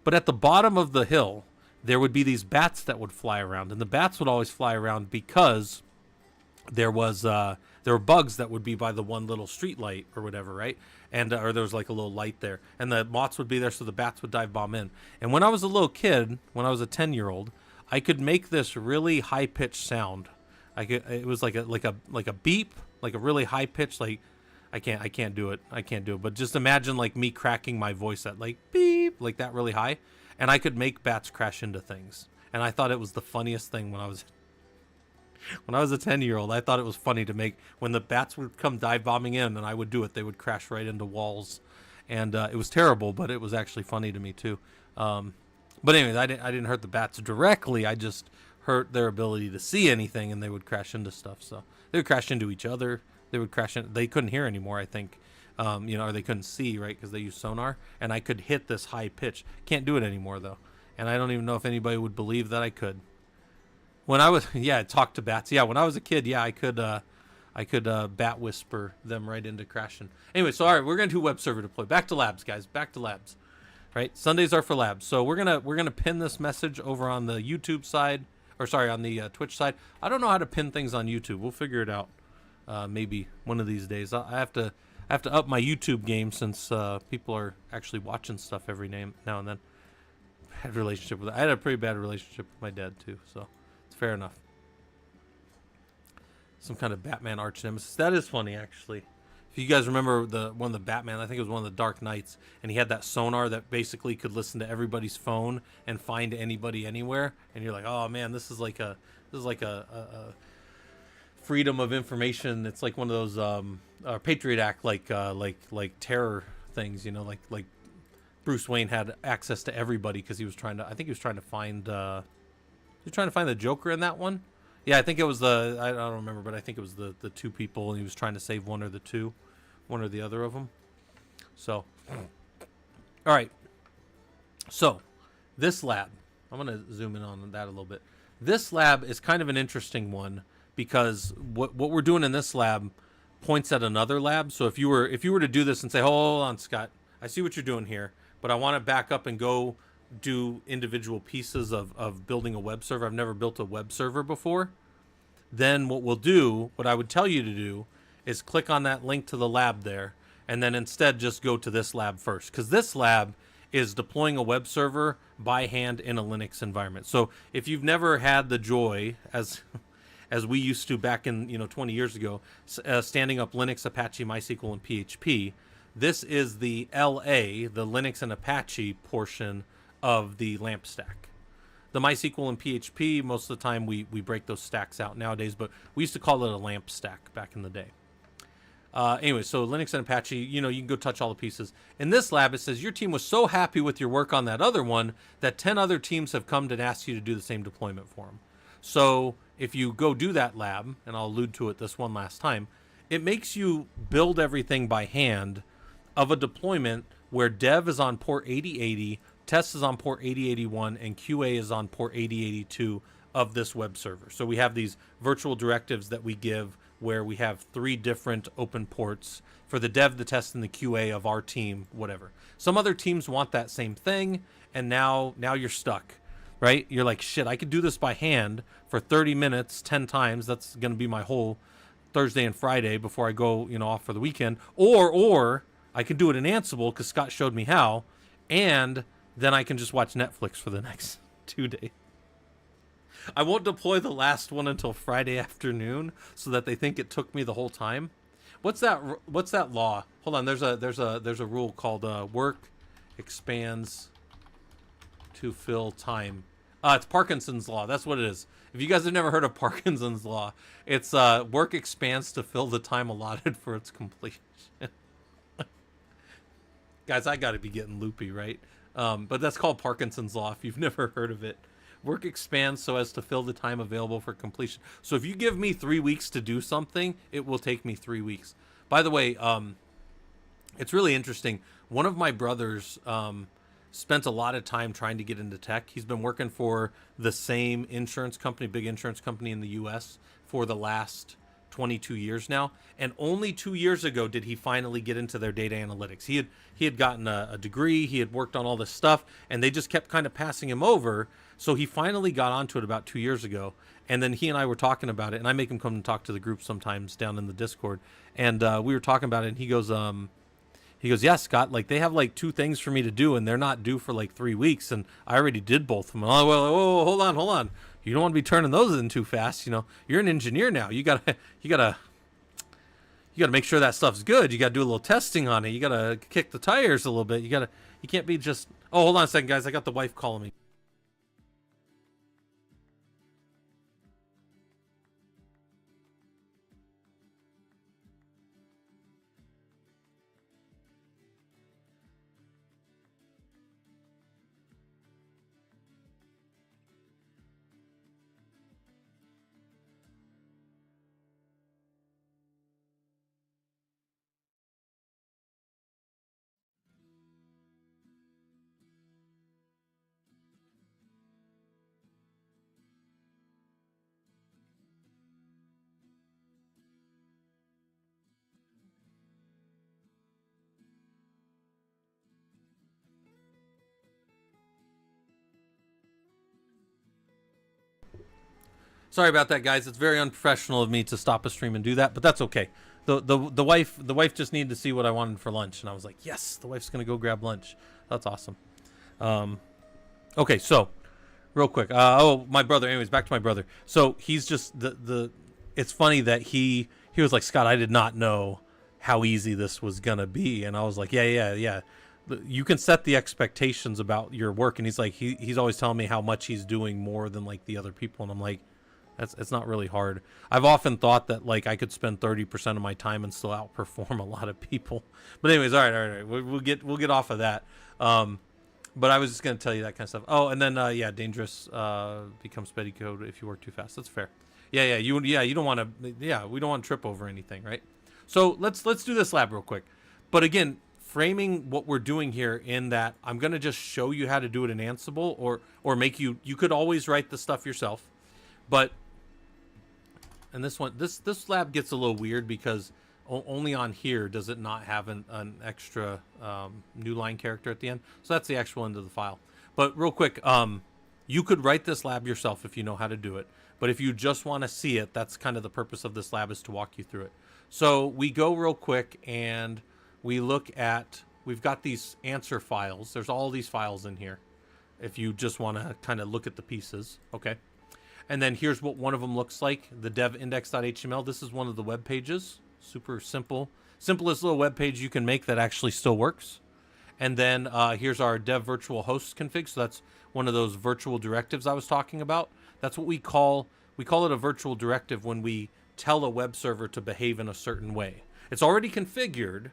But at the bottom of the hill, there would be these bats that would fly around, and the bats would always fly around because there were bugs that would be by the one little street light or whatever, right? And or there was like a little light there, and the moths would be there, so the bats would dive bomb in. And when I was a little kid, when I was a 10-year-old, I could make this really high pitched sound. It was like a beep, like a really high pitch, like I can't do it. But just imagine like me cracking my voice at like beep, like that really high. And I could make bats crash into things. And I thought it was the funniest thing when I was... When I was a 10-year-old, I thought it was funny to make, when the bats would come dive bombing in and I would do it, they would crash right into walls. And it was terrible, but it was actually funny to me too. But anyways, I didn't hurt the bats directly. I just hurt their ability to see anything, and they would crash into stuff. So they would crash into each other. They would crash in. They couldn't hear anymore, I think. Or they couldn't see, right, because they used sonar. And I could hit this high pitch. Can't do it anymore, though. And I don't even know if anybody would believe that I could. When I was, talk to bats. Yeah, when I was a kid, I could bat whisper them right into crashing. Anyway, so all right, we're gonna do web server deploy. Back to labs, guys. Back to labs. Right, Sundays are for labs. So we're gonna pin this message over on the YouTube side, or sorry, on the Twitch side. I don't know how to pin things on YouTube. We'll figure it out. Maybe one of these days. I have to up my YouTube game since people are actually watching stuff every now and then. Bad relationship with. I had a pretty bad relationship with my dad too, so. Fair enough. Some kind of Batman arch nemesis. That is funny, actually. If you guys remember one of the Batman, I think it was one of the Dark Knights, and he had that sonar that basically could listen to everybody's phone and find anybody anywhere. And you're like, oh man, this is like a freedom of information. It's like one of those Patriot Act like terror things, like Bruce Wayne had access to everybody because he was trying to find. You're trying to find the Joker in that one? Yeah, I think it was I don't remember, but I think it was the two people, and he was trying to save one or the other of them. So, all right. So, this lab, I'm going to zoom in on that a little bit. This lab is kind of an interesting one because what we're doing in this lab points at another lab. So if you were to do this and say, hold on, Scott, I see what you're doing here, but I want to back up and go do individual pieces of building a web server. I've never built a web server before. Then what I would tell you to do is click on that link to the lab there, and then instead just go to this lab first, because this lab is deploying a web server by hand in a Linux environment. So if you've never had the joy, as we used to back in 20 years ago, standing up Linux, Apache, MySQL, and PHP, this is the LA, the Linux and Apache portion of the LAMP stack. The MySQL and PHP, most of the time we break those stacks out nowadays, but we used to call it a LAMP stack back in the day. Anyway, so Linux and Apache, you can go touch all the pieces. In this lab, it says your team was so happy with your work on that other one that 10 other teams have come to ask you to do the same deployment for them. So if you go do that lab, and I'll allude to it this one last time, it makes you build everything by hand of a deployment where dev is on port 8080, test is on port 8081, and QA is on port 8082 of this web server. So we have these virtual directives that we give where we have 3 different open ports for the dev, the test, and the QA of our team, whatever. Some other teams want that same thing, and now you're stuck, right? You're like, shit, I could do this by hand for 30 minutes, 10 times. That's going to be my whole Thursday and Friday before I go, off for the weekend. Or I can do it in Ansible because Scott showed me how, and then I can just watch Netflix for the next 2 days. I won't deploy the last one until Friday afternoon so that they think it took me the whole time. What's that law? Hold on, there's a rule called work expands to fill time. It's Parkinson's law. That's what it is. If you guys have never heard of Parkinson's law, it's work expands to fill the time allotted for its completion. Guys, I got to be getting loopy, right? But that's called Parkinson's law if you've never heard of it. Work expands so as to fill the time available for completion. So if you give me 3 weeks to do something, it will take me 3 weeks. By the way, it's really interesting. One of my brothers spent a lot of time trying to get into tech. He's been working for the same insurance company, big insurance company in the U.S. for the last 22 years now. And only 2 years ago did he finally get into their data analytics. He had gotten a degree. He had worked on all this stuff, and they just kept kind of passing him over. So he finally got onto it about 2 years ago. And then he and I were talking about it, and I make him come and talk to the group sometimes down in the Discord. And we were talking about it, and he goes, yeah, Scott, like they have like 2 things for me to do, and they're not due for like 3 weeks, and I already did both of them. And well, hold on. You don't want to be turning those in too fast. You're an engineer now. You gotta make sure that stuff's good. You gotta do a little testing on it. You gotta kick the tires a little bit. You can't be just. Oh, hold on a second, guys. I got the wife calling me. Sorry about that, guys. It's very unprofessional of me to stop a stream and do that, but that's okay. The wife just needed to see what I wanted for lunch, and I was like, yes, the wife's gonna go grab lunch. That's awesome. Okay, so real quick. Oh, my brother. Anyways, back to my brother. So he's just the. It's funny that he was like, Scott, I did not know how easy this was gonna be, and I was like, yeah. You can set the expectations about your work, and he's like, he's always telling me how much he's doing more than like the other people, and I'm like, it's not really hard. I've often thought that like I could spend 30% of my time and still outperform a lot of people. But anyways, all right. We'll get off of that. But I was just gonna tell you that kind of stuff. Oh, and then yeah, dangerous becomes petty code if you work too fast. That's fair. Yeah. You don't want to. Yeah, we don't want to trip over anything, right? So let's do this lab real quick. But again, framing what we're doing here in that I'm gonna just show you how to do it in Ansible, or make you could always write the stuff yourself, but. And this one, this lab gets a little weird because only on here does it not have an extra new line character at the end. So that's the actual end of the file. But real quick, you could write this lab yourself if you know how to do it. But if you just want to see it, that's kind of the purpose of this lab, is to walk you through it. So we go real quick and we look at, we've got these answer files. There's all these files in here if you just want to kind of look at the pieces. Okay. And then here's what one of them looks like, the dev-index.html. This is one of the web pages. Super simple. Simplest little web page you can make that actually still works. And then here's our dev virtual host config. So that's one of those virtual directives I was talking about. That's what we call it a virtual directive when we tell a web server to behave in a certain way. It's already configured.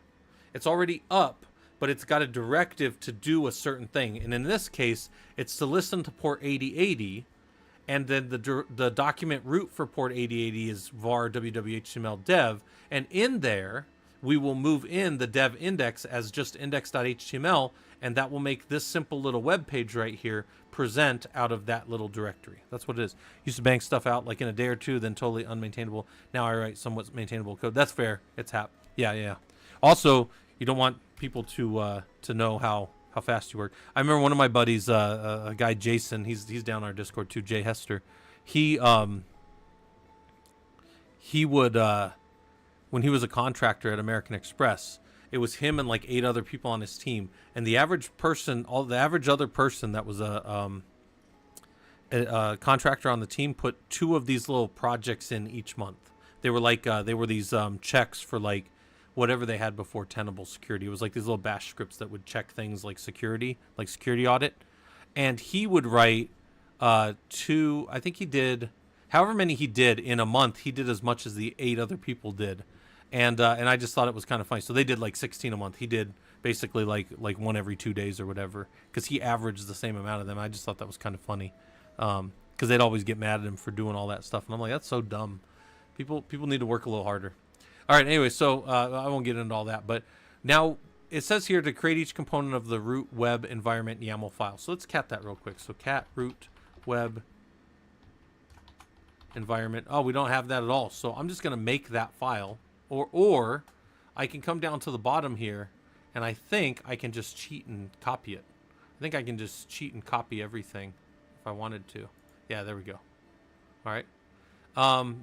It's already up, but it's got a directive to do a certain thing. And in this case, it's to listen to port 8080. And then the document root for port 8080 is var www.html dev. And in there, we will move in the dev index as just index.html. And that will make this simple little web page right here present out of that little directory. That's what it is. Used to bang stuff out like in a day or two, then totally unmaintainable. Now I write somewhat maintainable code. That's fair. It's hap. Yeah. Also, you don't want people to know how fast you work. I remember one of my buddies, a guy Jason. He's down our Discord too. Jay Hester. He would when he was a contractor at American Express, it was him and like 8 other people on his team. And the average other person that was a contractor on the team put 2 of these little projects in each month. They were like these checks for like whatever they had before Tenable security. It was like these little bash scripts that would check things like security audit. And he would write 2, I think he did, however many he did in a month, he did as much as the 8 other people did. And I just thought it was kind of funny. So they did like 16 a month. He did basically like one every 2 days or whatever, because he averaged the same amount of them. I just thought that was kind of funny, because they'd always get mad at him for doing all that stuff. And I'm like, that's so dumb. People need to work a little harder. All right, anyway, so I won't get into all that, but now it says here to create each component of the root web environment YAML file. So let's cat that real quick. So cat root web environment. Oh, we don't have that at all. So I'm just going to make that file, or I can come down to the bottom here, and I think I can just cheat and copy it. I think I can just cheat and copy everything if I wanted to. Yeah, there we go. All right.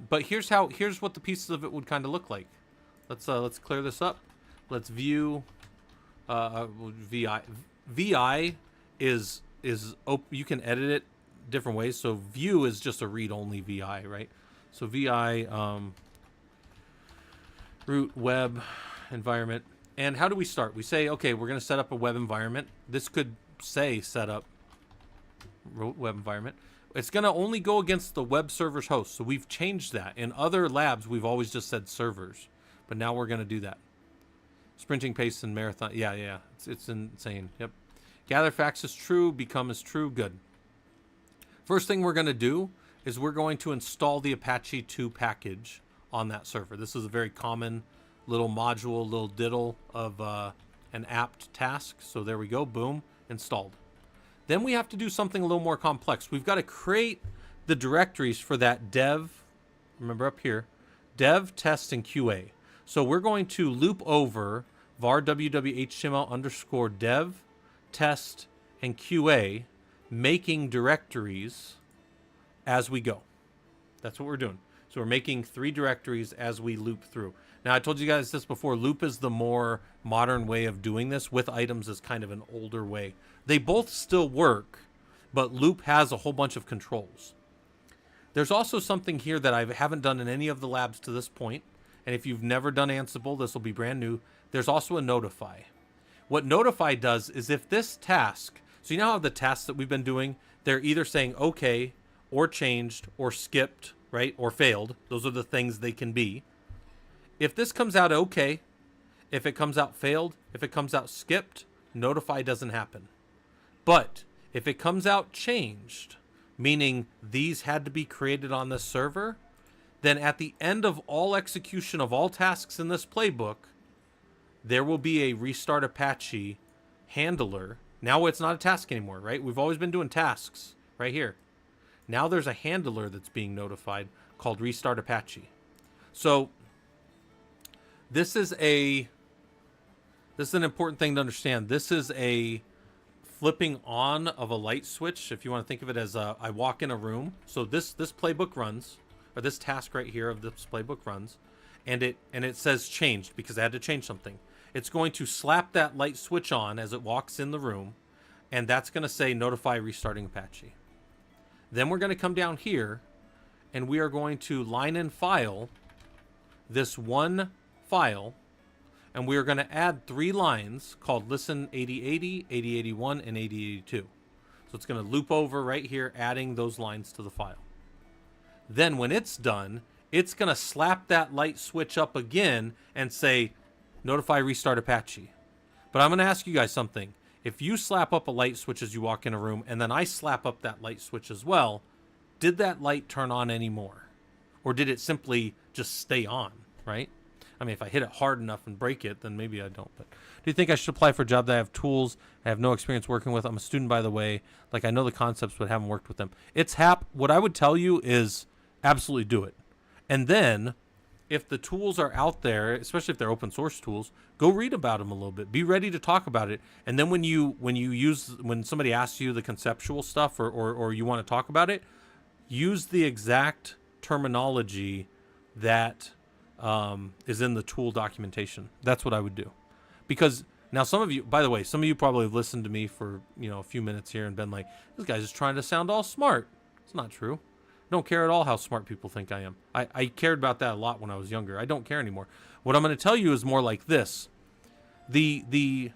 But here's what the pieces of it would kind of look like. Let's clear this up. Let's view VI. VI is you can edit it different ways. So view is just a read-only VI, right? So VI root web environment. And how do we start? We say, okay, we're going to set up a web environment. This could say set up root web environment. It's going to only go against the web server's host. So we've changed that. In other labs, we've always just said servers. But now we're going to do that. Sprinting pace and marathon. Yeah. It's insane. Yep. Gather facts is true. Become is true. Good. First thing we're going to do is we're going to install the Apache 2 package on that server. This is a very common little module, little diddle of an apt task. So there we go. Boom. Installed. Then we have to do something a little more complex. We've got to create the directories for that dev, remember up here, dev, test, and QA. So we're going to loop over var www.html underscore dev, test, and QA, making directories as we go. That's what we're doing. So we're making 3 directories as we loop through. Now, I told you guys this before. Loop is the more modern way of doing this. With items is kind of an older way. They both still work, but loop has a whole bunch of controls. There's also something here that I haven't done in any of the labs to this point. And if you've never done Ansible, this will be brand new. There's also a notify. What notify does is if this task, so you know how the tasks that we've been doing, they're either saying okay, or changed, or skipped, right? Or failed. Those are the things they can be. If this comes out okay, if it comes out failed, if it comes out skipped, notify doesn't happen. But if it comes out changed, meaning these had to be created on this server, then at the end of all execution of all tasks in this playbook, there will be a restart Apache handler. Now it's not a task anymore, right? We've always been doing tasks right here. Now there's a handler that's being notified called restart Apache. So this is an important thing to understand. This is a flipping on of a light switch. If you want to think of it as I walk in a room. So this playbook runs, or this task right here of this playbook runs, and it says changed because I had to change something. It's going to slap that light switch on as it walks in the room, and that's going to say notify restarting Apache. Then we're going to come down here, and we are going to line and file this one file, and we are going to add 3 lines called listen 8080, 8081, and 8082. So it's going to loop over right here, adding those lines to the file. Then when it's done, it's going to slap that light switch up again and say, notify restart Apache. But I'm going to ask you guys something. If you slap up a light switch as you walk in a room, and then I slap up that light switch as well, did that light turn on anymore? Or did it simply just stay on, right? I mean, if I hit it hard enough and break it, then maybe I don't. But do you think I should apply for a job that I have tools I have no experience working with? I'm a student, by the way. Like, I know the concepts, but haven't worked with them. It's hap. What I would tell you is absolutely do it. And then, if the tools are out there, especially if they're open source tools, go read about them a little bit. Be ready to talk about it. And then when somebody asks you the conceptual stuff or you want to talk about it, use the exact terminology that is in the tool documentation. That's what I would do. Because now some of you, by the way, some of you probably have listened to me for, a few minutes here and been like, this guy's just trying to sound all smart. It's not true. I don't care at all how smart people think I am. I cared about that a lot when I was younger. I don't care anymore. What I'm going to tell you is more like this. This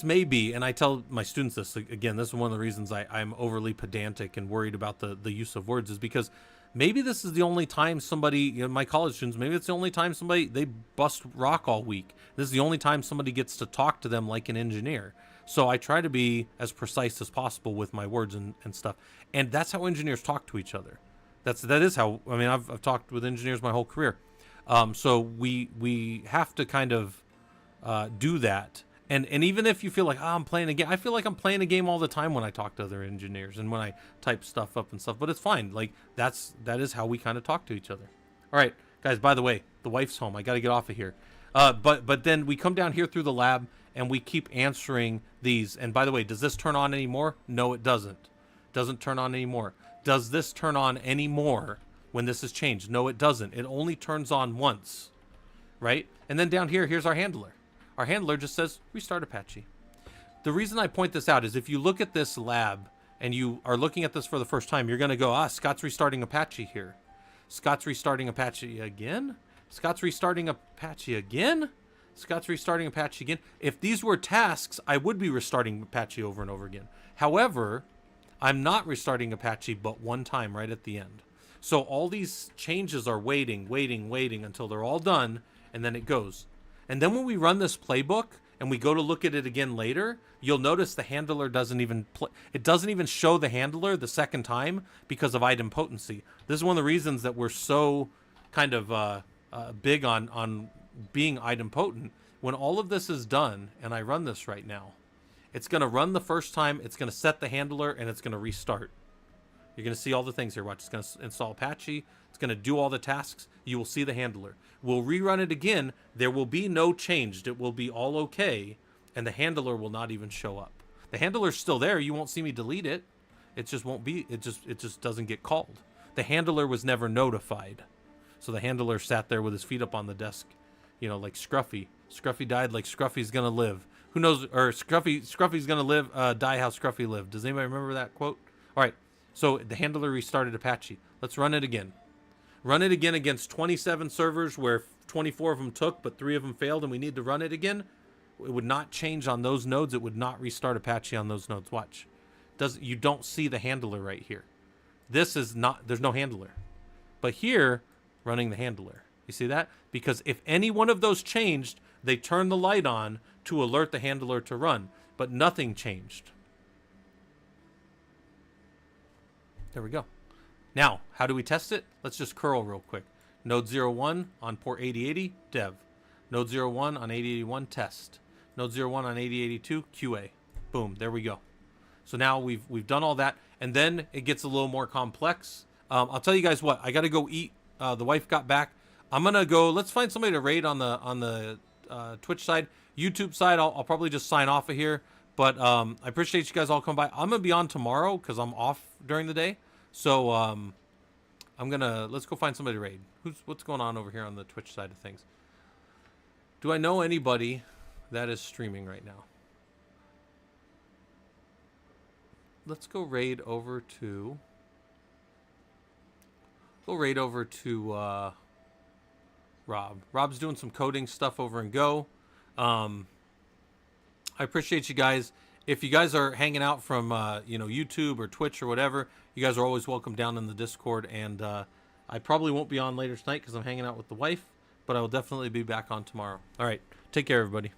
may be, and I tell my students this, again, this is one of the reasons I'm overly pedantic and worried about the use of words, is because maybe this is the only time somebody, my college students, maybe it's the only time they bust rock all week. This is the only time somebody gets to talk to them like an engineer. So I try to be as precise as possible with my words and stuff. And that's how engineers talk to each other. That is how, I mean, I've talked with engineers my whole career. So we have to kind of do that. And even if you feel like, I'm playing a game, I feel like I'm playing a game all the time when I talk to other engineers and when I type stuff up and stuff. But it's fine. Like, that is how we kind of talk to each other. All right, guys, by the way, the wife's home. I got to get off of here. But then we come down here through the lab and we keep answering these. And by the way, does this turn on anymore? No, it doesn't. Doesn't turn on anymore. Does this turn on anymore when this is changed? No, it doesn't. It only turns on once, right? And then down here, here's our handler. Our handler just says, restart Apache. The reason I point this out is if you look at this lab and you are looking at this for the first time, you're going to go, Scott's restarting Apache here. Scott's restarting Apache again? Scott's restarting Apache again? Scott's restarting Apache again. If these were tasks, I would be restarting Apache over and over again. However, I'm not restarting Apache but one time right at the end. So all these changes are waiting until they're all done, and then it goes. And then when we run this playbook and we go to look at it again later, you'll notice the handler doesn't even show the handler the second time because of idempotency. This is one of the reasons that we're so kind of big on being idempotent. When all of this is done, and I run this right now, it's going to run the first time, it's going to set the handler, and it's going to restart. You're going to see all the things here. Watch, it's going to install Apache. It's going to do all the tasks. You will see the handler. We'll rerun it again. There will be no changed. It will be all okay, and the handler will not even show up. The handler's still there. You won't see me delete it. it just won't be. It just doesn't get called. The handler was never notified, so the handler sat there with his feet up on the desk, like Scruffy. Scruffy died like Scruffy's gonna live. Who knows? Or Scruffy's gonna live, die how Scruffy lived. Does anybody remember that quote? All right. So the handler restarted Apache. Let's run it again. Run it again against 27 servers where 24 of them took, but 3 of them failed, and we need to run it again. It would not change on those nodes. It would not restart Apache on those nodes. Watch. You don't see the handler right here. This is not, there's no handler. But here, running the handler. You see that? Because if any one of those changed, they turned the light on to alert the handler to run. But nothing changed. There we go. Now, how do we test it? Let's just curl real quick. Node 01 on port 8080, dev. Node 01 on 8081, test. Node 01 on 8082, QA. Boom, there we go. So now we've done all that, and then it gets a little more complex. I'll tell you guys what, I got to go eat. The wife got back. I'm gonna go. Let's find somebody to raid on the Twitch side, YouTube side. I'll probably just sign off of here. But I appreciate you guys all coming by. I'm gonna be on tomorrow because I'm off during the day. So let's go find somebody to raid. What's going on over here on the Twitch side of things? Do I know anybody that is streaming right now? Let's go raid over to Rob. Rob's doing some coding stuff over in Go. I appreciate you guys. If you guys are hanging out from YouTube or Twitch or whatever, you guys are always welcome down in the Discord. And I probably won't be on later tonight because I'm hanging out with the wife, but I will definitely be back on tomorrow. All right, take care, everybody.